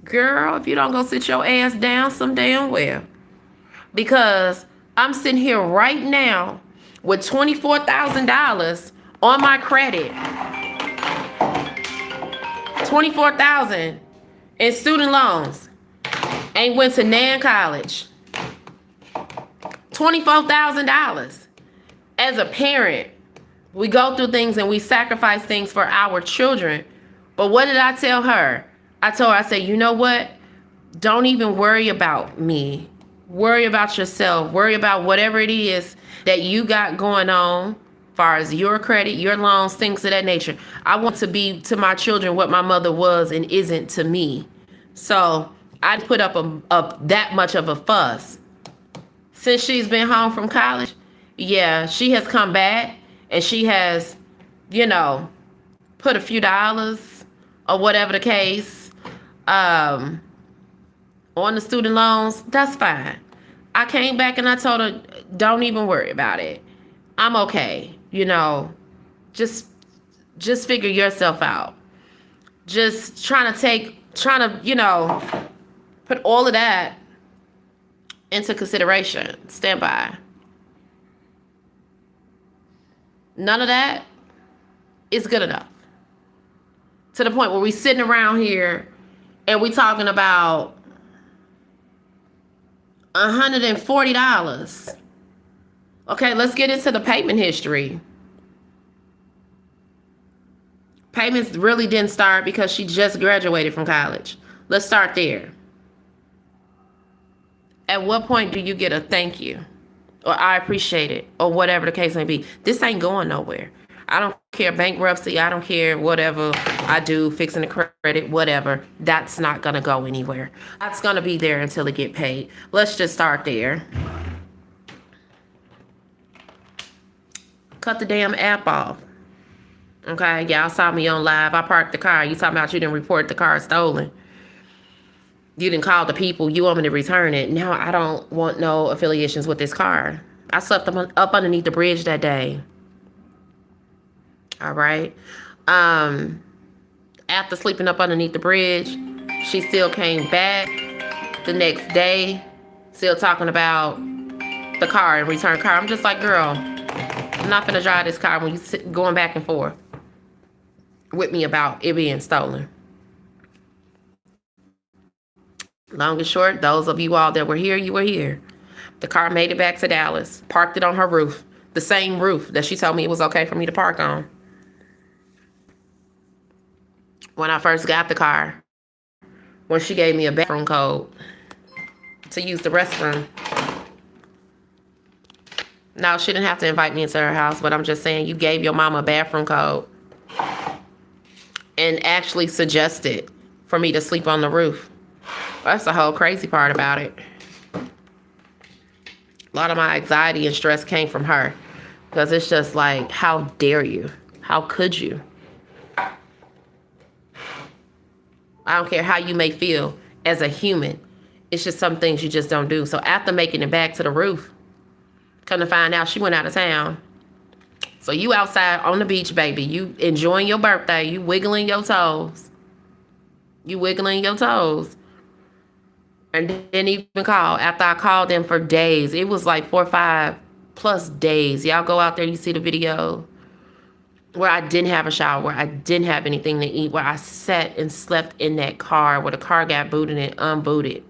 Girl, if you don't go sit your ass down some damn well. Because I'm sitting here right now with $24,000 on my credit. $24,000 in student loans. Ain't went to Nan College. $24,000. As a parent, we go through things and we sacrifice things for our children. But what did I tell her? I told her, I said, you know what? Don't even worry about me. Worry about yourself. Worry about whatever it is that you got going on as far as your credit, your loans, things of that nature. I want to be to my children what my mother was and isn't to me. So I put up that much of a fuss. since she's been home from college, yeah, she has come back and she has, you know, put a few dollars or whatever the case on the student loans. That's fine. I came back and I told her, don't even worry about it. I'm okay. You know, just figure yourself out. Just trying to, you know, put all of that into consideration. Stand by. None of that is good enough. To the point where we sitting around here and we talking about $140. Okay, let's get into the payment history. Payments really didn't start because she just graduated from college. Let's start there. At what point do you get a thank you? Or I appreciate it, or whatever the case may be? This ain't going nowhere. I don't care bankruptcy. I don't care whatever I do, fixing the credit, whatever. That's not going to go anywhere. That's going to be there until it get paid. Let's just start there. Cut the damn app off. Okay, y'all saw me on live. I parked the car. You talking about you didn't report the car stolen. You didn't call the people. You want me to return it. Now I don't want no affiliations with this car. I slept up underneath the bridge that day. All right. After sleeping up underneath the bridge, she still came back the next day, still talking about the car and return car. I'm just like, girl, I'm not gonna drive this car when you going back and forth with me about it being stolen. Long and short, those of you all that were here, you were here. The car made it back to Dallas, parked it on her roof, the same roof that she told me it was okay for me to park on. When I first got the car, when she gave me a bathroom code to use the restroom. No, she didn't have to invite me into her house, but I'm just saying you gave your mama a bathroom code and actually suggested for me to sleep on the roof. That's the whole crazy part about it. A lot of my anxiety and stress came from her because it's just like, how dare you? How could you? I don't care how you may feel as a human. It's just some things you just don't do. So after making it back to the roof, come to find out she went out of town. So you outside on the beach, baby. You enjoying your birthday. You wiggling your toes. You wiggling your toes. And didn't even call. After I called them for days. It was like 4 or 5 plus days. Y'all go out there, you see the video. Where I didn't have a shower. Where I didn't have anything to eat. Where I sat and slept in that car. Where the car got booted and unbooted.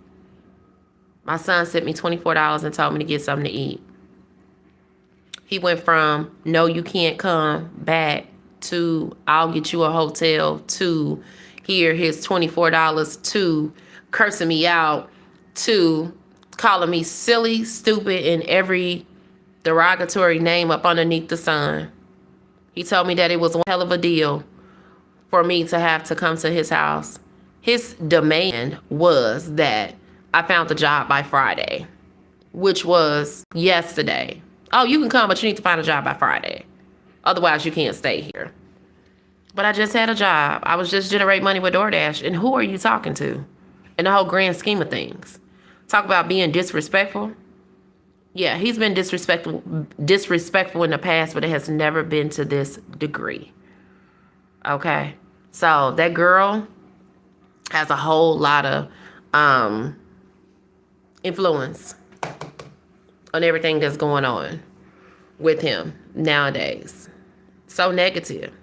My son sent me $24 and told me to get something to eat. He went from, no, you can't come back, to, I'll get you a hotel, to, here, here's $24, to, cursing me out, to, calling me silly, stupid, and every derogatory name up underneath the sun. He told me that it was one hell of a deal for me to have to come to his house. His demand was that I found the job by Friday, which was yesterday. Oh, you can come, but you need to find a job by Friday. Otherwise, you can't stay here. But I just had a job. I was just generating money with DoorDash. And who are you talking to in the whole grand scheme of things? Talk about being disrespectful. Yeah, he's been disrespectful in the past, but it has never been to this degree. Okay? So that girl has a whole lot of influence on everything that's going on with him nowadays. So negative.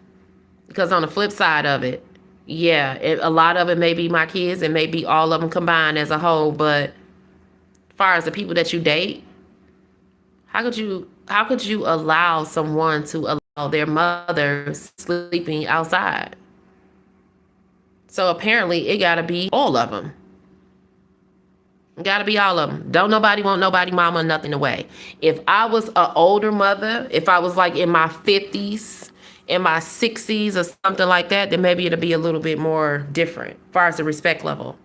Because on the flip side of it, yeah, a lot of it may be my kids and maybe all of them combined as a whole, but as far as the people that you date, how could you allow someone to allow their mother sleeping outside? So apparently it gotta be all of them. Gotta be all of them. Don't nobody want nobody mama nothing away. If I was an older mother, if I was like in my 50s, in my 60s or something like that, then maybe it'll be a little bit more different as far as the respect level.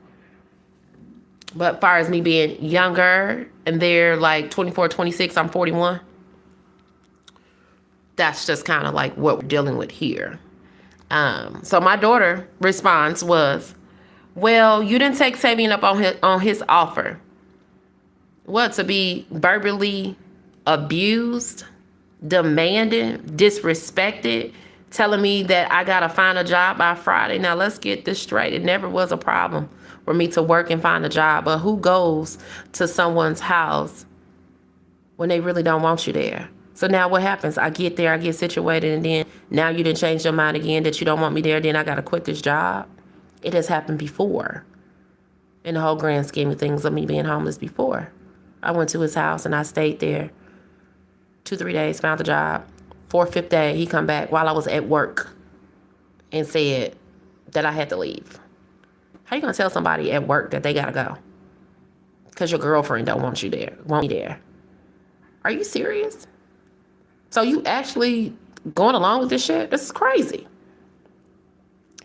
But as far as me being younger and they're like 24, 26, I'm 41. That's just kind of like what we're dealing with here. So my daughter response was, well, you didn't take Savion up on his offer. What, to be verbally abused, demanded, disrespected, telling me that I gotta find a job by Friday. Now let's get this straight. It never was a problem for me to work and find a job, but who goes to someone's house when they really don't want you there? So now what happens? I get there, I get situated, and then now you didn't change your mind again that you don't want me there, then I gotta quit this job. It has happened before. In the whole grand scheme of things of me being homeless before. I went to his house and I stayed there 2-3 days, found a job. 4th, 5th day, he come back while I was at work and said that I had to leave. How you gonna tell somebody at work that they gotta go? Because your girlfriend don't want you there, want me there. Are you serious? So you actually going along with this shit? This is crazy.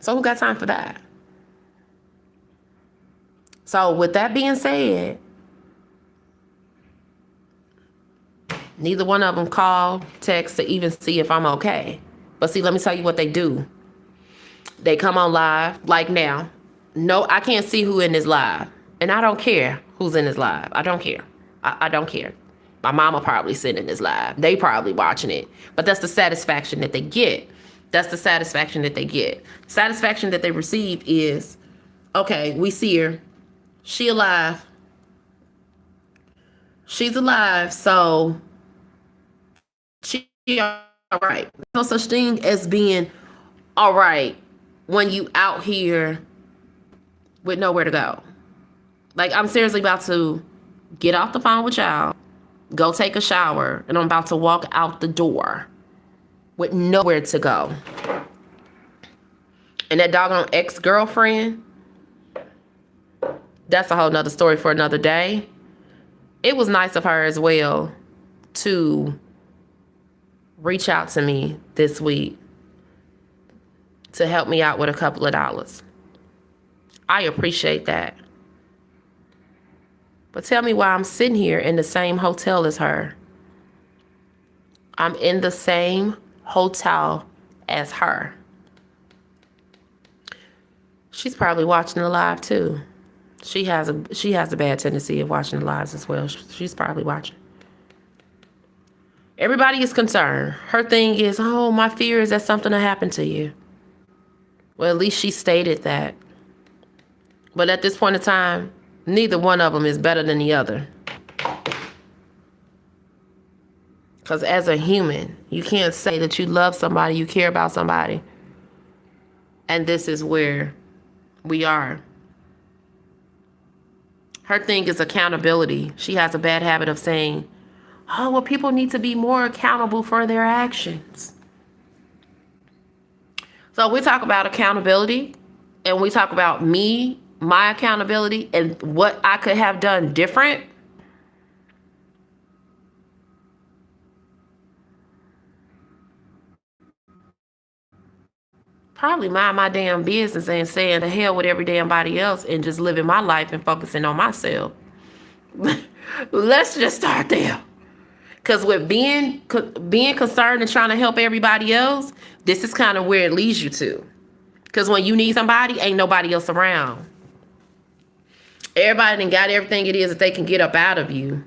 So who got time for that? So with that being said, neither one of them call, text to even see if I'm okay. But see, let me tell you what they do. They come on live, like now. No, I can't see who in this live. And I don't care who's in this live. I don't care. I don't care. My mama probably sitting in this live. They probably watching it. But that's the satisfaction that they get. That's the satisfaction that they get. Satisfaction that they receive is, okay, we see her. She alive. She's alive, so she all right. No such thing as being all right when you out here with nowhere to go. Like, I'm seriously about to get off the phone with y'all, go take a shower, and I'm about to walk out the door with nowhere to go. And that doggone ex-girlfriend, that's a whole nother story for another day. It was nice of her as well to reach out to me this week to help me out with a couple of dollars. I appreciate that. But tell me why I'm sitting here in the same hotel as her. I'm in the same hotel as her. She's probably watching the live too. She has a bad tendency of watching the lives as well. She's probably watching. Everybody is concerned. Her thing is, oh, my fear is that something will happen to you. Well, at least she stated that. But at this point in time, neither one of them is better than the other. Because as a human, you can't say that you love somebody, you care about somebody. And this is where we are. Her thing is accountability. She has a bad habit of saying, oh, well, people need to be more accountable for their actions. So we talk about accountability, and we talk about me, my accountability, and what I could have done different. Probably mind my damn business and saying the hell with every damn body else and just living my life and focusing on myself. Let's just start there. Because with being concerned and trying to help everybody else, this is kind of where it leads you to. Because when you need somebody, ain't nobody else around. Everybody done got everything it is that they can get up out of you.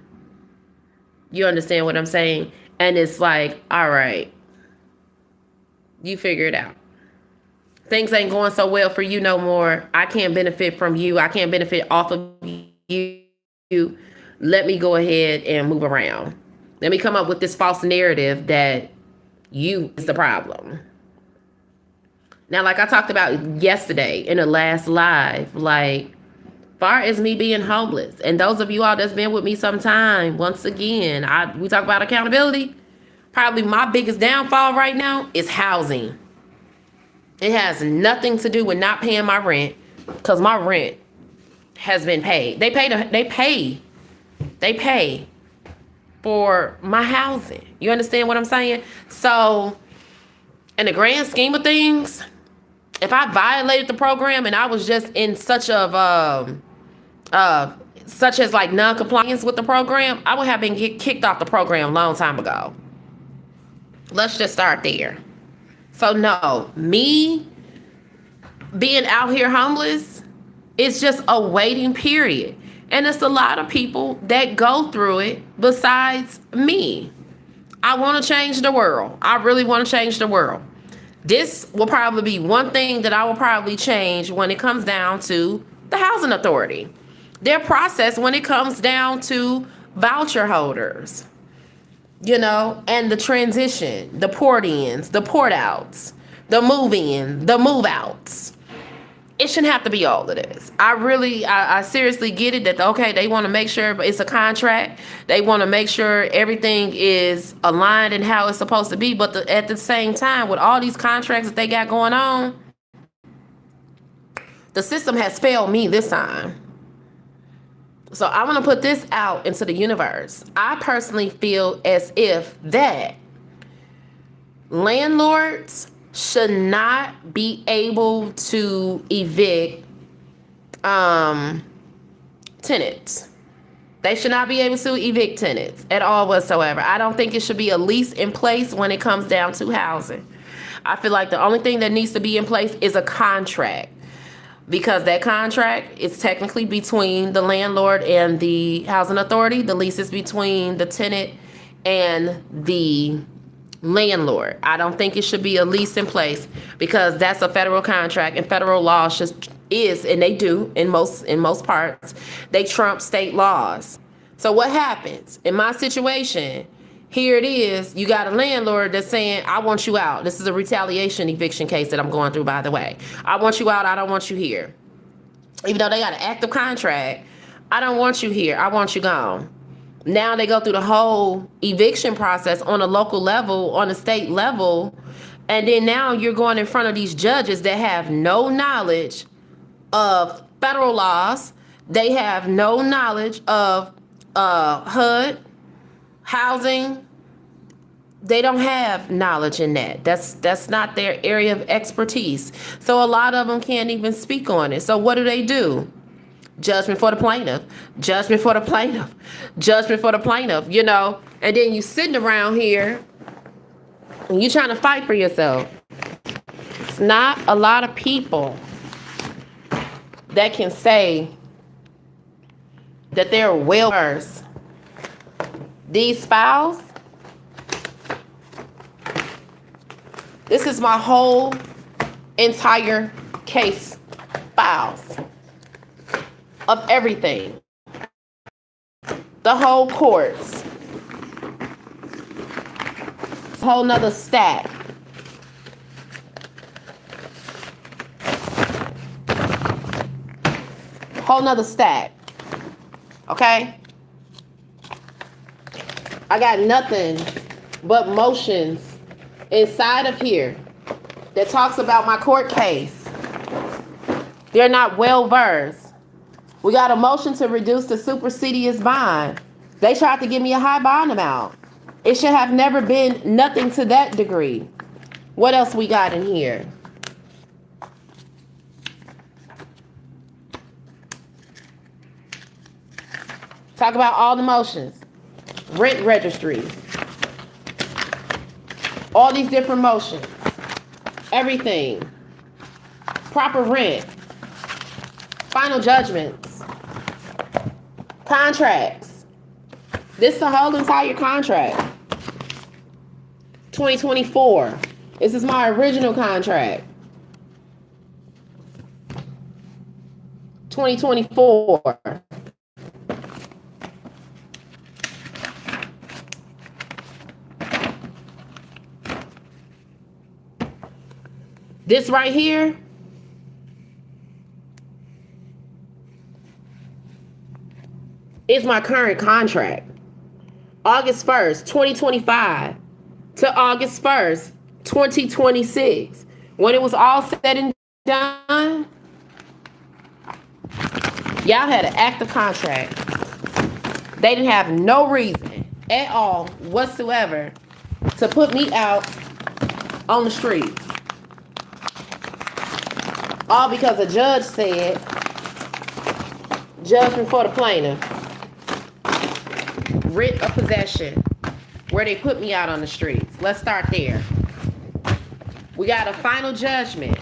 You understand what I'm saying? And it's like, all right, you figure it out. Things ain't going so well for you no more. I can't benefit from you. I can't benefit off of you. Let me go ahead and move around. Let me come up with this false narrative that you is the problem. Now, like I talked about yesterday in the last live, like, far as me being homeless, and those of you all that's been with me sometime, once again, we talk about accountability. Probably my biggest downfall right now is housing. It has nothing to do with not paying my rent, because my rent has been paid. They pay for my housing. You understand what I'm saying? So, in the grand scheme of things, if I violated the program and I was just in such of such as like non-compliance with the program, I would have been kicked off the program a long time ago. Let's just start there. So no, me being out here homeless, it's just a waiting period. And it's a lot of people that go through it besides me. I want to change the world. I really want to change the world. This will probably be one thing that I will probably change when it comes down to the housing authority. Their process when it comes down to voucher holders, you know, and the transition, the port ins, the port outs, the move in, the move outs. It shouldn't have to be all of this. I seriously get it that, okay, they want to make sure it's a contract. They want to make sure everything is aligned and how it's supposed to be. But at the same time, with all these contracts that they got going on, the system has failed me this time. So I want to put this out into the universe. I personally feel as if that landlords should not be able to evict tenants. They should not be able to evict tenants at all whatsoever. I don't think it should be a lease in place when it comes down to housing. I feel like the only thing that needs to be in place is a contract, because that contract is technically between the landlord and the housing authority. The lease is between the tenant and the landlord. I don't think it should be a lease in place, because that's a federal contract, and federal law is, and they do in most parts, they trump state laws. So what happens in my situation? Here it is. You got a landlord that's saying, I want you out. This is a retaliation eviction case that I'm going through, by the way. I want you out. I don't want you here. Even though they got an active contract, I don't want you here. I want you gone. Now they go through the whole eviction process on a local level, on a state level. And then now you're going in front of these judges that have no knowledge of federal laws. They have no knowledge of HUD, housing. They don't have knowledge in that. That's not their area of expertise. So a lot of them can't even speak on it. So what do? Judgment for the plaintiff, judgment for the plaintiff, judgment for the plaintiff, you know. And then you sitting around here and you trying to fight for yourself. It's not a lot of people that can say that they're well versed. These files, this is my whole entire case files of everything. The whole courts. It's a whole nother stack. Whole nother stack. Okay? I got nothing but motions inside of here that talks about my court case. They're not well versed. We got a motion to reduce the supersedious bond. They tried to give me a high bond amount. It should have never been nothing to that degree. What else we got in here? Talk about all the motions. Rent registry. All these different motions. Everything. Proper rent. Final judgments. Contracts. This is the whole entire contract. 2024. This is my original contract. 2024. This right here is my current contract. August 1st, 2025 to August 1st, 2026. When it was all said and done, y'all had an active contract. They didn't have no reason at all whatsoever to put me out on the streets. All because a judge said Judgment for the plaintiff. Writ of possession, where they put me out on the streets. Let's start there. We got a final judgment.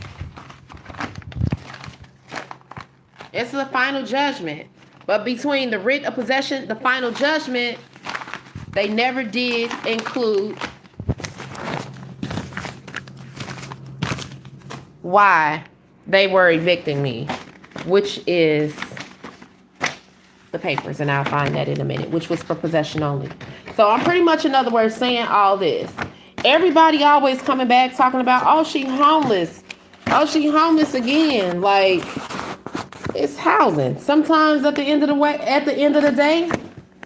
It's a final judgment. But between the writ of possession, the final judgment, they never did include why they were evicting me, which is the papers, and I'll find that in a minute, which was for possession only. So I'm pretty much, in other words, saying all this. Everybody always coming back talking about, oh, she homeless. Oh, she homeless again. Like, it's housing. Sometimes at the end of the day,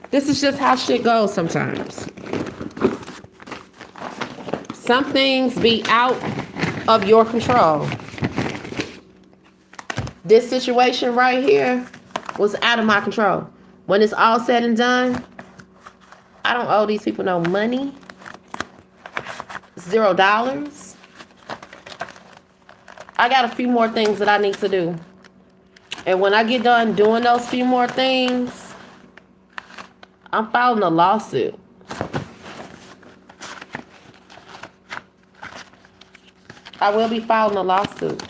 this is just how shit goes sometimes. Some things be out of your control. This situation right here was out of my control. When it's all said and done, I don't owe these people no money. $0. I got a few more things that I need to do. And when I get done doing those few more things, I'm filing a lawsuit. I will be filing a lawsuit.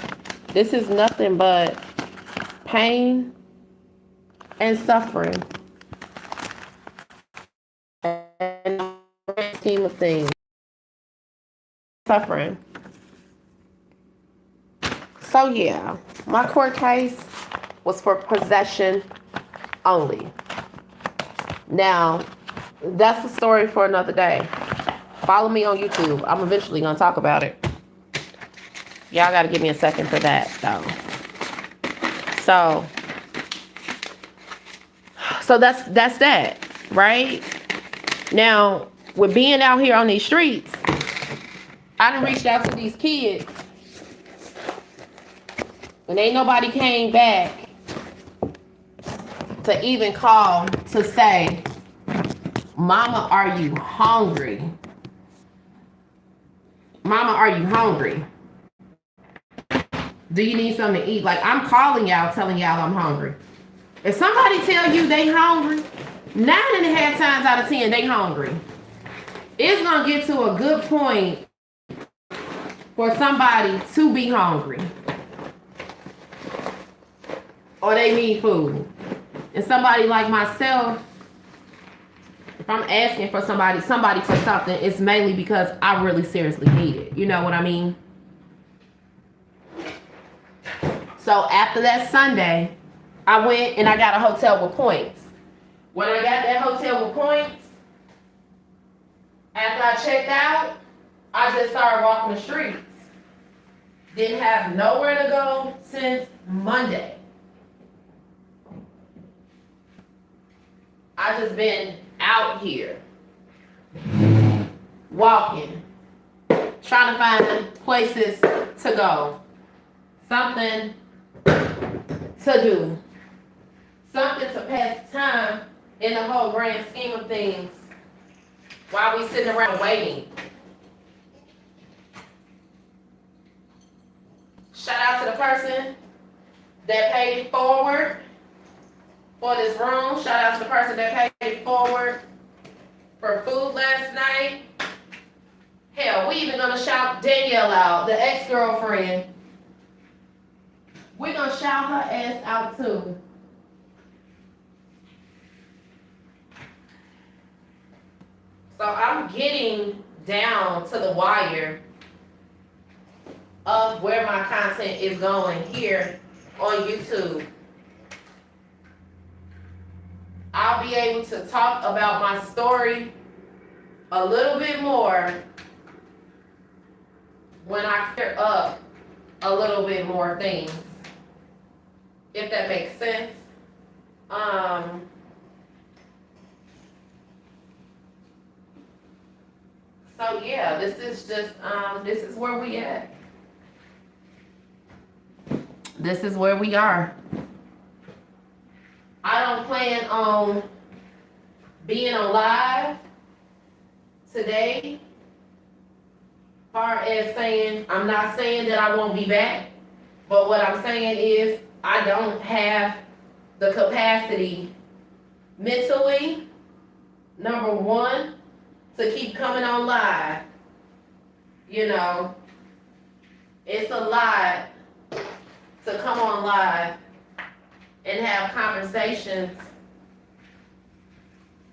This is nothing but pain and suffering. And the scheme of things. Suffering. So yeah, my court case was for possession only. Now, that's a story for another day. Follow me on YouTube. I'm eventually gonna talk about it. Y'all gotta give me a second for that, though. So that's that, right? Now, with being out here on these streets, I done reached out to these kids, and ain't nobody came back to even call to say, Mama, are you hungry? Mama, are you hungry? Do you need something to eat? Like, I'm calling y'all, telling y'all I'm hungry. If somebody tell you they hungry, 9.5 times out of 10, they hungry. It's gonna get to a good point for somebody to be hungry. Or they need food. And somebody like myself, if I'm asking for somebody for something, it's mainly because I really seriously need it. You know what I mean? So after that Sunday, I went and I got a hotel with points. When I got that hotel with points, after I checked out, I just started walking the streets. Didn't have nowhere to go since Monday. I just been out here, walking, trying to find places to go, something to do, something to pass time in the whole grand scheme of things while we sitting around waiting. Shout out to the person that paid it forward for this room. Shout out to the person that paid it forward for food last night. Hell, we even gonna shout Danielle out, the ex-girlfriend. We're gonna shout her ass out too. So I'm getting down to the wire of where my content is going here on YouTube. I'll be able to talk about my story a little bit more when I clear up a little bit more things, if that makes sense. So yeah, this is just, this is where we at. This is where we are. I don't plan on being on live today. Far as saying, I'm not saying that I won't be back, but what I'm saying is I don't have the capacity mentally, number one, to keep coming on live. You know, it's a lot to come on live and have conversations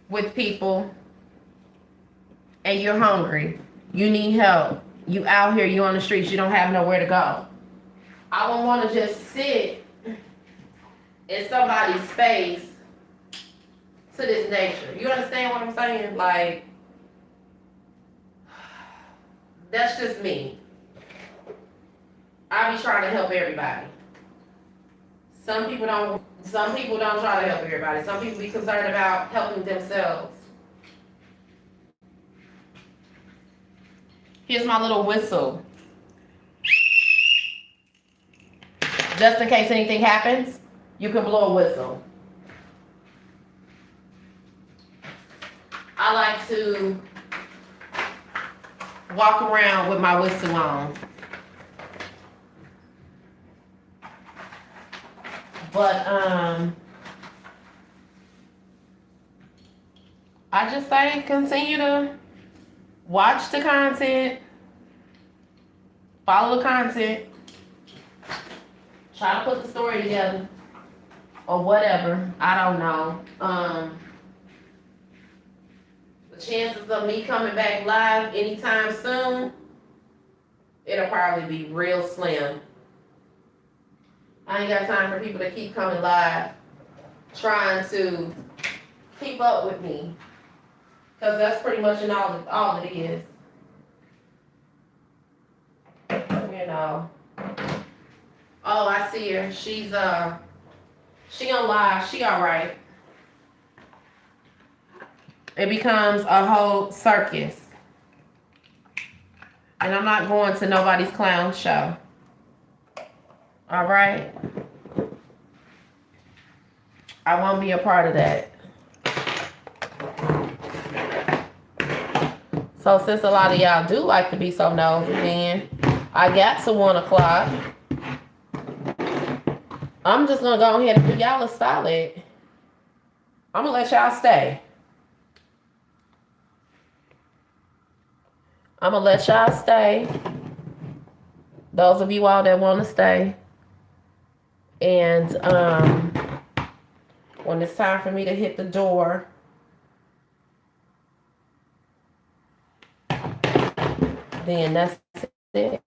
with people and you're hungry. You need help. You out here, you on the streets, you don't have nowhere to go. I don't want to just sit in somebody's space to this nature. You understand what I'm saying? Like, that's just me. I be trying to help everybody. Some people don't try to help everybody. Some people be concerned about helping themselves. Here's my little whistle. Just in case anything happens, you can blow a whistle. I like to walk around with my whistle on. But I just say continue to watch the content, follow the content, try to put the story together, or whatever. I don't know. The chances of me coming back live anytime soon, it'll probably be real slim. I ain't got time for people to keep coming live trying to keep up with me. Because that's pretty much all it is. You know. Oh, I see her. She on live. She alright. It becomes a whole circus. And I'm not going to nobody's clown show. Alright? I won't be a part of that. So since a lot of y'all do like to be so nosy, then I got to 1 o'clock. I'm just gonna go ahead and do y'all a solid. I'm gonna let y'all stay. I'm gonna let y'all stay. Those of you all that want to stay. And when it's time for me to hit the door, then that's it.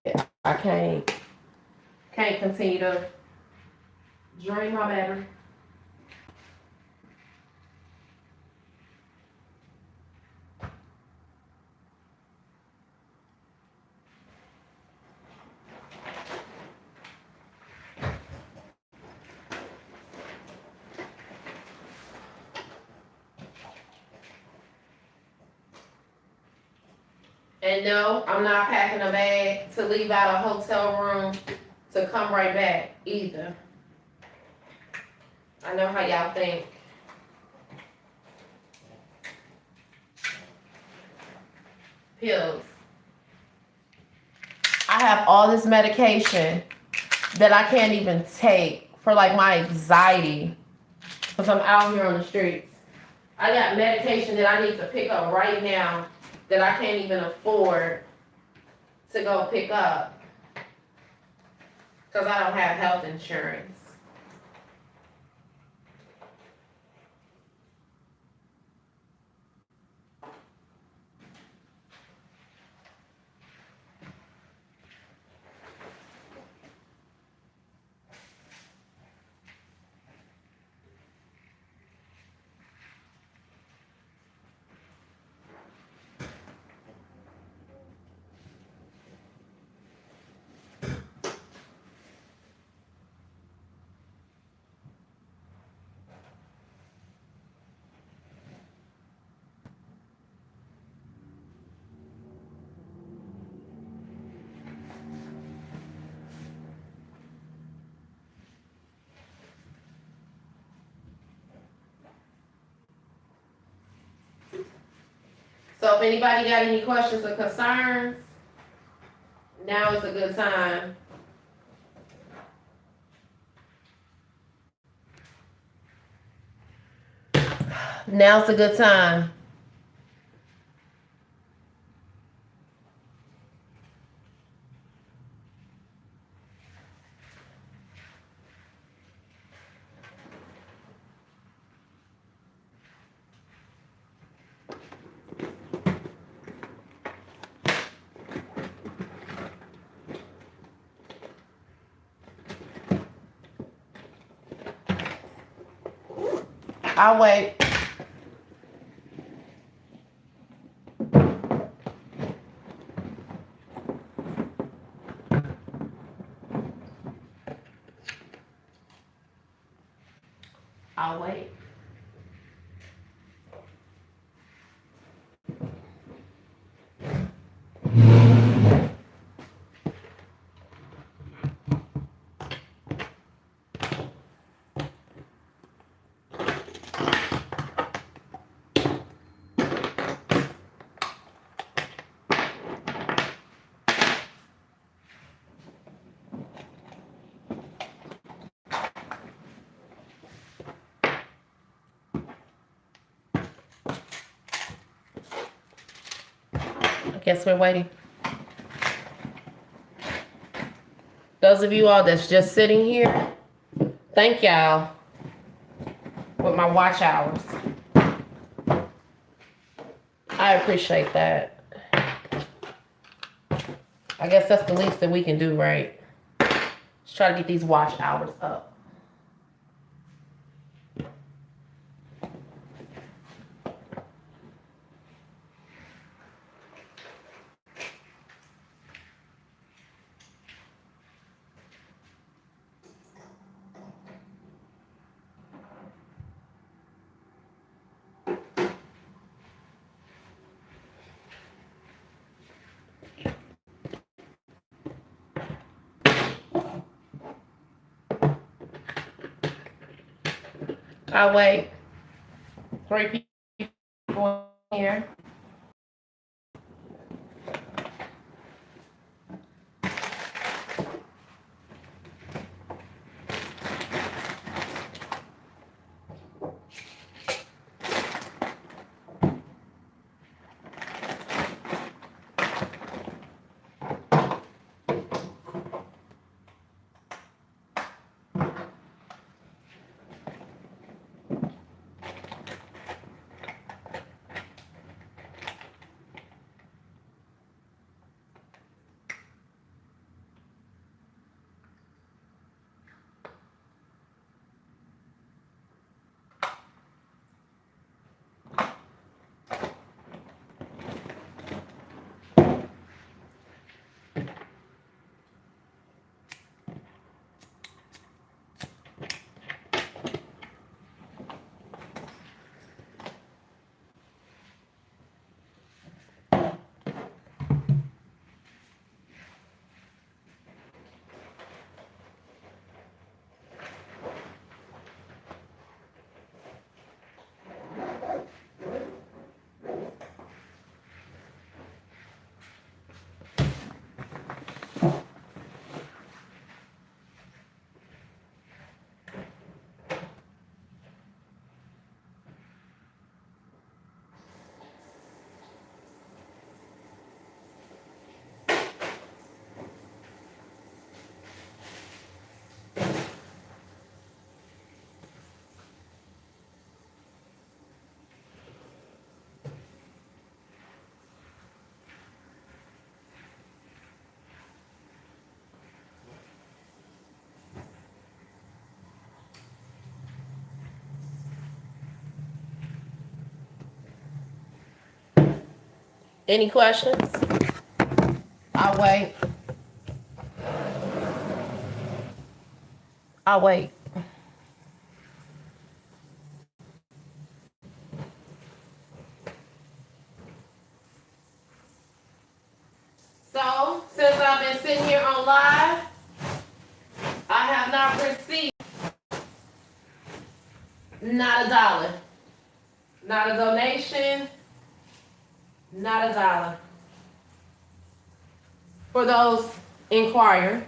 I can't continue to drink my baby. And no, I'm not packing a bag to leave out a hotel room to come right back either. I know how y'all think. Pills. I have all this medication that I can't even take for like my anxiety because I'm out here on the streets. I got medication that I need to pick up right now that I can't even afford to go pick up because I don't have health insurance. So if anybody got any questions or concerns, now is a good time. Now's a good time. I'll wait. I'll wait. I guess we're waiting. Those of you all that's just sitting here, thank y'all with my watch hours. I appreciate that. I guess that's the least that we can do, right? Let's try to get these watch hours up. I'll wait. 3 people here. Any questions? I'll wait. I'll wait. So, since I've been sitting here on live, I have not received not a dollar. Not a donation, not a dollar. For those inquiring.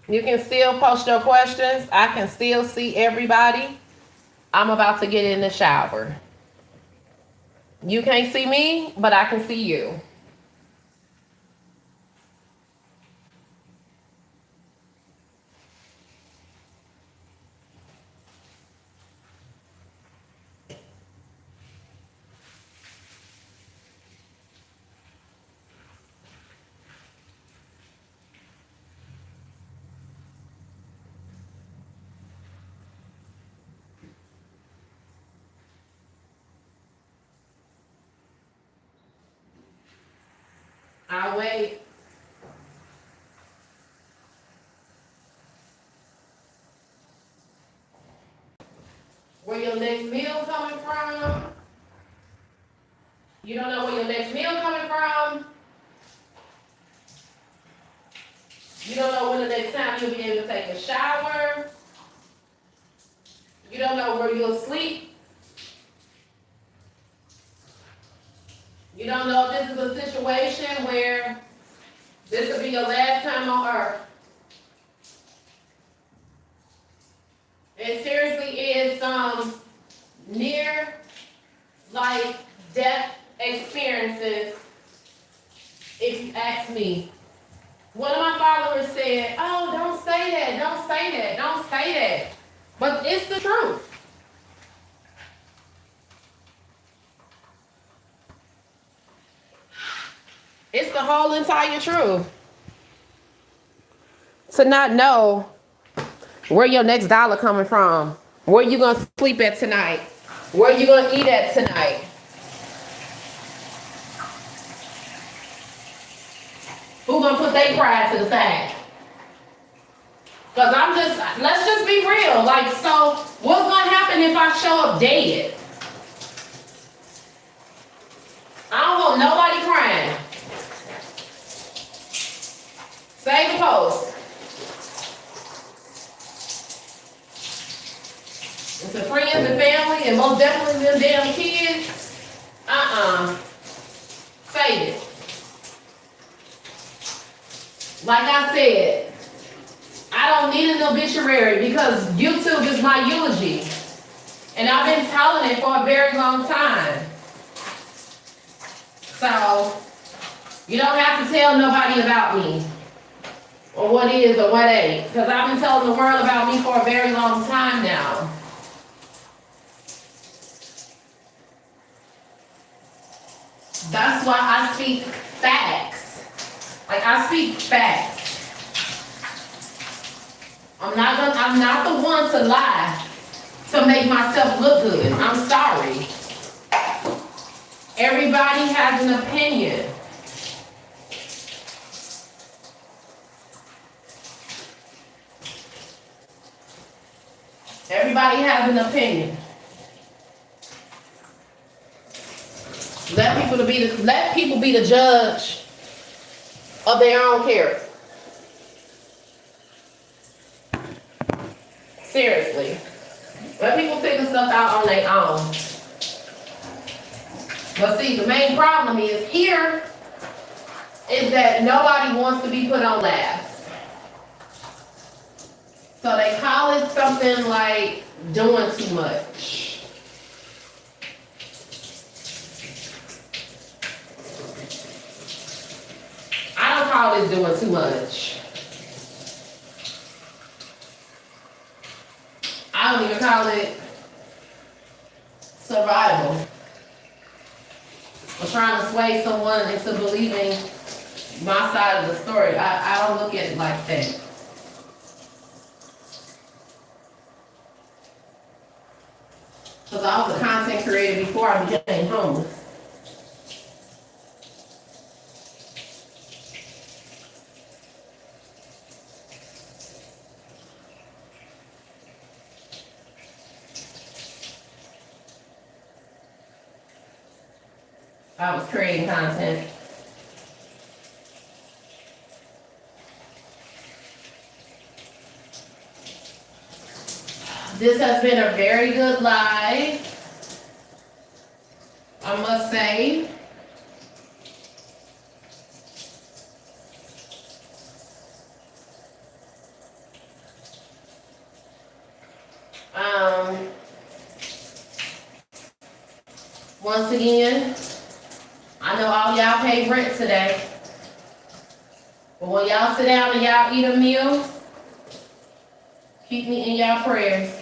You can still post your questions. I can still see everybody. I'm about to get in the shower. You can't see me, but I can see you. I'll wait. Where your next meal coming from? You don't know where your next meal coming from? You don't know when the next time you'll be able to take a shower? You don't know where you'll sleep? You don't know if this is a situation where this will be your last time on earth. It seriously is some near like death experiences, if you ask me. One of my followers said, oh, don't say that, don't say that, don't say that. But it's the truth. It's the whole entire truth. To not know where your next dollar coming from, where you gonna sleep at tonight, where you gonna eat at tonight. Who gonna put their pride to the side? Cause let's just be real. Like, so what's gonna happen if I show up dead? I don't want nobody crying. Save the post. And to friends and family, and most definitely them damn kids, save it. Like I said, I don't need an obituary because YouTube is my eulogy. And I've been telling it for a very long time. So, you don't have to tell nobody about me. Or what is or what ain't. Because I've been telling the world about me for a very long time now. That's why I speak facts. Like, I speak facts. I'm not the one to lie to make myself look good. I'm sorry. Everybody has an opinion. Everybody has an opinion. Let people be the judge of their own character. Seriously. Let people figure stuff out on their own. But see, the main problem is here is that nobody wants to be put on last. So they call it something like doing too much. I don't call this doing too much. I don't even call it survival. I'm trying to sway someone into believing my side of the story. I don't look at it like that. Because I was a content creator before I became homeless. I was creating content. This has been a very good live, I must say. Once again, I know all y'all pay rent today. But when y'all sit down and y'all eat a meal, keep me in y'all prayers.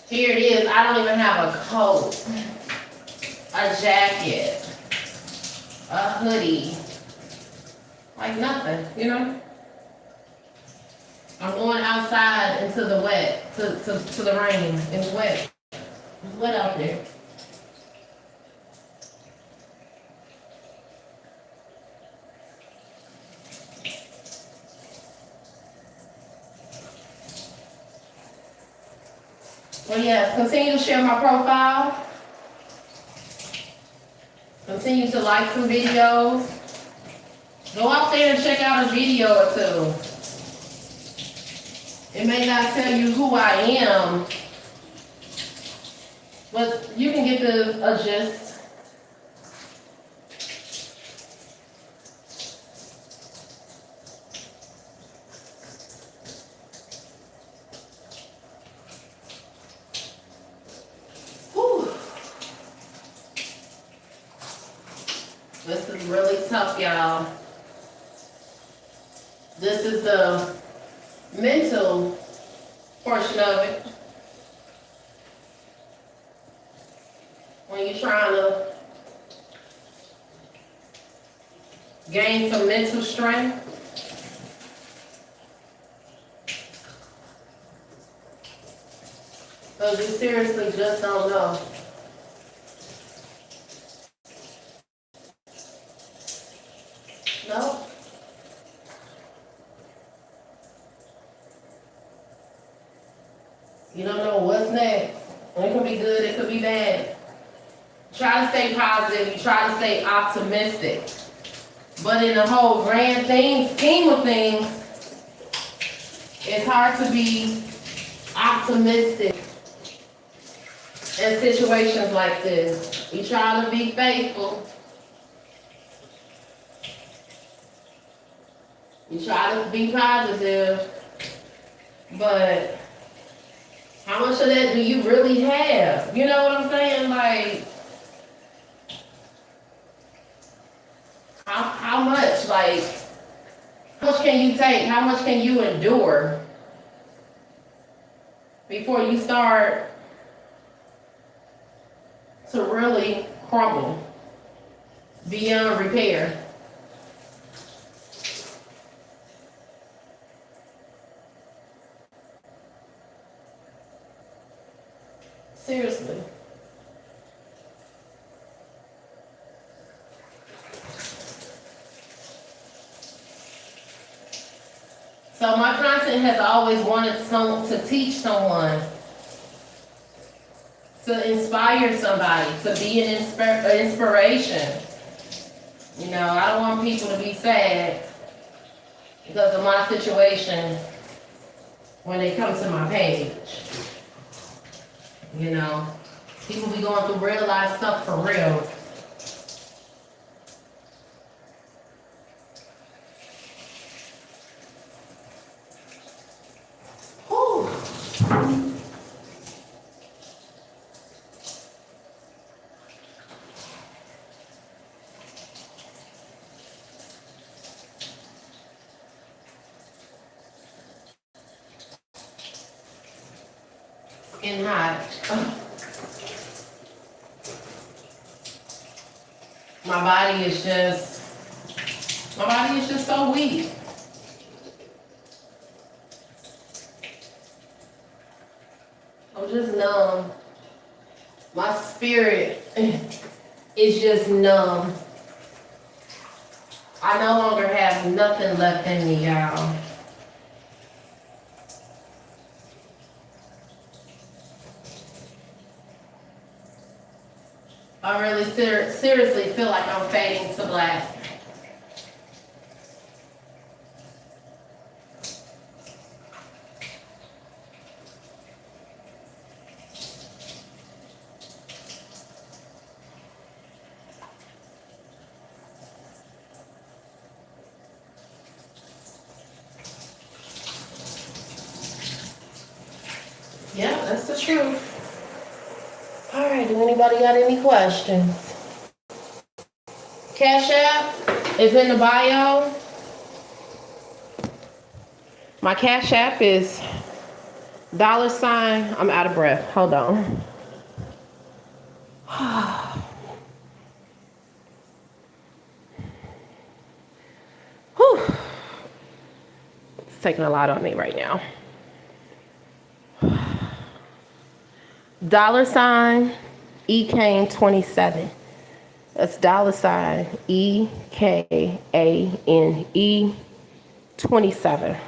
Here it is. I don't even have a coat, a jacket, a hoodie, like nothing, you know? I'm going outside into the wet, to the rain. It's wet. It's wet out there. Well, yes, continue to share my profile. Continue to like some videos. Go out there and check out a video or two. It may not tell you who I am, but you can get a gist. Whew. This is really tough, y'all. This is the mental portion of it. When you're trying to gain some mental strength. Because you seriously just don't know. No. You don't know what's next. It could be good, it could be bad. Try to stay positive, you try to stay optimistic. But in the whole grand scheme of things, it's hard to be optimistic in situations like this. You try to be faithful. You try to be positive, but how much of that do you really have? You know what I'm saying? Like, how much? Like, how much can you take? How much can you endure before you start to really crumble beyond repair? Seriously. So my content has always wanted to teach someone, to inspire somebody, to be an inspiration. You know, I don't want people to be sad because of my situation when they come to my page. You know, people be going through real life stuff for real. Whew. Getting hot. My body is just so weak. I'm just numb. My spirit is just numb. I no longer have nothing left in me, y'all. I really seriously feel like I'm fading to black. Yeah, that's the truth. All right, do anybody got any questions? Cash App is in the bio. My Cash App is $. I'm out of breath. Hold on. Whew. It's taking a lot on me right now. $ EKane27. That's $EKANE27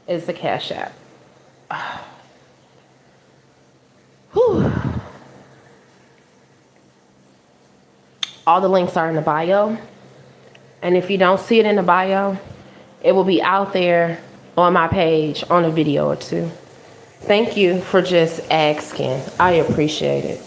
is the Cash App. Whew. All the links are in the bio. And if you don't see it in the bio, it will be out there on my page on a video or two. Thank you for just asking. I appreciate it.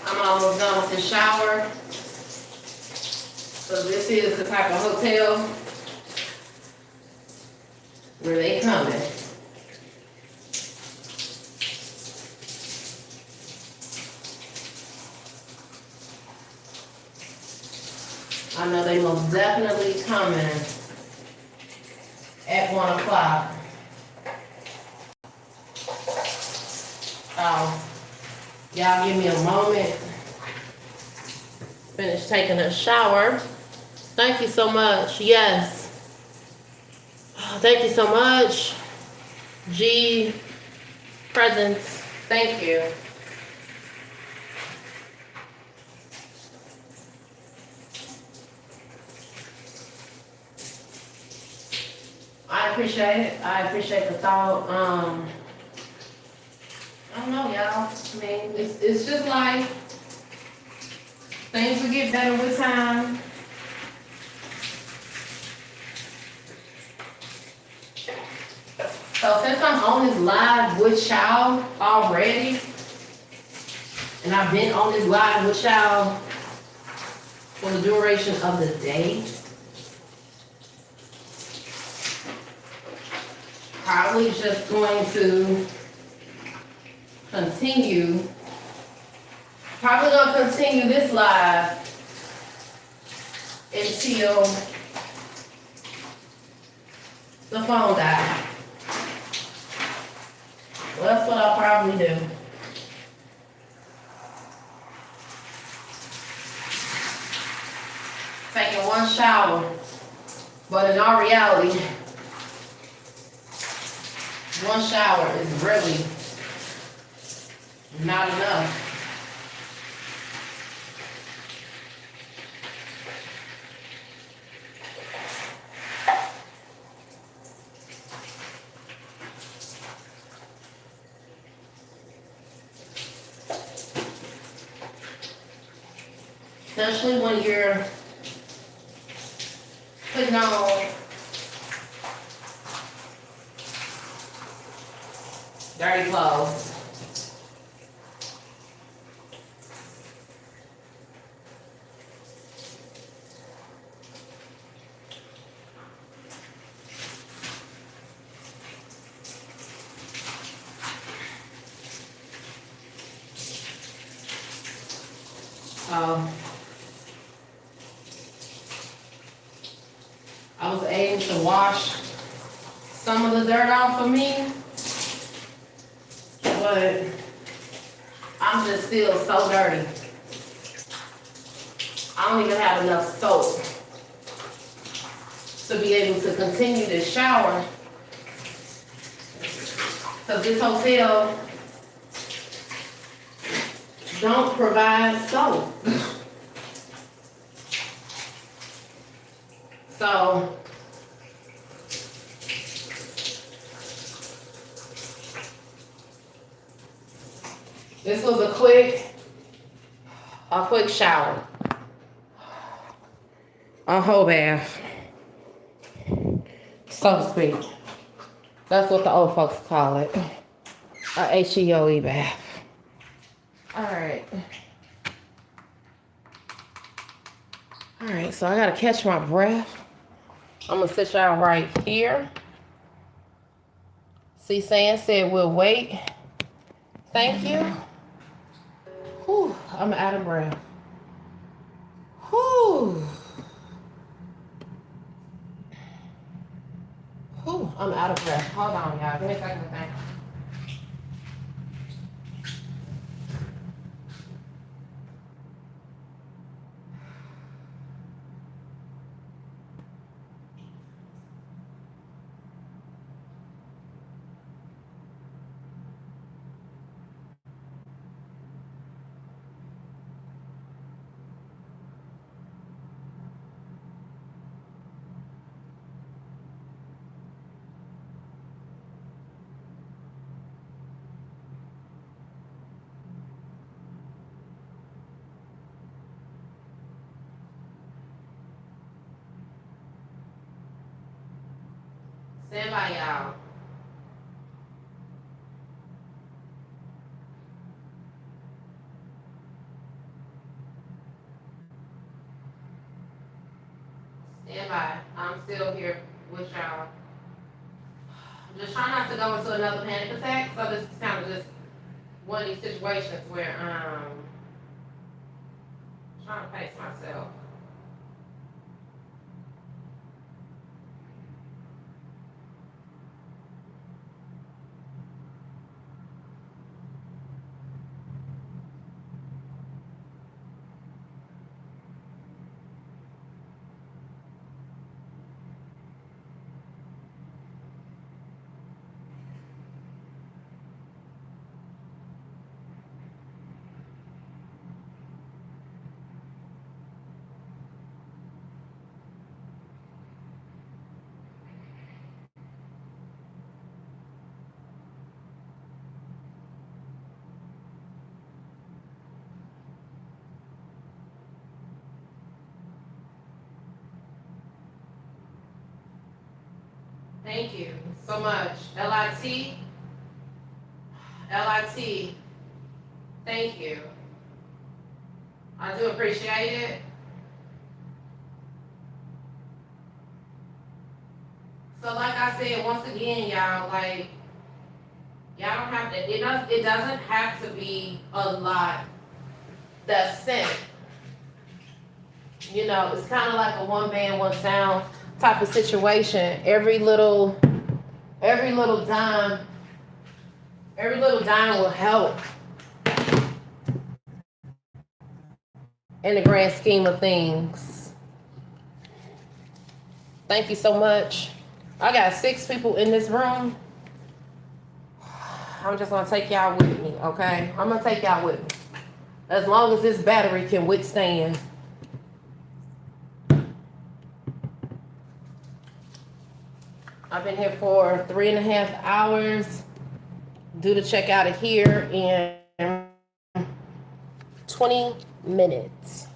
I'm almost done with the shower. So this is the type of hotel where they coming. I know they most definitely coming at 1 o'clock. Y'all give me a moment. Finish taking a shower. Thank you so much. Yes. Thank you so much. G Presents. Thank you. I appreciate it. I appreciate the thought. I don't know, y'all. I mean, it's just like things will get better with time. So since I'm on this live with y'all already, and I've been on this live with y'all for the duration of the day, probably just going to continue. Probably gonna continue this live until the phone dies. Well, that's what I'll probably do. Taking one shower, but in all reality, one shower is really not enough. Especially when you're putting on dirty clothes. I was able to wash some of the dirt off of me, but I'm just still so dirty. I don't even have enough soap to be able to continue to shower So this hotel don't provide soap. So this was a quick shower. A whole bath, so to speak. That's what the old folks call it. A HEOE bath. Alright, so I gotta catch my breath. I'm gonna sit y'all right here. See, Sam said we'll wait. Thank you. Whew, I'm out of breath. Whew. Whew, I'm out of breath. Hold on, y'all. Give me a second to think. Stand by, y'all. Stand by. I'm still here with y'all. I'm just trying not to go into another panic attack. So this is kind of just one of these situations where trying to pace myself. Thank you so much. LIT, thank you. I do appreciate it. So like I said, once again, y'all, like, y'all don't have to, it doesn't have to be a lot that's sent. You know, it's kind of like a one band, one sound type of situation. Every little dime will help in the grand scheme of things. Thank you so much. I got 6 people in this room. I'm just gonna take y'all with me, okay? I'm gonna take y'all with me. As long as this battery can withstand. I've been here for 3.5 hours. Due to check out of here in 20 minutes.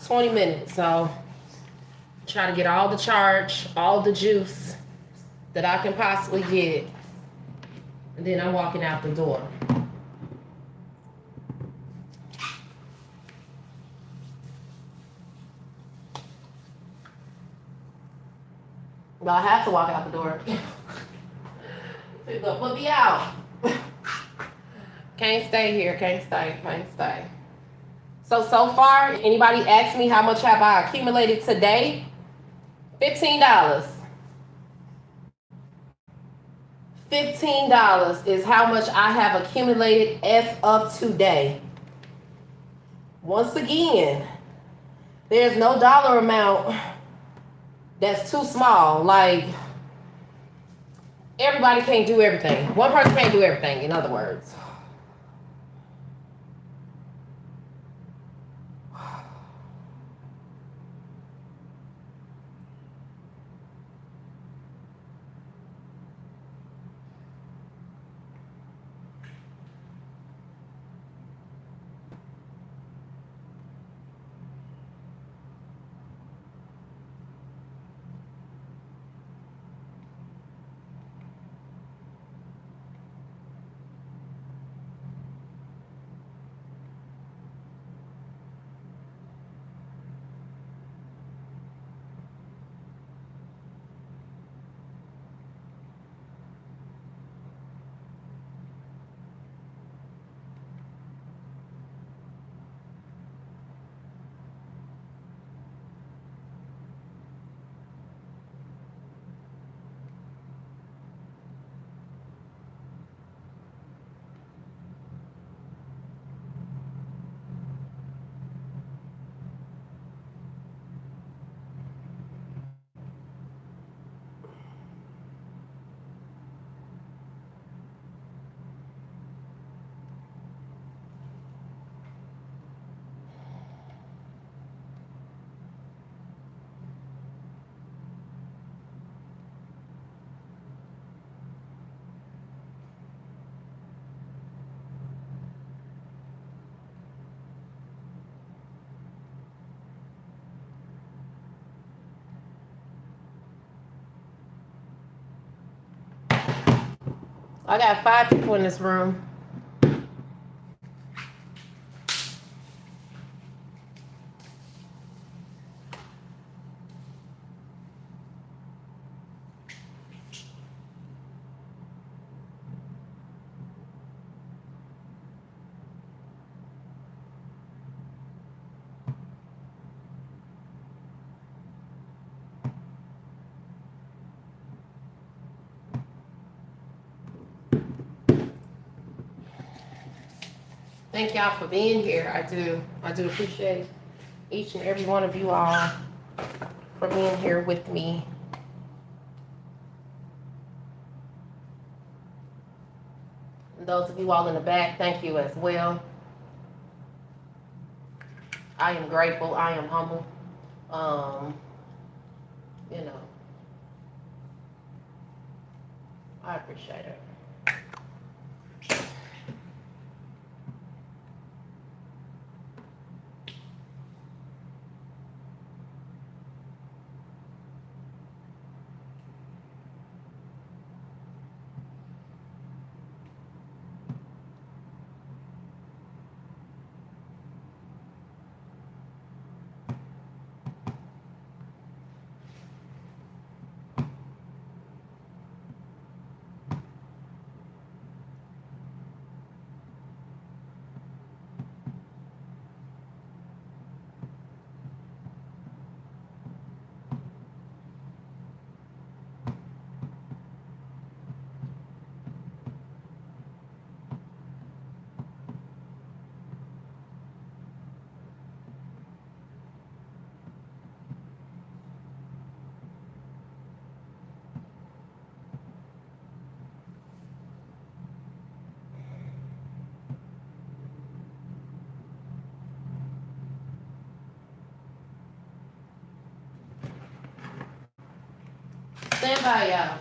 20 minutes. So try to get all the charge, all the juice that I can possibly get. And then I'm walking out the door. Well, I have to walk out the door. People put me out. Can't stay here, can't stay. So far, anybody asked me how much have I accumulated today? $15. $15 is how much I have accumulated as of today. Once again, there's no dollar amount that's too small. Like, Everybody can't do everything. One person can't do everything, in other words. I got 5 people in this room. Thank y'all for being here. I do appreciate each and every one of you all for being here with me. And those of you all in the back, thank you as well. I am grateful. I am humble. You know, I appreciate it. Stand by, y'all.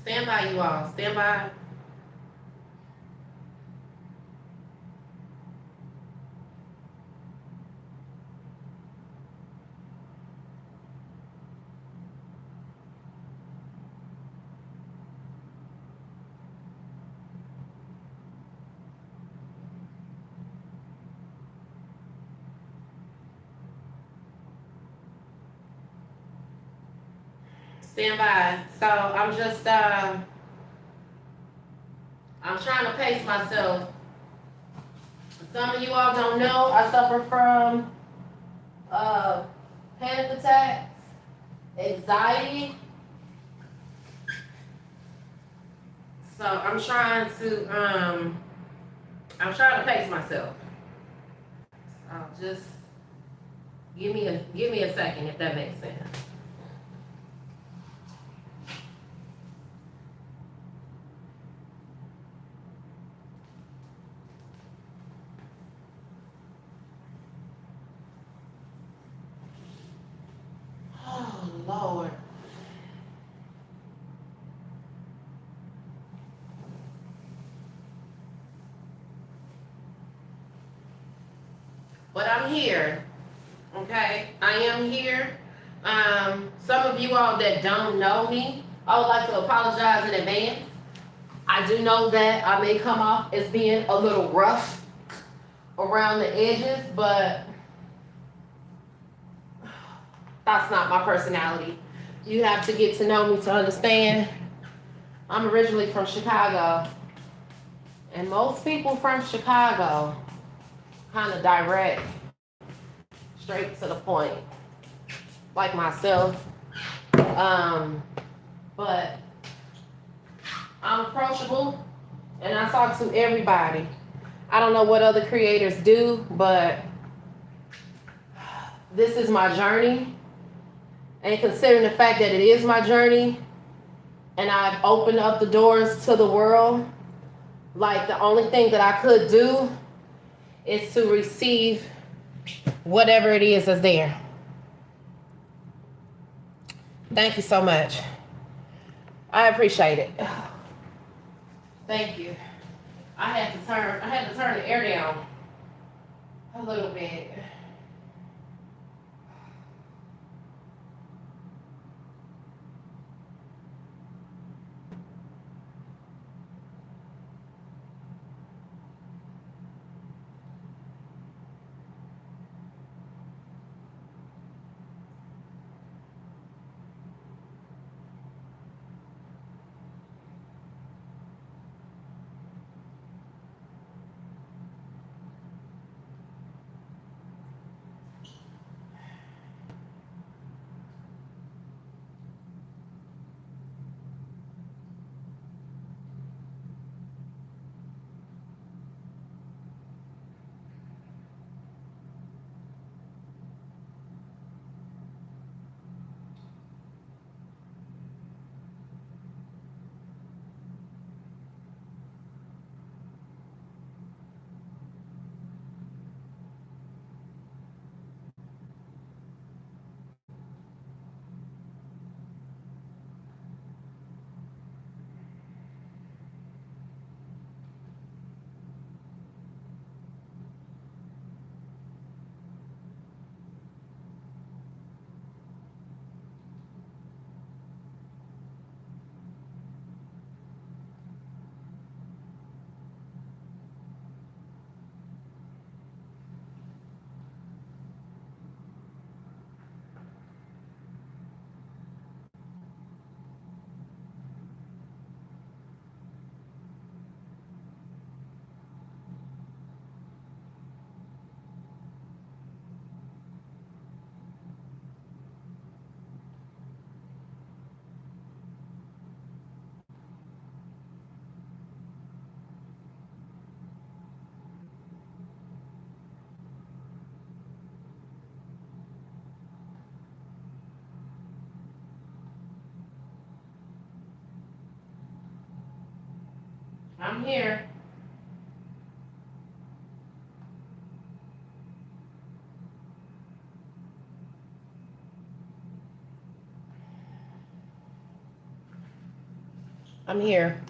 Stand by, you all. Stand by. Stand by. So I'm trying to pace myself. Some of you all don't know I suffer from panic attacks, anxiety. So I'm trying to pace myself. So just give me a second if that makes sense. Oh Lord. But I'm here. Okay? I am here. Some of you all that don't know me, I would like to apologize in advance. I do know that I may come off as being a little rough around the edges, but that's not my personality. You have to get to know me to understand. I'm originally from Chicago, and most people from Chicago kind of direct, straight to the point, like myself. But I'm approachable, and I talk to everybody. I don't know what other creators do, but this is my journey. And considering the fact that it is my journey, and I've opened up the doors to the world, like the only thing that I could do is to receive whatever it is that's there. Thank you so much. I appreciate it. Thank you. I had to turn the air down a little bit. I'm here. I'm here.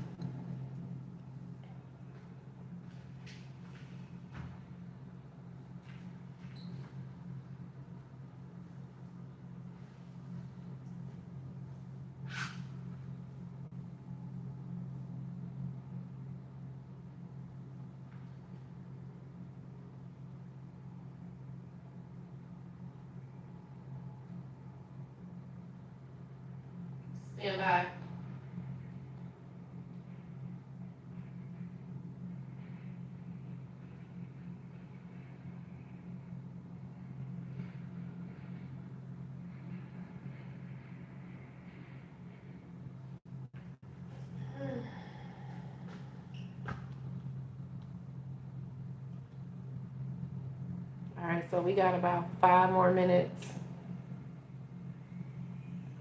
Stand by. All right, so we got about 5 more minutes.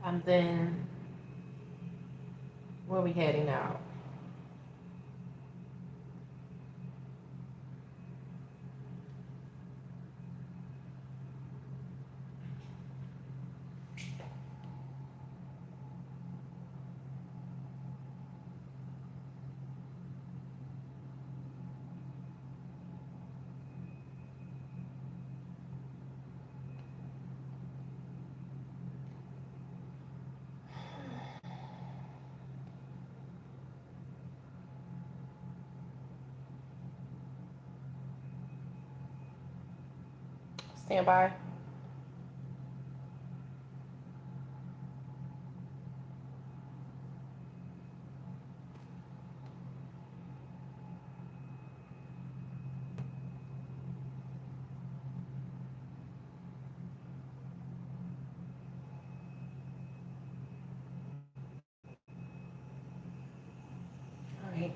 And then where are we heading now? Stand by. All right.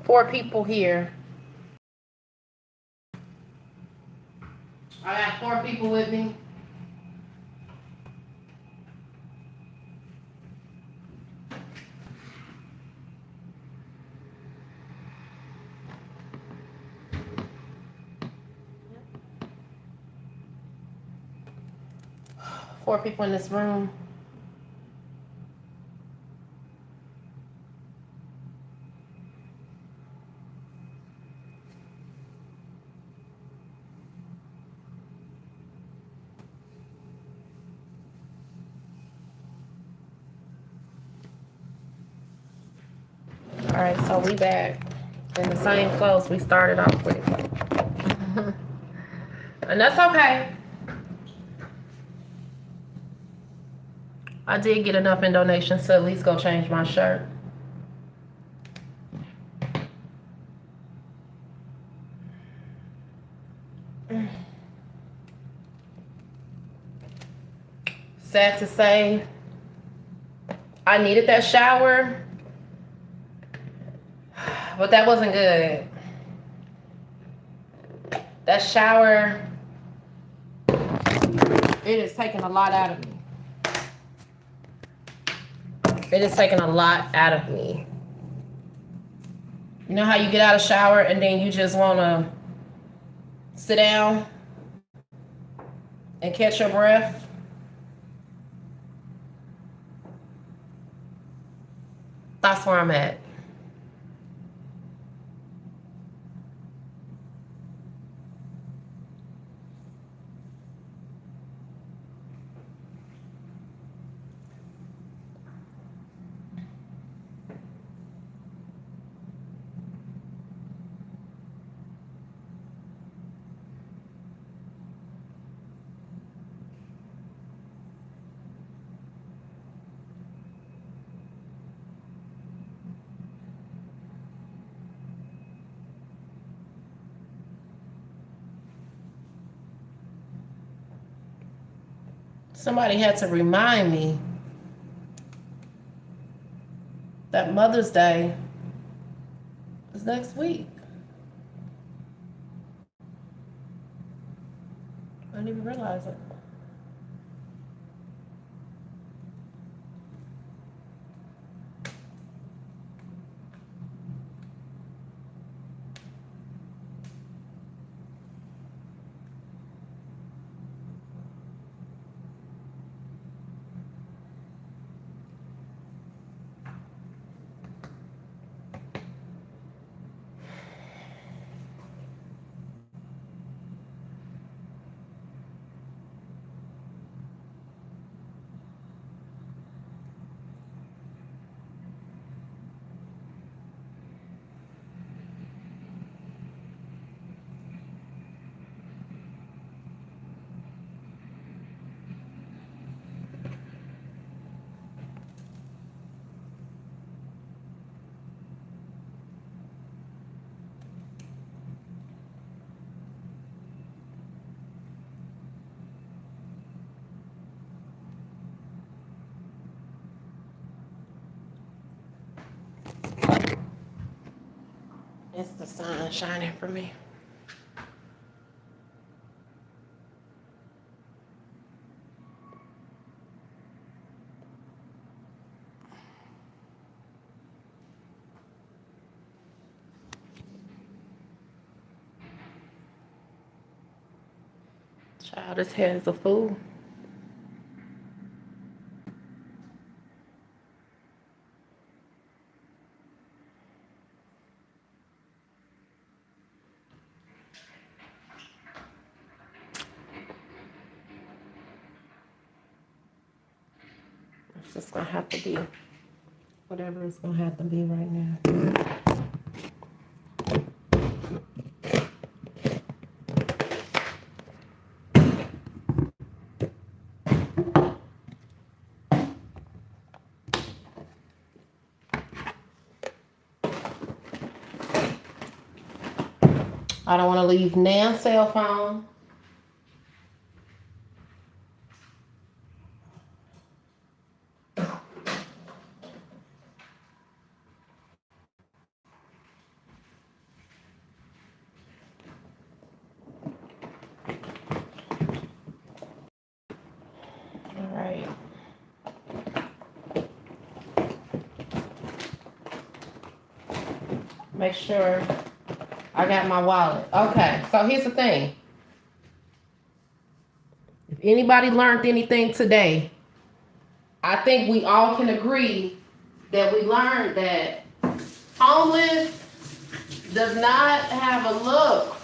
4 people here. I got 4 people with me. Four people in this room. All right, so we back in the same clothes we started off with. And that's okay. I did get enough in donations to at least go change my shirt. Sad to say, I needed that shower, but that wasn't good. That shower, it is taking a lot out of me. It is taking a lot out of me. You know how you get out of shower and then you just want to sit down and catch your breath? That's where I'm at. Somebody had to remind me that Mother's Day is next week. I didn't even realize it. It's the sun shining for me. Child, this hair is a fool. It's just gonna have to be whatever it's gonna have to be right now. I don't want to leave Nan's cell phone. All right. Make sure I got my wallet. Okay, so here's the thing. If anybody learned anything today, I think we all can agree that we learned that homeless does not have a look.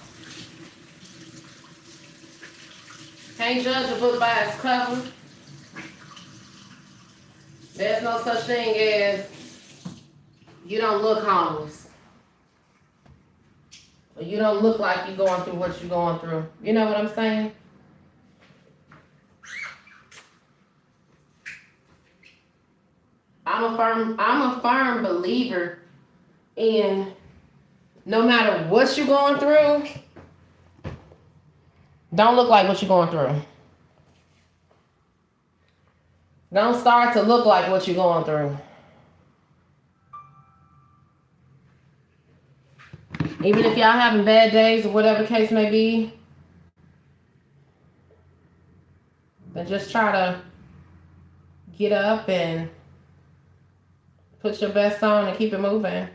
Can't judge a book by its cover. There's no such thing as you don't look homeless. Or you don't look like you're going through what you're going through. You know what I'm saying? I'm a firm believer in no matter what you're going through, don't look like what you're going through. Don't start to look like what you're going through. Even if y'all having bad days or whatever the case may be, then just try to get up and put your best on and keep it moving.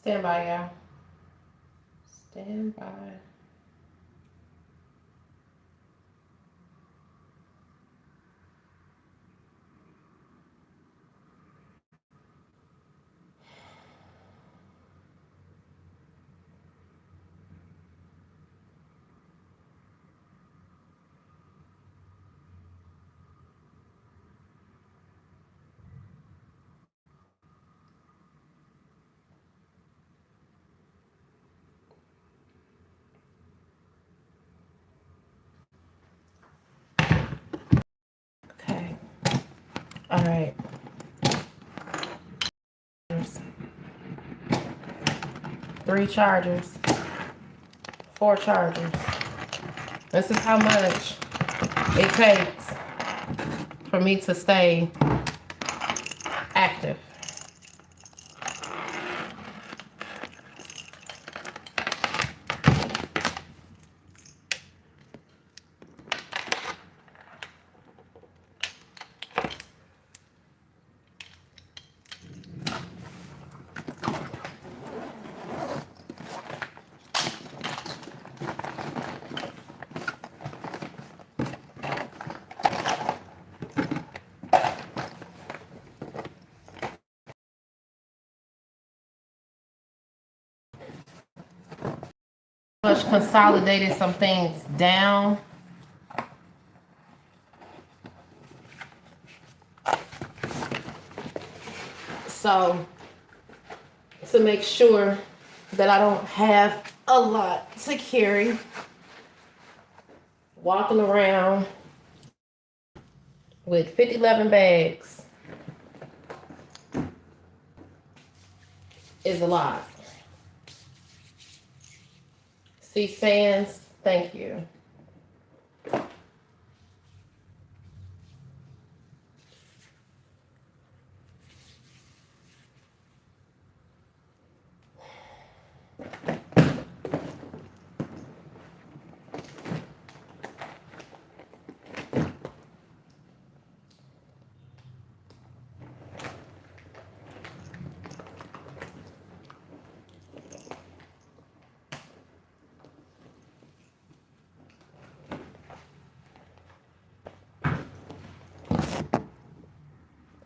Stand by, y'all. Stand by. Okay. All right. 3 chargers. 4 chargers. This is how much it takes for me to stay active. Much consolidated some things down. So to make sure that I don't have a lot to carry. Walking around with 50-11 bags is a lot. C. Sands, thank you.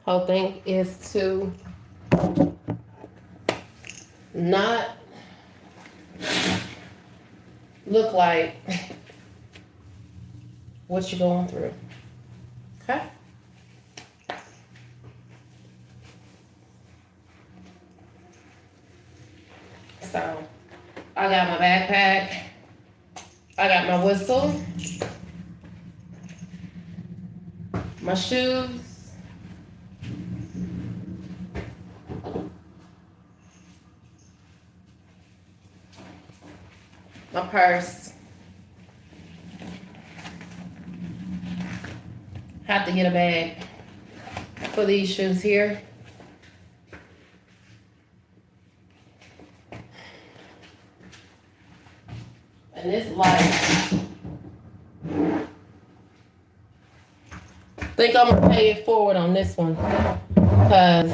Whole thing is to not look like what you're going through. Okay? So, I got my backpack. I got my whistle. My shoes. My purse. Have to get a bag for these shoes here. And this light, I think I'm gonna pay it forward on this one because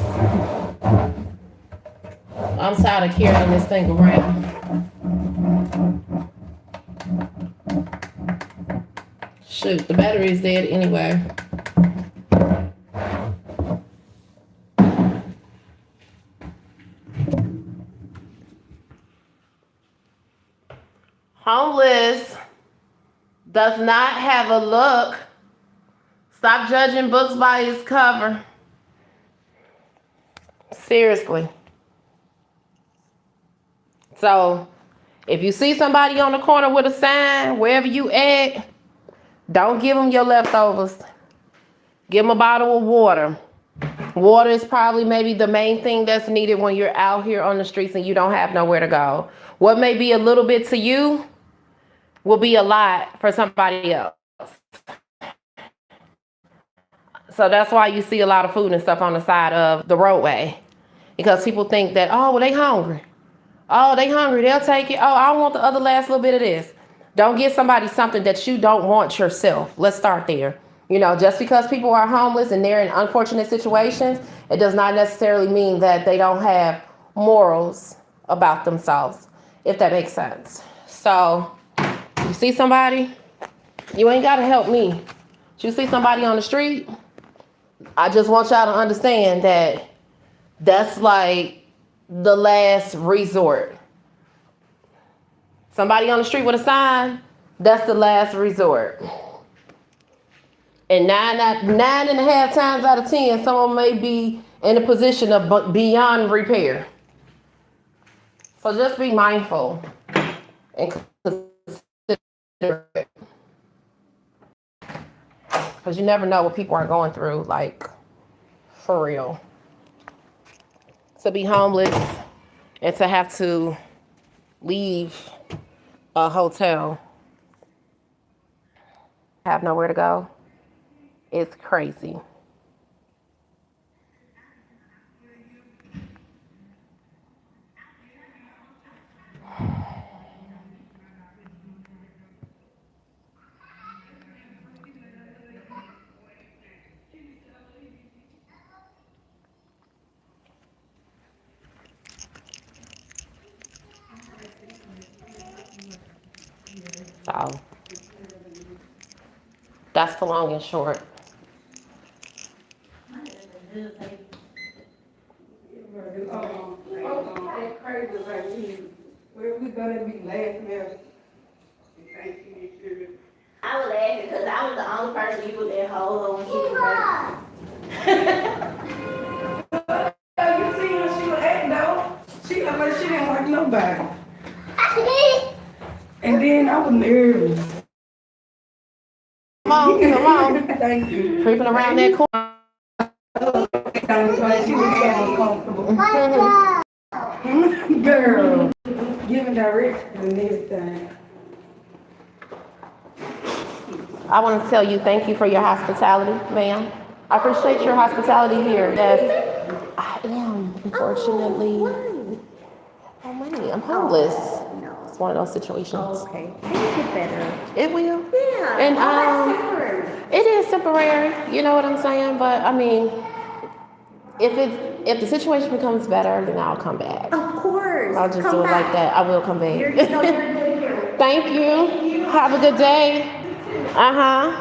I'm tired of carrying this thing around. Shoot, the battery is dead anyway. Homeless does not have a look. Stop judging books by its cover. Seriously. So, if you see somebody on the corner with a sign, wherever you at, don't give them your leftovers. Give them a bottle of water. Water is probably maybe the main thing that's needed when you're out here on the streets and you don't have nowhere to go. What may be a little bit to you will be a lot for somebody else. So that's why you see a lot of food and stuff on the side of the roadway. Because people think that, oh, well, they hungry. Oh, they hungry, they'll take it. Oh, I don't want the other last little bit of this. Don't give somebody something that you don't want yourself. Let's start there. You know, just because people are homeless and they're in unfortunate situations, it does not necessarily mean that they don't have morals about themselves, if that makes sense. So, you see somebody, you ain't got to help me. You see somebody on the street, I just want y'all to understand that that's like the last resort. Somebody on the street with a sign, that's the last resort. And 9.5 times out of 10, someone may be in a position of beyond repair. So just be mindful and consider it. Because you never know what people are going through, like, for real. To be homeless and to have to leave a hotel, have nowhere to go, it's crazy. So that's the long and short. Where we gonna be laughing at? I was laughing because I was the only person you was there whole when she was pregnant. You see her, she was acting though. She nobody. And then I was nervous. Come on. Thank you. Creeping around that corner. She was so uncomfortable. Girl, giving directions and everything. I want to tell you thank you for your hospitality, ma'am. I appreciate your hospitality here. Yes, I am, unfortunately. I'm money. I'm homeless. It's one of those situations. Okay, it'll get better. It will. Yeah. And That's temporary. it is temporary. You know what I'm saying? But I mean, if the situation becomes better, then I'll come back. Of course. I'll just Come do it back. like that. I will come back. You're good here. Thank you. Have a good day. Uh-huh.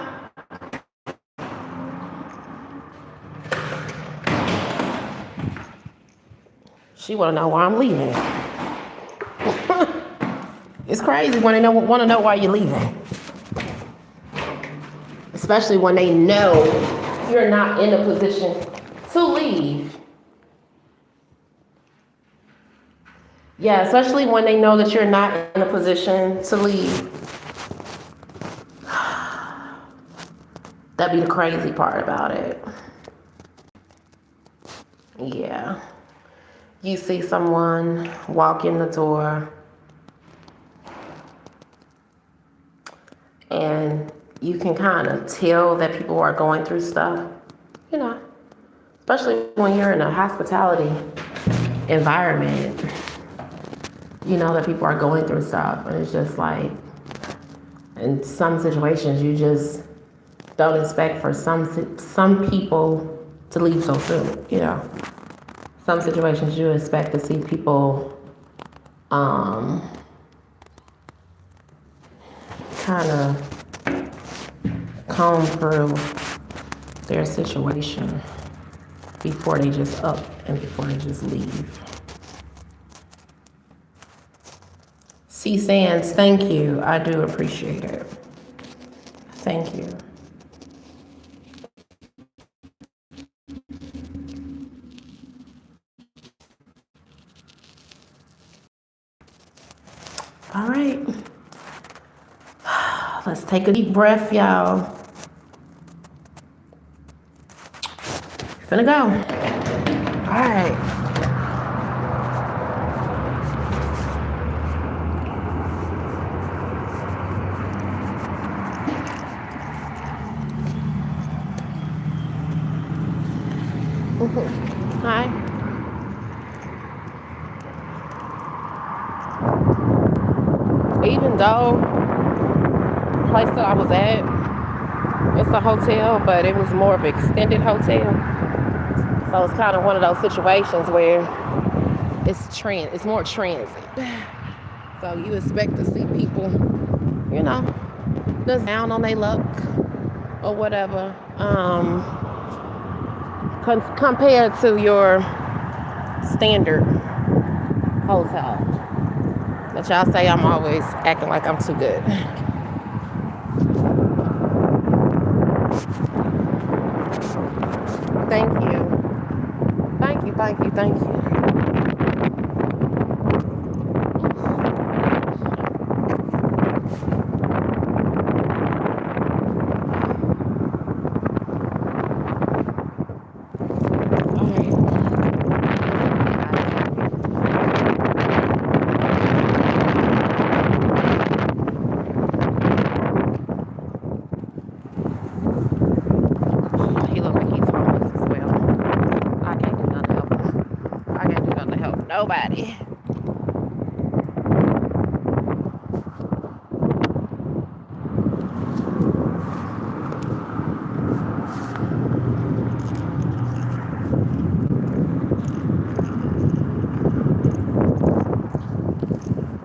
She want to know why I'm leaving. It's crazy when they want to know why you're leaving. Especially when they know you're not in a position to leave. Yeah, especially when they know that you're not in a position to leave. That'd be the crazy part about it. Yeah. You see someone walk in the door and you can kind of tell that people are going through stuff, you know, especially when you're in a hospitality environment, you know that people are going through stuff, and it's just like, in some situations you just don't expect for some people to leave so soon, you know. Some situations you expect to see people kind of comb through their situation before they just up and before they just leave. C. Sands, thank you. I do appreciate it. Thank you. All right. Let's take a deep breath, y'all. Finna go. All right. Hi. Even though the place that I was at, it's a hotel, but it was more of an extended hotel. So it's kind of one of those situations where it's more transit. So you expect to see people, you know, just down on their luck or whatever. Compared to your standard hotel. But y'all say I'm always acting like I'm too good. Thank you. Thank you, thank you, thank you. Nobody.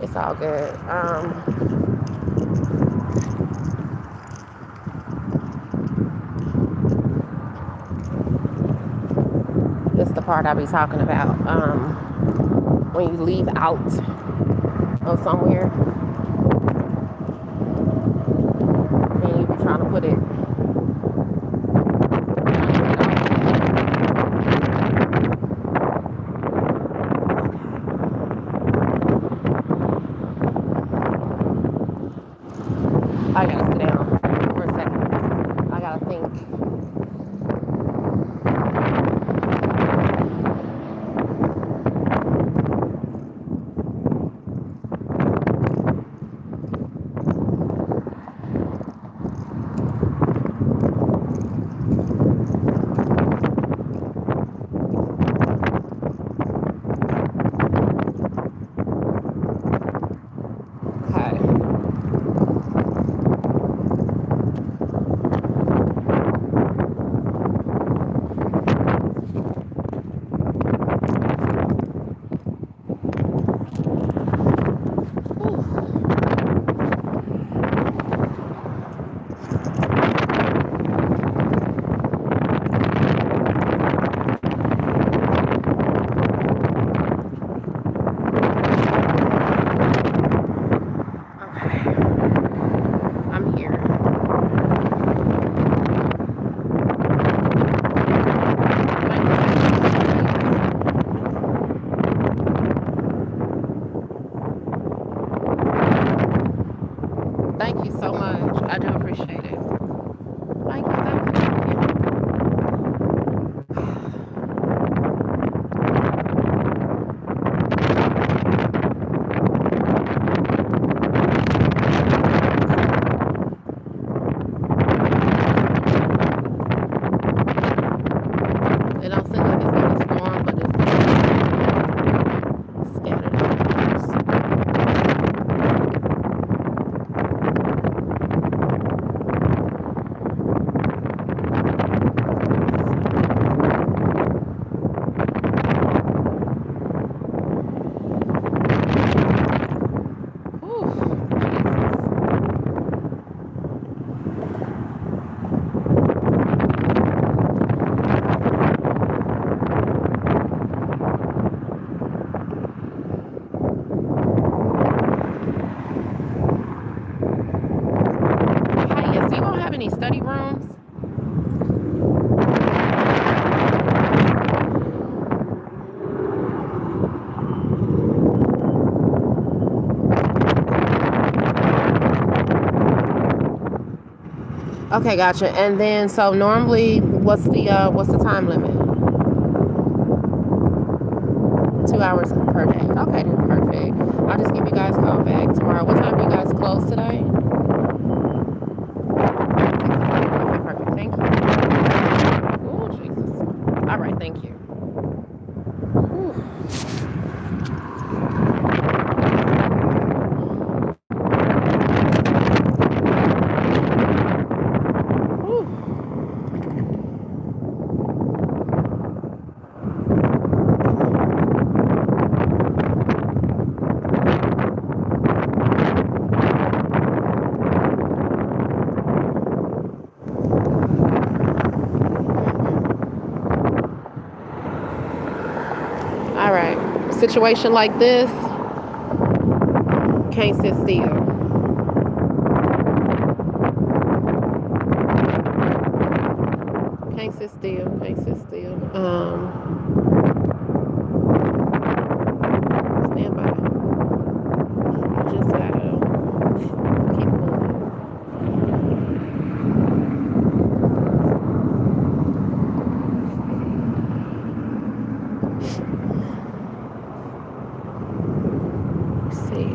It's all good. This is the part I be talking about. When you leave out of somewhere and you be trying to put it Okay, gotcha. And then, so normally, what's the time limit? 2 hours per day. Okay, then perfect. I'll just give you guys a call back tomorrow. What time do you guys close today? 6 o'clock. Okay, perfect. Thank you. Oh, Jesus. All right, thank you. Whew. Whew. All right. Situation like this, can't sit still. Can't sit still. Can't sit still. Stand by. Just gotta keep moving. Let's see.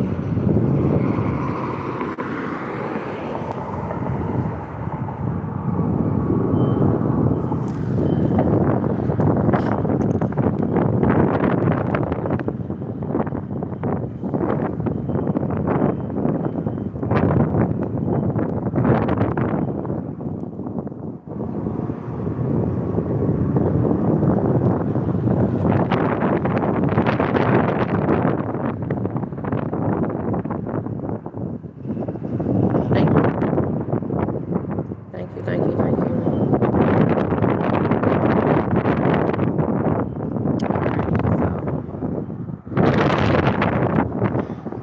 Thank you. Thank you. Thank you. Thank you.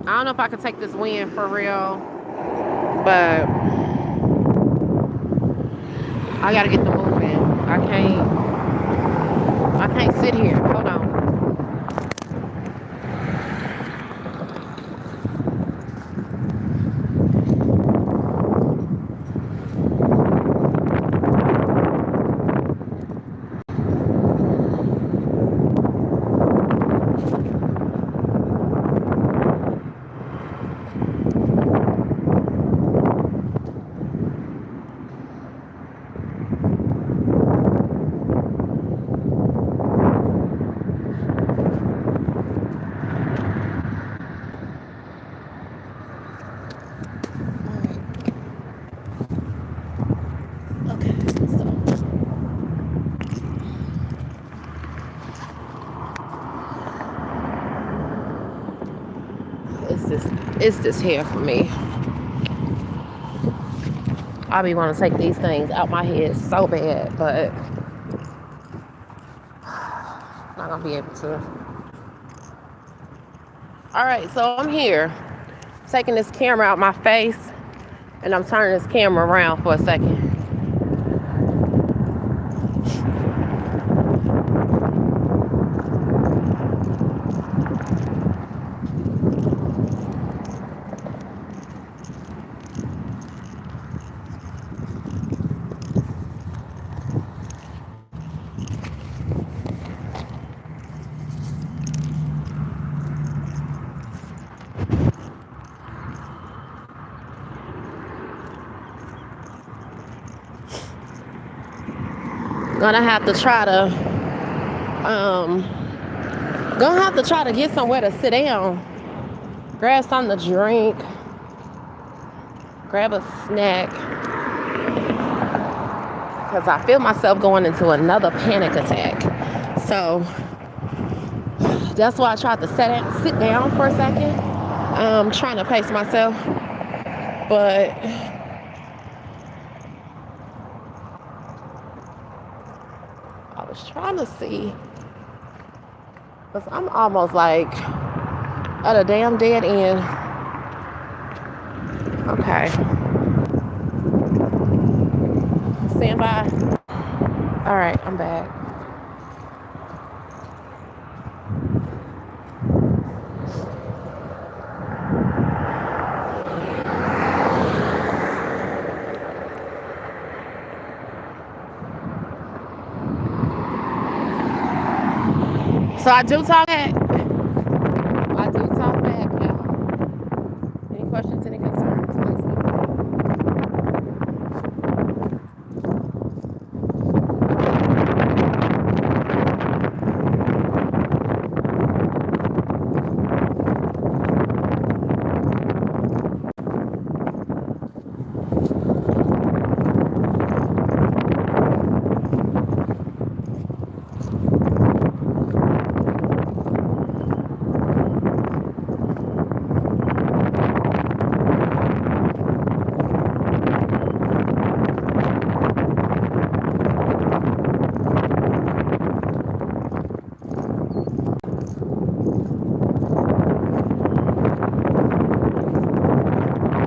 I don't know if I can take this win for real, but I gotta get the moving. I can't sit here. Hold on. Okay, so it's this here for me. I be want to take these things out my head so bad, but not gonna be able to. All right, so I'm here, taking this camera out my face, and I'm turning this camera around for a second. Gonna have to try to get somewhere to sit down, grab something to drink, grab a snack, because I feel myself going into another panic attack. So that's why I tried to sit down for a second, trying to pace myself, but I was trying to see, because I'm almost like at a damn dead end. Okay. Stand by. All right, I'm back. So I do talk back. I do talk back, y'all. Any questions, any concerns? Please let me know.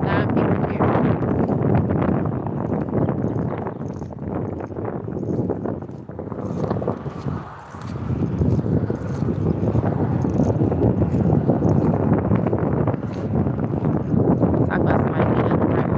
Nine people here. Talk about somebody being in the right.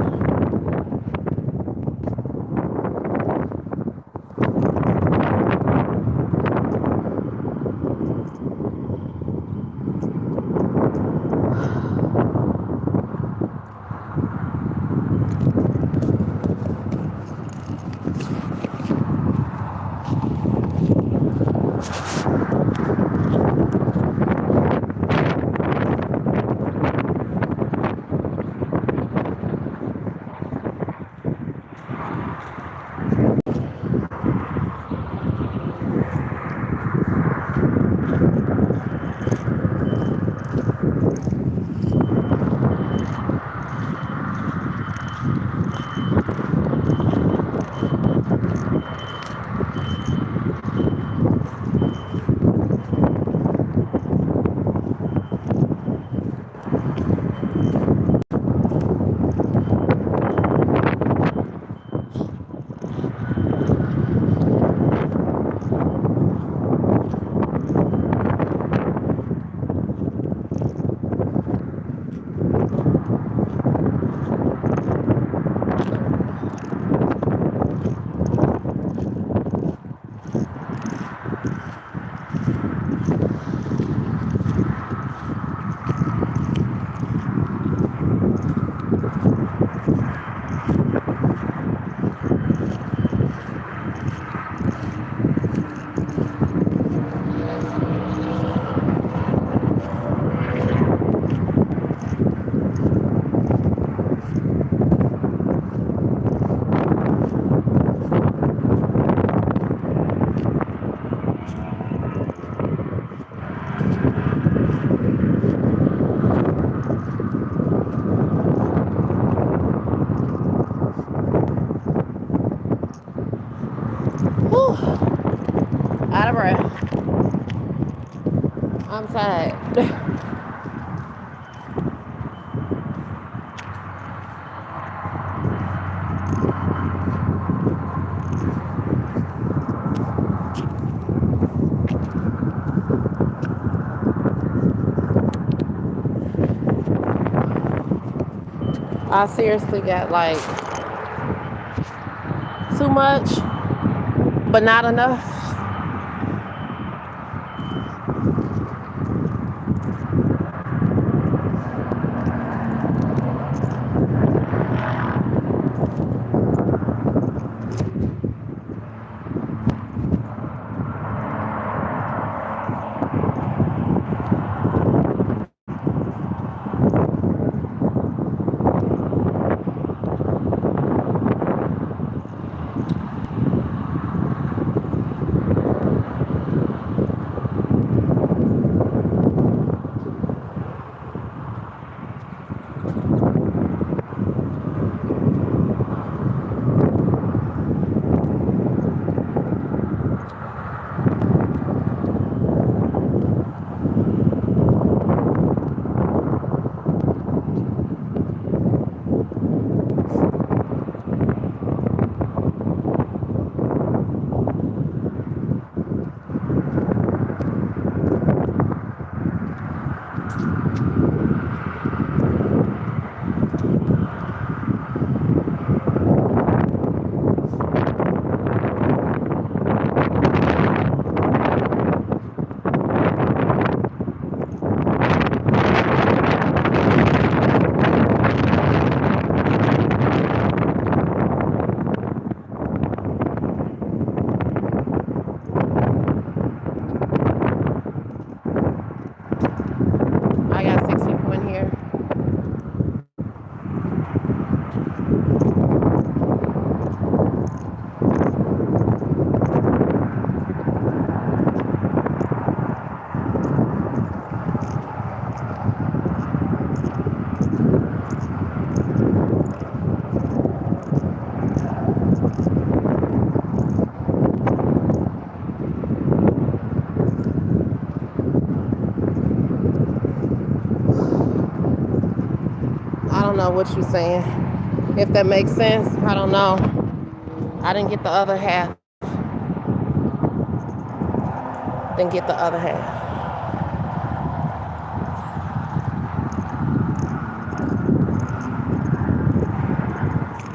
Whew. Out of breath. I'm tired. I seriously got like too much, but not enough. don't know what you're saying. If that makes sense, I don't know. I didn't get the other half. Didn't get the other half.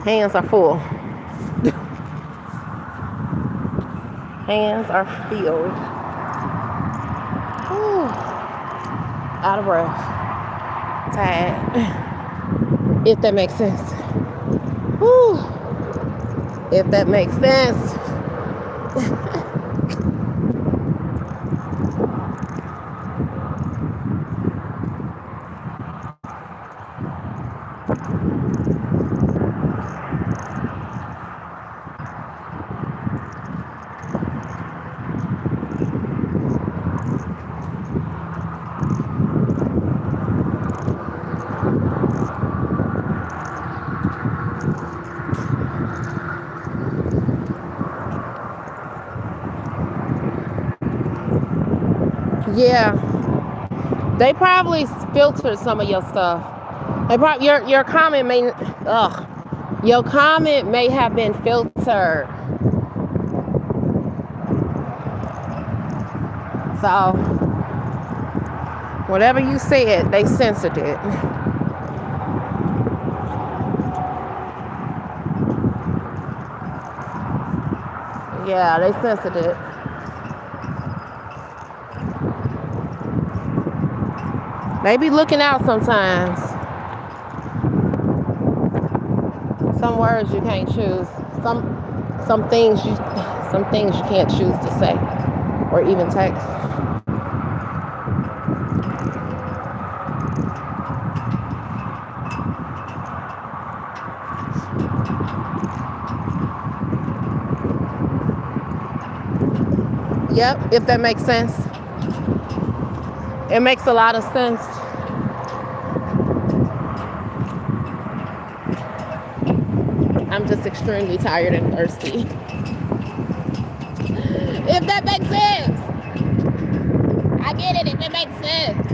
Hands are full. Hands are filled. Whew. Out of breath. Tired. If that makes sense. Whew. If that makes sense. Yeah, they probably filtered some of your stuff. They probably your comment your comment may have been filtered. So whatever you said, they censored it. Yeah, they censored it. They be looking out sometimes. Some words you can't choose. Some things you can't choose to say or even text. Yep, if that makes sense. It makes a lot of sense. I'm just extremely tired and thirsty. If that makes sense. I get it, if it makes sense.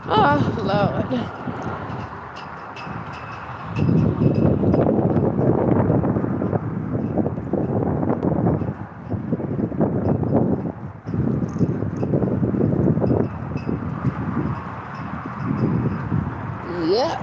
Oh, Lord. Yep.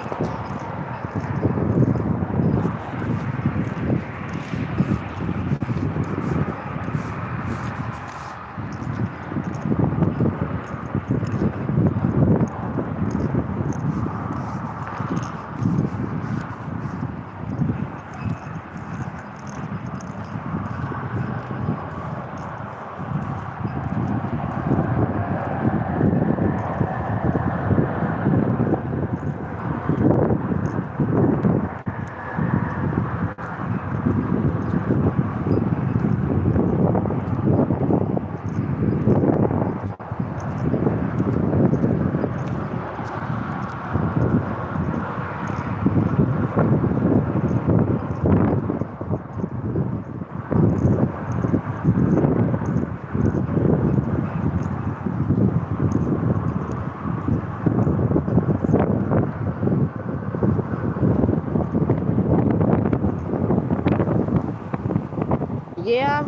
Yeah.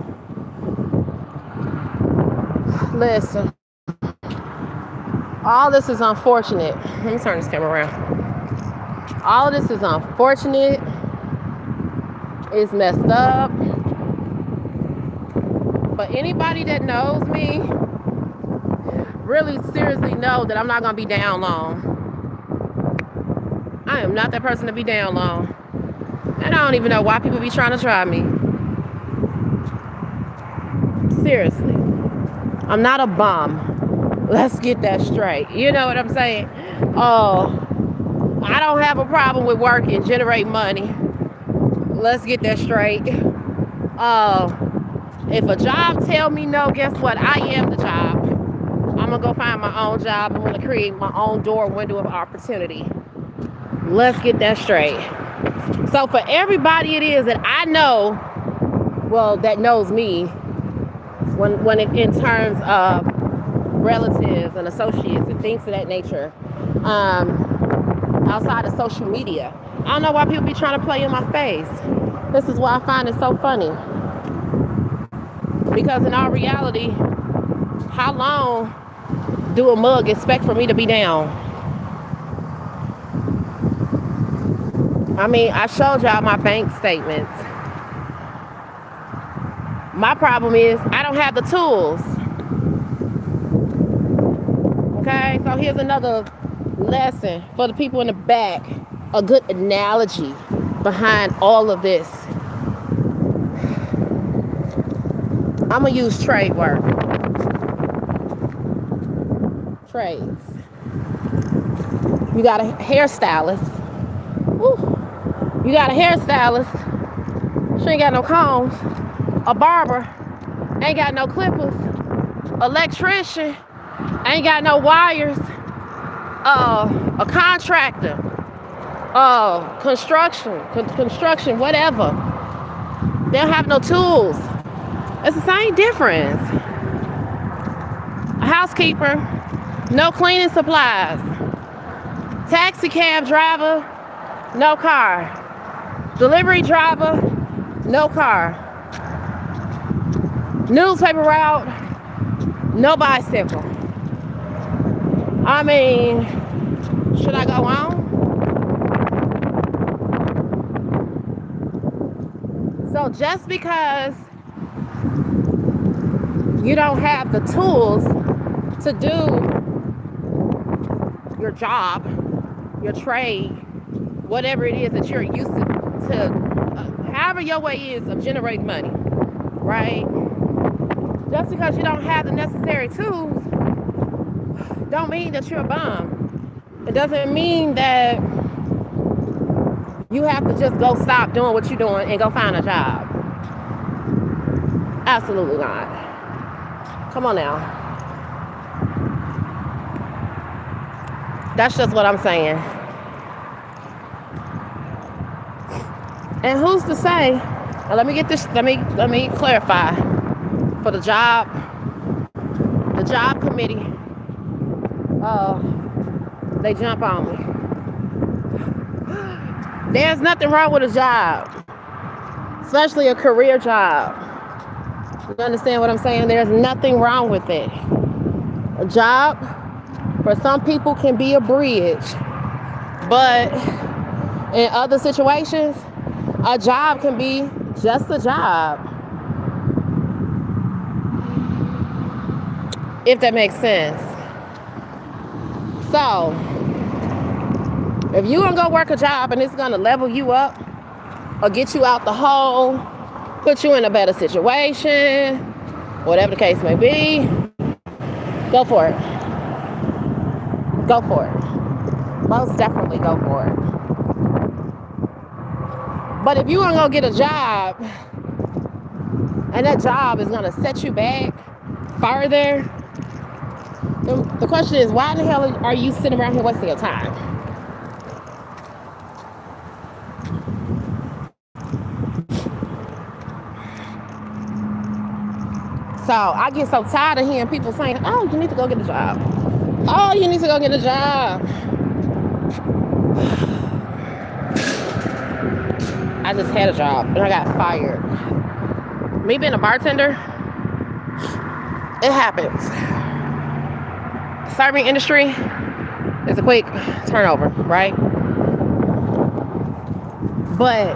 Listen. All this is unfortunate. Let me turn this camera around. All of this is unfortunate. It's messed up. But anybody that knows me really seriously know that I'm not going to be down long. I am not that person to be down long. And I don't even know why people be trying to try me. Seriously. I'm not a bum. Let's get that straight. You know what I'm saying? Oh, I don't have a problem with working, generate money. Let's get that straight. If a job tell me no, guess what? I am the job. I'm gonna go find my own job. I'm gonna create my own door, window of opportunity. Let's get that straight. So for everybody it is that I know, well, that knows me, when it, in terms of relatives and associates and things of that nature, outside of social media. I don't know why people be trying to play in my face. This is why I find it so funny. Because in all reality, how long do a mug expect for me to be down? I mean, I showed y'all my bank statements. My problem is I don't have the tools. Okay, so here's another lesson for the people in the back. A good analogy behind all of this. I'm gonna use trade work. Trades. You got a hairstylist. Woo. You got a hairstylist. She ain't got no combs. A barber ain't got no clippers. Electrician ain't got no wires. A contractor. Construction, whatever. They don't have no tools. It's the same difference. A housekeeper, no cleaning supplies. Taxi cab driver, no car. Delivery driver, no car. Newspaper route, no bicycle. I mean, should I go on? So just because you don't have the tools to do your job, your trade, whatever it is that you're used to however your way is of generating money, right? Just because you don't have the necessary tools don't mean that you're a bum. It doesn't mean that you have to just go stop doing what you're doing and go find a job. Absolutely not. Come on now. That's just what I'm saying. And who's to say? Now let me get this. Let me clarify. For the job committee, they jump on me. There's nothing wrong with a job, especially a career job. You understand what I'm saying? There's nothing wrong with it. A job for some people can be a bridge, but in other situations, a job can be just a job. If that makes sense. So, if you're gonna go work a job and it's gonna level you up or get you out the hole, put you in a better situation, whatever the case may be, go for it. Go for it. Most definitely go for it. But if you're gonna go get a job and that job is gonna set you back further, the question is, why the hell are you sitting around here wasting your time? So I get so tired of hearing people saying, oh, you need to go get a job. Oh, you need to go get a job. I just had a job and I got fired. Me being a bartender, it happens. Serving industry is a quick turnover, right? But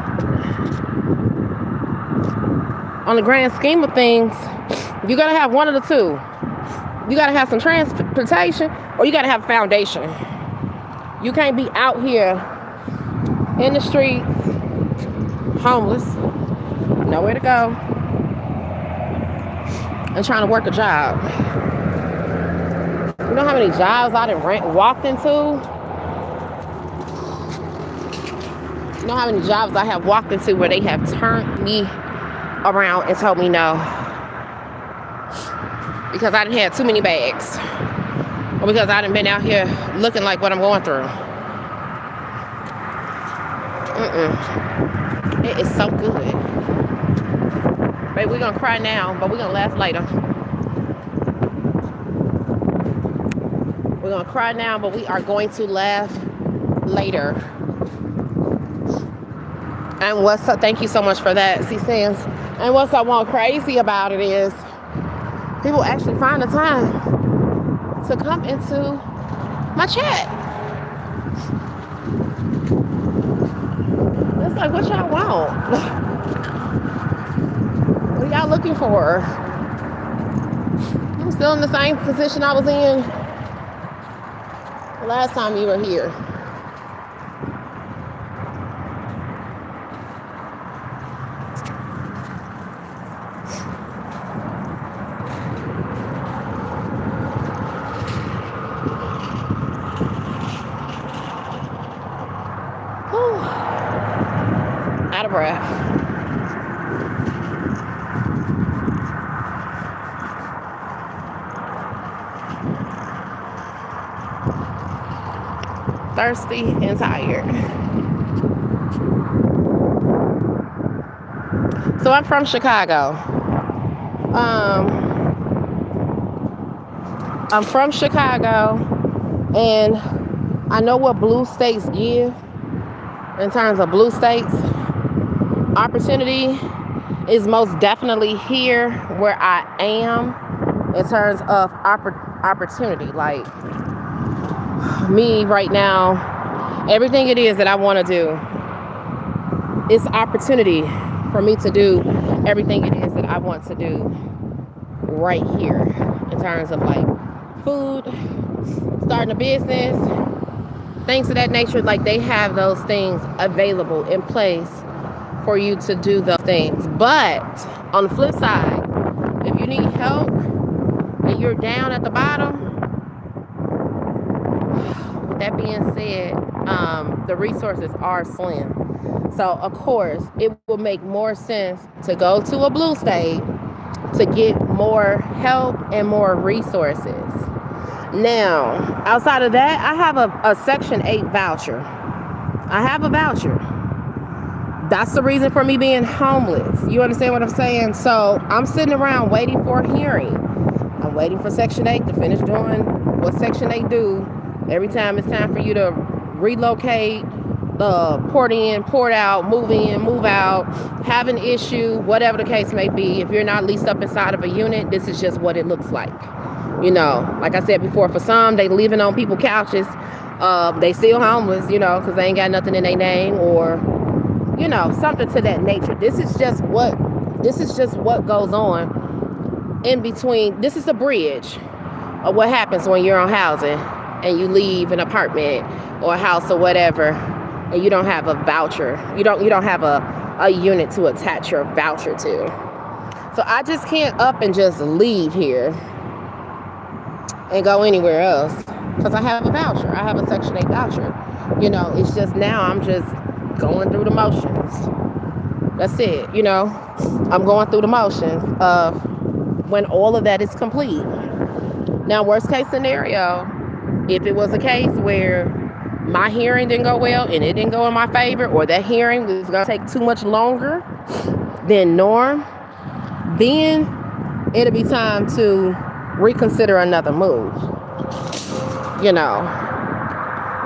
on the grand scheme of things, you gotta have one of the two. You gotta have some transportation or you gotta have a foundation. You can't be out here in the streets, homeless, nowhere to go, and trying to work a job. You know how many jobs I done walked into? You know how many jobs I have walked into where they have turned me around and told me no. Because I done had too many bags. Or because I done been out here looking like what I'm going through. It is so good. Baby, we're gonna cry now, but we're gonna laugh later. We're gonna cry now, but we are going to laugh later. And thank you so much for that, C Sands. And what's I want crazy about it is people actually find the time to come into my chat. It's like, what y'all want? What are y'all looking for? I'm still in the same position I was in the last time you were here. Out of breath. Thirsty and tired. So I'm from Chicago. I'm from Chicago, and I know what blue states give in terms of blue states. Opportunity is most definitely here where I am in terms of opportunity. Like me right now, everything it is that I want to do, it's opportunity for me to do everything it is that I want to do right here in terms of like food, starting a business, things of that nature. Like they have those things available in place for you to do those things. But on the flip side, if you need help and you're down at the bottom, with that being said, the resources are slim. So of course it will make more sense to go to a blue state to get more help and more resources. Now, outside of that, I have a Section 8 voucher. I have a voucher. That's the reason for me being homeless. You understand what I'm saying? So I'm sitting around waiting for a hearing. I'm waiting for Section 8 to finish doing what Section 8 do. Every time it's time for you to relocate, port in, port out, move in, move out, have an issue, whatever the case may be. If you're not leased up inside of a unit, this is just what it looks like. You know, like I said before, for some, they living on people's couches. They still homeless, you know, because they ain't got nothing in their name, or you know, something to that nature. This is just what goes on in between. This is a bridge of what happens when you're on housing and you leave an apartment or a house or whatever, and you don't have a voucher. You don't have a unit to attach your voucher to. So I just can't up and just leave here and go anywhere else because I have a voucher. I have a Section 8 voucher. You know, it's just now I'm just going through the motions. That's it. You know, I'm going through the motions of when all of that is complete. Now, worst case scenario, if it was a case where my hearing didn't go well and it didn't go in my favor, or that hearing was going to take too much longer than norm, then it'll be time to reconsider another move. You know,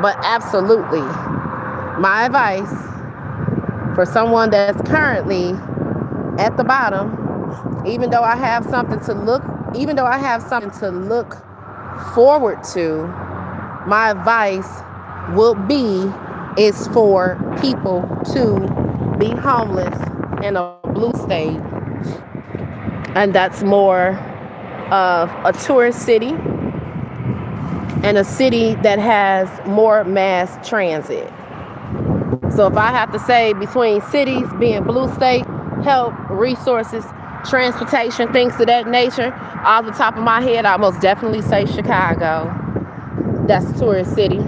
but absolutely, my advice for someone that's currently at the bottom, even though I have something to look forward to, my advice is for people to be homeless in a blue state, and that's more of a tourist city and a city that has more mass transit. So if I have to say between cities being blue state, help, resources, transportation, things of that nature, off the top of my head, I most definitely say Chicago. That's a tourist city.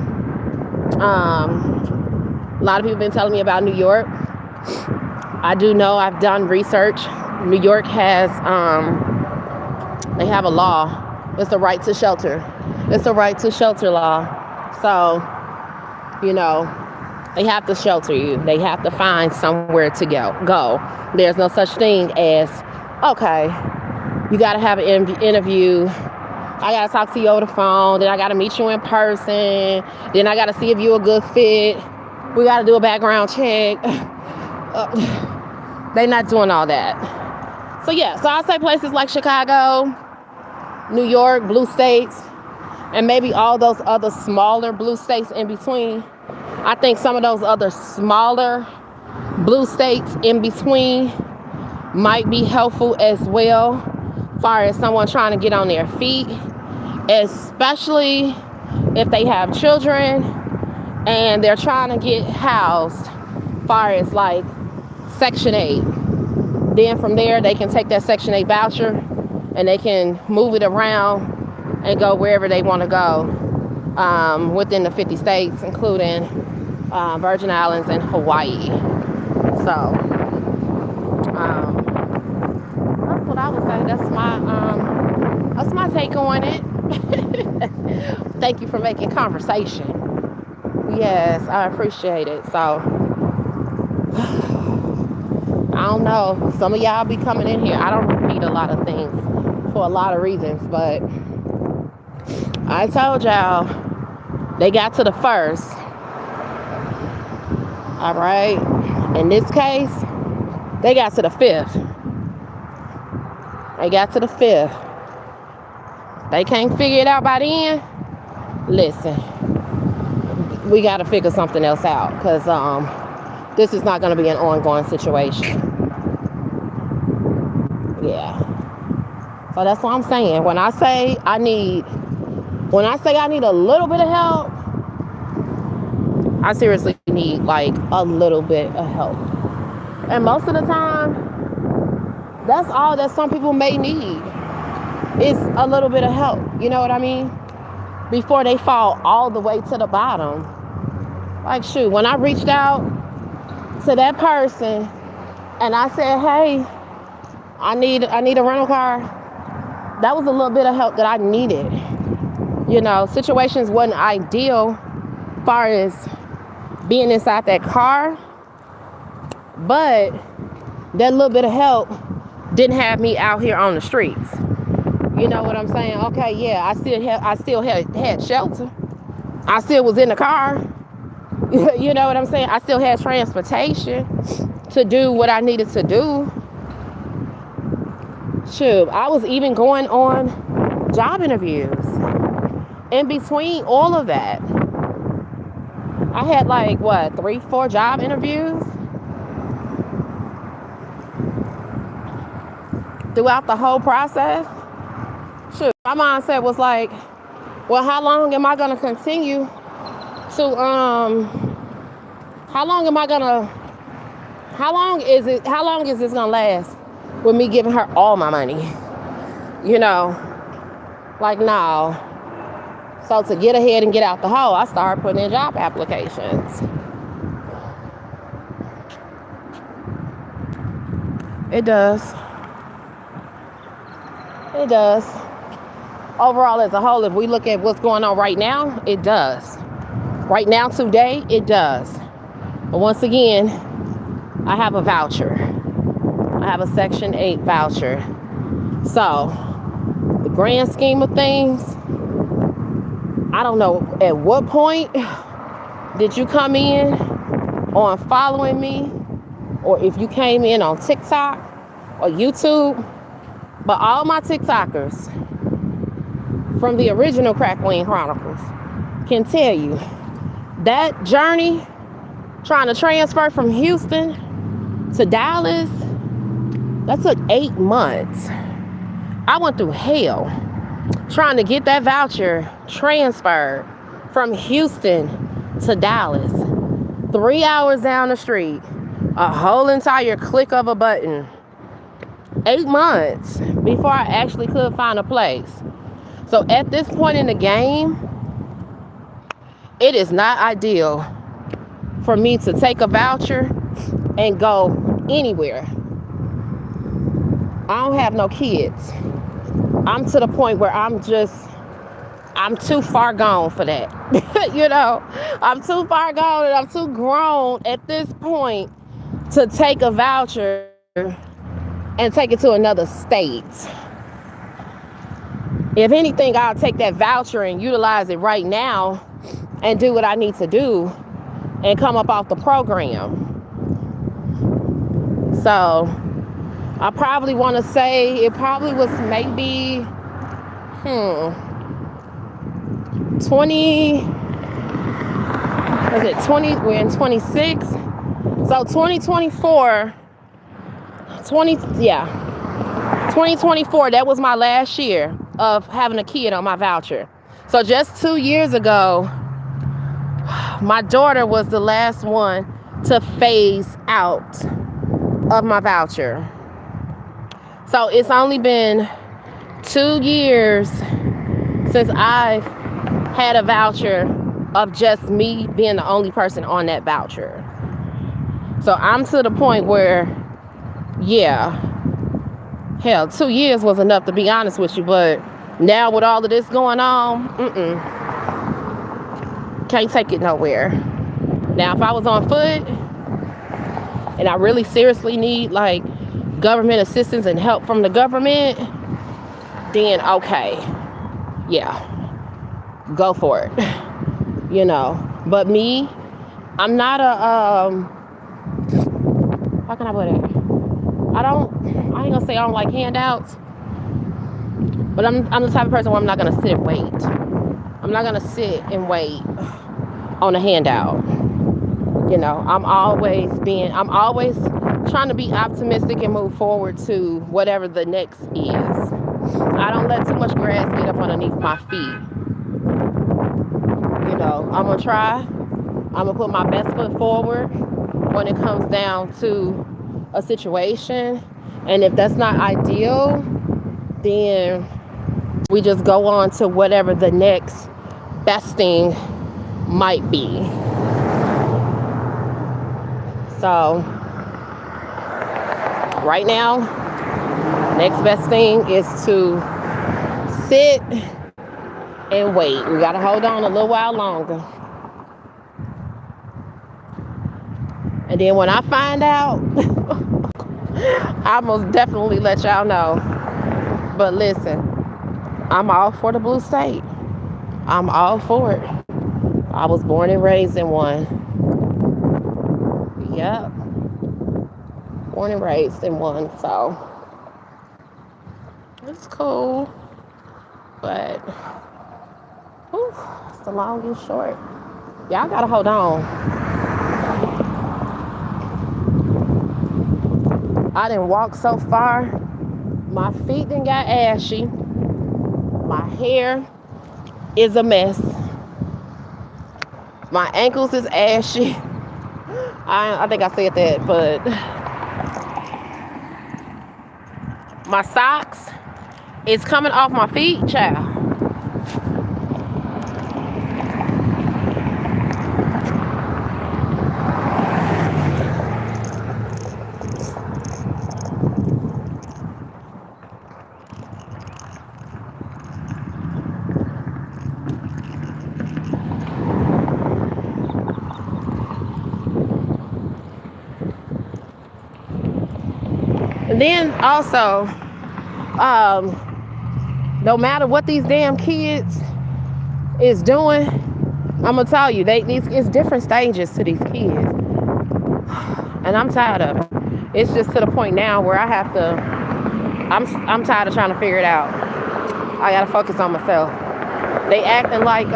A lot of people have been telling me about New York. I do know, I've done research. New York has, they have a law. It's the right to shelter. It's a right to shelter law. So, you know, they have to shelter you. They have to find somewhere to go. There's no such thing as okay, you got to have an interview. I got to talk to you over the phone. Then I got to meet you in person. Then I got to see if you're a good fit. We got to do a background check. They not doing all that. So yeah, so I'll say places like Chicago, New York, blue states, and maybe all those other smaller blue states in between. I think some of those other smaller blue states in between might be helpful as well, as far as someone trying to get on their feet, especially if they have children and they're trying to get housed, as far as like Section 8. Then from there, they can take that Section 8 voucher and they can move it around and go wherever they want to go within the 50 states, including Virgin Islands and Hawaii. So that's what I would say. That's my take on it. Thank you for making conversation. Yes, I appreciate it. So I don't know. Some of y'all be coming in here. I don't repeat a lot of things for a lot of reasons, but I told y'all they got to the first. All right. In this case, they got to the fifth. They got to the fifth. They can't figure it out by then. Listen, we got to figure something else out, because this is not going to be an ongoing situation. Yeah. So that's what I'm saying. When I say I need a little bit of help, I seriously need like a little bit of help. And most of the time, that's all that some people may need, is a little bit of help. You know what I mean? Before they fall all the way to the bottom. Like, shoot, when I reached out to that person and I said, hey, I need a rental car, that was a little bit of help that I needed. You know, situations wasn't ideal as far as being inside that car, but that little bit of help didn't have me out here on the streets. You know what I'm saying? Okay, yeah, I still had shelter. I still was in the car. You know what I'm saying? I still had transportation to do what I needed to do. Shoot, I was even going on job interviews. In between all of that, I had like, 3-4 job interviews throughout the whole process. Shoot, my mindset was like, well, how long am I going to continue to, how long is this going to last with me giving her all my money? You know, like, no. So to get ahead and get out the hole, I started putting in job applications. It does. It does. Overall, as a whole, if we look at what's going on right now, it does. Right now, today, it does. But once again, I have a voucher. I have a Section 8 voucher. So, the grand scheme of things, I don't know at what point did you come in on following me, or if you came in on TikTok or YouTube, but all my TikTokers from the original Crack Queen Chronicles can tell you that journey trying to transfer from Houston to Dallas, that took 8 months. I went through hell trying to get that voucher transferred from Houston to Dallas. 3 hours down the street, a whole entire click of a button. 8 months before I actually could find a place. So at this point in the game, it is not ideal for me to take a voucher and go anywhere. I don't have no kids. I'm to the point where I'm too far gone for that. You know, I'm too far gone and I'm too grown at this point to take a voucher and take it to another state. If anything, I'll take that voucher and utilize it right now and do what I need to do and come up off the program. So I probably want to say it probably was maybe 20, was it 20, we're in 26, so 2024, 2024, that was my last year of having a kid on my voucher. So just 2 years ago, my daughter was the last one to phase out of my voucher. So it's only been 2 years since I've had a voucher of just me being the only person on that voucher. So I'm to the point where, hell, 2 years was enough, to be honest with you, but now with all of this going on, can't take it nowhere. Now, if I was on foot and I really seriously need like government assistance and help from the government, then okay, go for it. You know, but me, I'm not a how can I put it? I ain't gonna say I don't like handouts, but I'm the type of person where I'm not gonna sit and wait. I'm not gonna sit and wait on a handout. You know, I'm always trying to be optimistic and move forward to whatever the next is. I don't let too much grass get up underneath my feet. You know, I'm gonna try. I'm gonna put my best foot forward when it comes down to a situation. And if that's not ideal, then we just go on to whatever the next best thing might be. So right now, next best thing is to sit and wait. We gotta hold on a little while longer. And then when I find out, I'll most definitely let y'all know. But listen, I'm all for the blue state. I'm all for it. I was born and raised in one. Yep. Born and raised in one, so it's cool. But it's the long and short. Y'all gotta hold on. I didn't walk so far. My feet done got ashy. My hair is a mess. My ankles is ashy. I think I said that, but my socks is coming off my feet, child. And then also, no matter what these damn kids is doing, I'm gonna tell you, it's different stages to these kids, and I'm tired of it. It's just to the point now where I'm tired of trying to figure it out. I gotta focus on myself. They acting like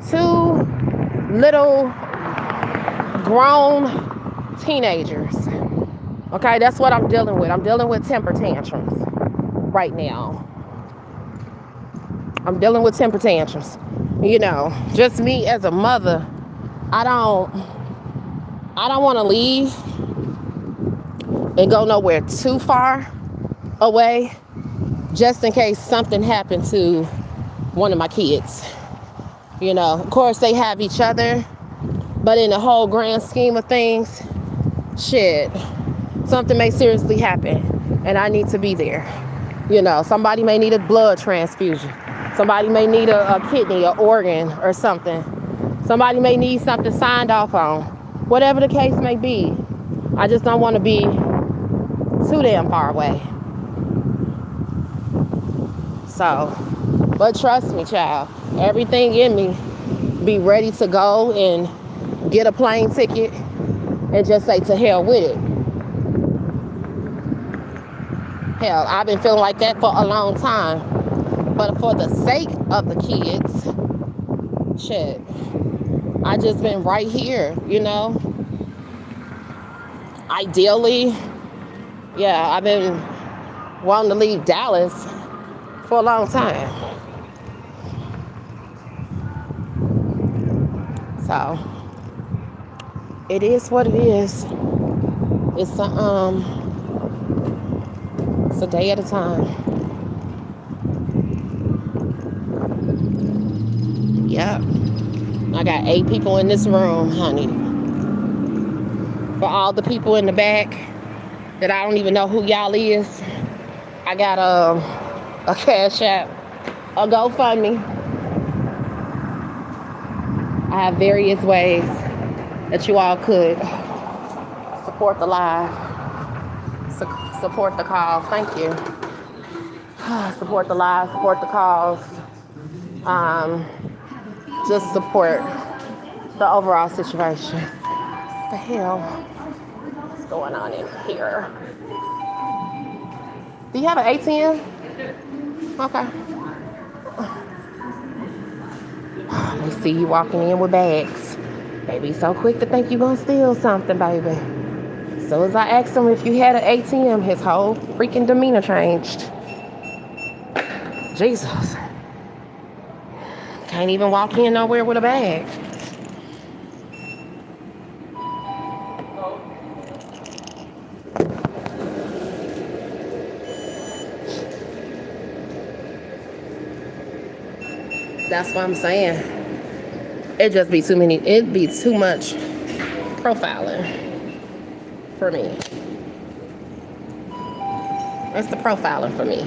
two little grown teenagers. Okay, that's what I'm dealing with. I'm dealing with temper tantrums right now. I'm dealing with temper tantrums. You know, just me as a mother, I don't want to leave and go nowhere too far away just in case something happened to one of my kids. You know, of course they have each other, but in the whole grand scheme of things, shit, something may seriously happen and I need to be there. You know, somebody may need a blood transfusion. Somebody may need a kidney, an organ or something. Somebody may need something signed off on. Whatever the case may be, I just don't want to be too damn far away. So, but trust me, child, everything in me be ready to go and get a plane ticket and just say to hell with it. Hell, I've been feeling like that for a long time. But for the sake of the kids, shit, I just been right here, you know? Ideally, yeah, I've been wanting to leave Dallas for a long time. So, it is what it is. It's a day at a time. Yep. I got 8 people in this room, honey. For all the people in the back that I don't even know who y'all is, I got a Cash App, a GoFundMe. I have various ways that you all could support the live, support the cause. Thank you. Support the live, support the cause. Just support the overall situation. What the hell is going on in here? Do you have an ATM? Okay. We see you walking in with bags. Baby, so quick to think you're gonna steal something, baby. As soon as I asked him if you had an ATM, his whole freaking demeanor changed. Jesus. Can't even walk in nowhere with a bag. That's what I'm saying. It'd just be it'd be too much profiling for me. It's the profiling for me.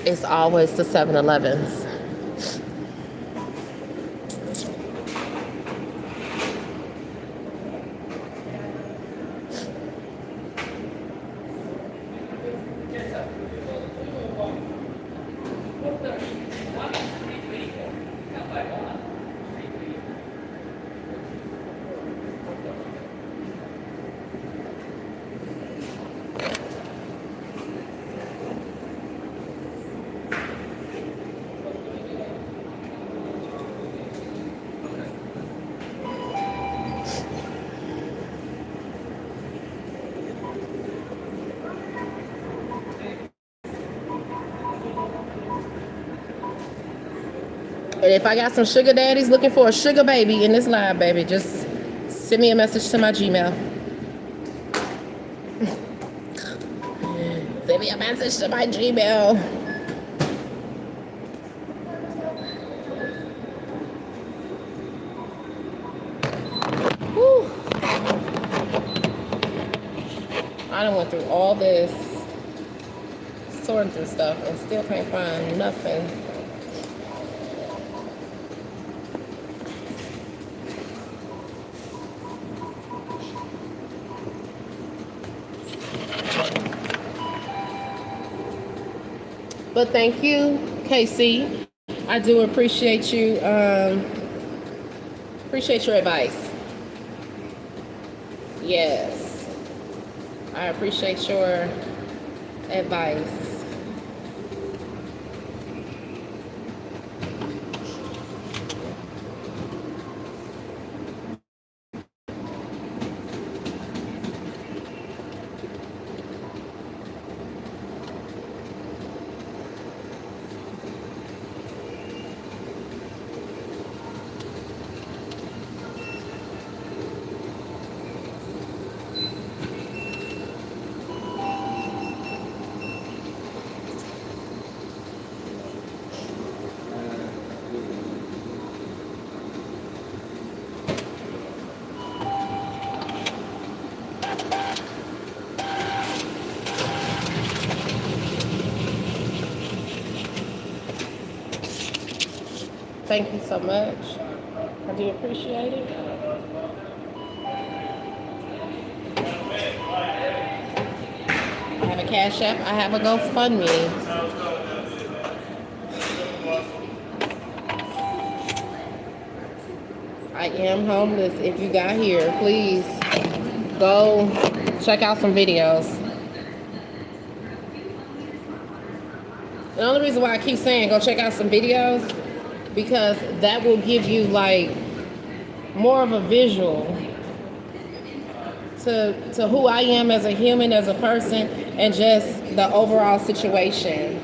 It's always the 7-Elevens. And if I got some sugar daddies looking for a sugar baby in this live, baby, just send me a message to my Gmail. Send me a message to my Gmail. Whew. I done went through all this, sorting through stuff, and still can't find nothing. But thank you, KC. I do appreciate you. Appreciate your advice. Yes, I appreciate your advice. Thank you so much. I do appreciate it. I have a Cash App. I have a GoFundMe. I am homeless. If you got here, please go check out some videos. The only reason why I keep saying go check out some videos, because that will give you like more of a visual to who I am as a human, as a person, and just the overall situation.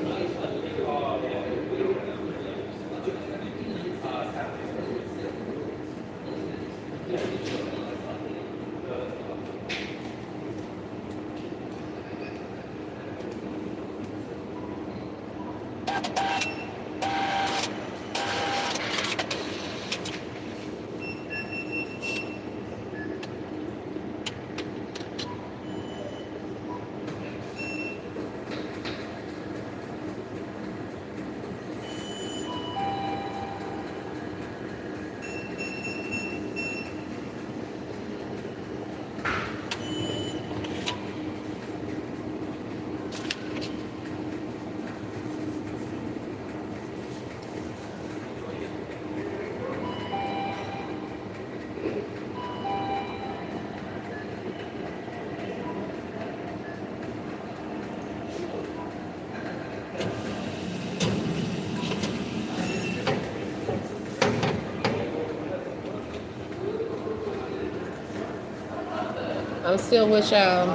I'm still with y'all.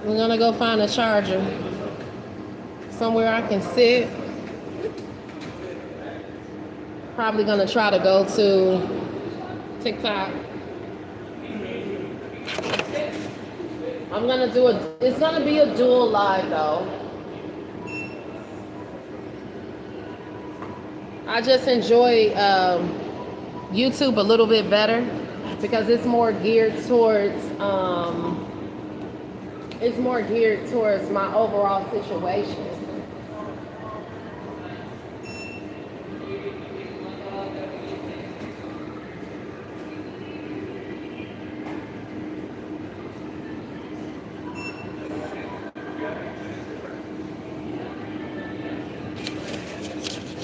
We're gonna go find a charger. Somewhere I can sit. Probably gonna try to go to TikTok. I'm gonna do it's gonna be a dual live though. I just enjoy YouTube a little bit better because it's more geared towards my overall situation.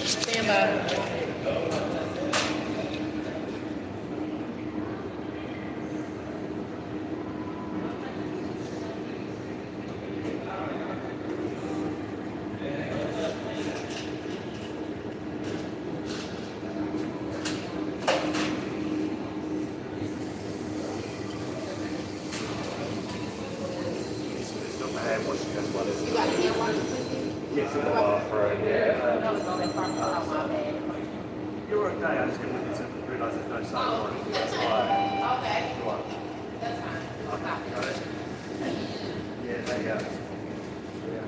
Stand by. You got any water? Yes, in the bathroom, yeah. No, it's on that front part of my bed. You're okay, I just didn't realise there's no sun on it. That's why. Okay. Right. That's fine. Stop it. Got it? Yeah, there you go. Yeah.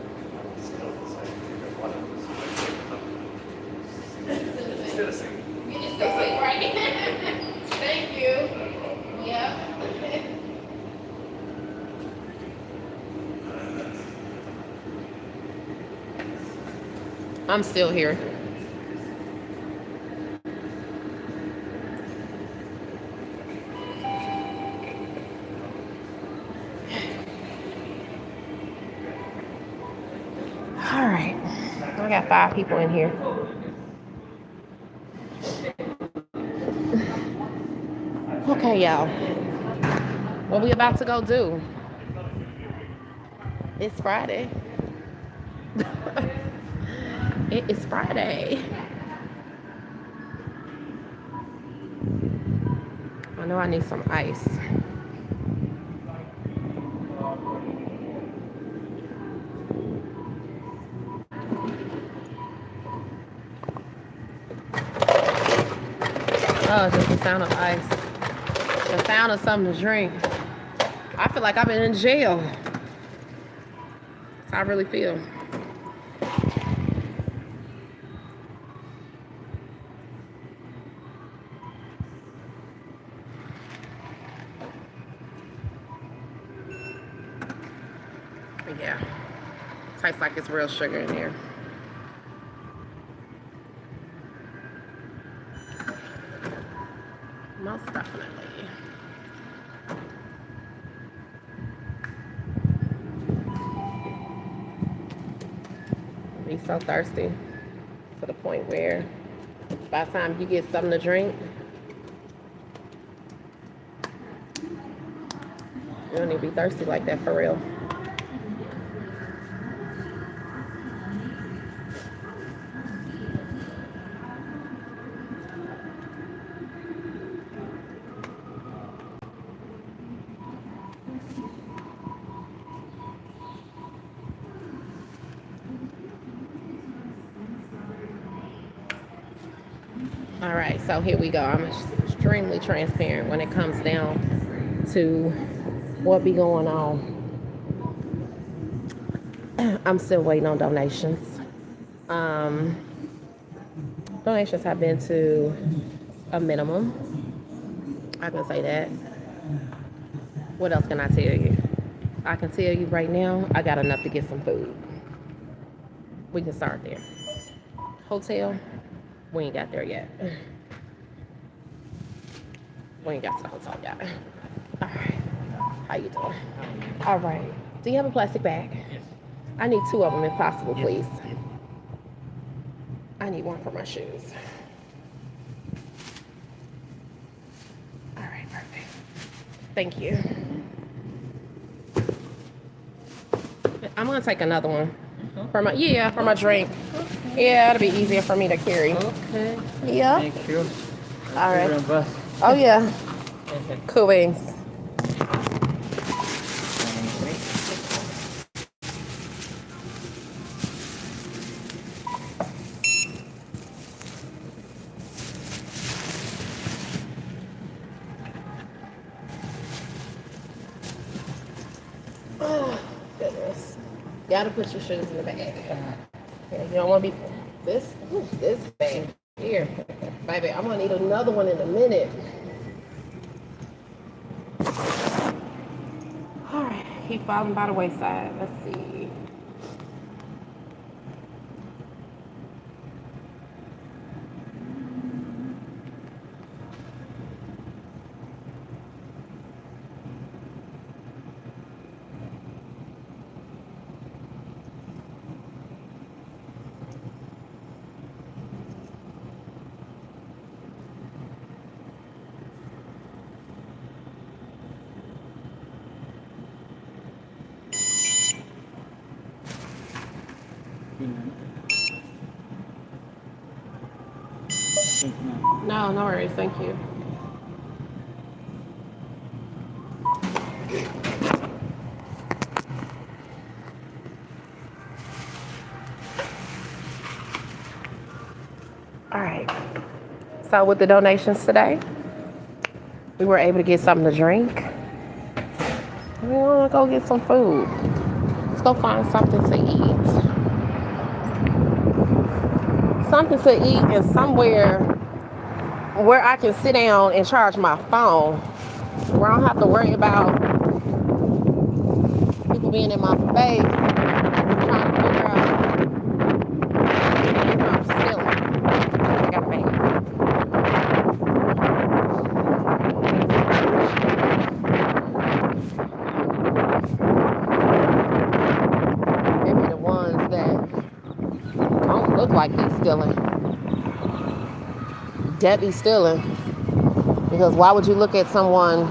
Still the same. You've got one of them. Still a single. You just still say right. Thank you. Yep. I'm still here. All right. I got 5 people in here. Okay, y'all. What we about to go do? It's Friday. It is Friday. I know I need some ice. Oh, just the sound of ice. The sound of something to drink. I feel like I've been in jail. That's how I really feel. Yeah. Tastes like it's real sugar in there. Most definitely. Be so thirsty to the point where by the time you get something to drink, you don't even be thirsty like that for real. All right, so here we go. I'm extremely transparent when it comes down to what be going on. I'm still waiting on donations. Donations have been to a minimum. I can say that. What else can I tell you? I can tell you right now, I got enough to get some food. We can start there. Hotel, we ain't got there yet. We ain't got to the hotel yet. All right. How you doing? All right. Do you have a plastic bag? Yes. I need 2 of them if possible, Yes. please. Yes. I need one for my shoes. All right, perfect. Thank you. I'm gonna take another one for my for my drink. Yeah, it'll be easier for me to carry. Okay. Yeah. Thank you. All right. You're bus. Oh yeah. Cool wings. Oh, goodness. You gotta put your shoes in the bag. Okay, you don't want to be this bag here, baby. I'm gonna need another one in a minute. All right, keep falling by the wayside. Let's see. No, no worries. Thank you. All right. So with the donations today, we were able to get something to drink. We want to go get some food. Let's go find something to eat. Something to eat and somewhere where I can sit down and charge my phone, where I don't have to worry about people being in my face trying to figure out if I'm stealing. I got a bag. They be the ones that don't look like they stealing. That be stealing. Because why would you look at someone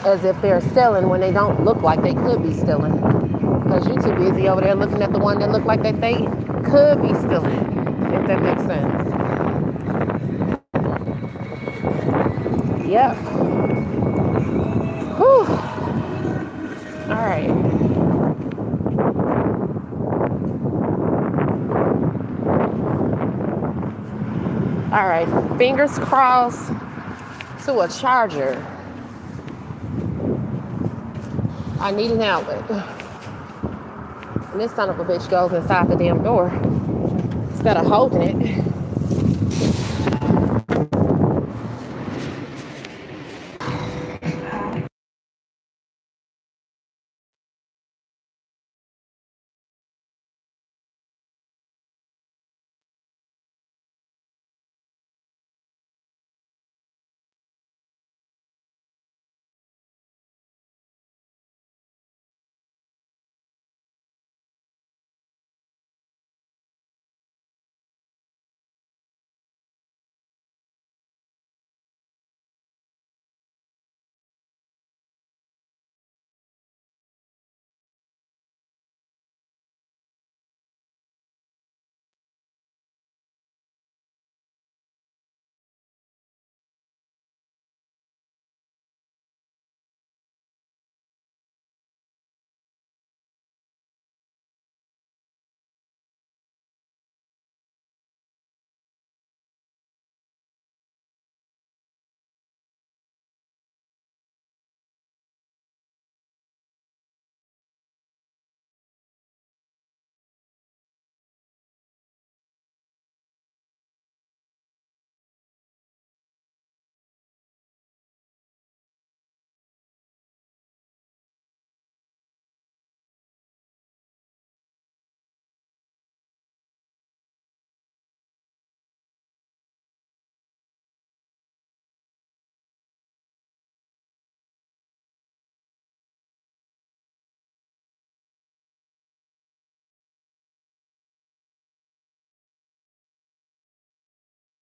as if they're stealing when they don't look like they could be stealing? Because you're too busy over there looking at the one that look like that they could be stealing, if that makes sense. Yep. Whew. All right. All right, fingers crossed to a charger. I need an outlet. And this son of a bitch goes inside the damn door instead of holding it.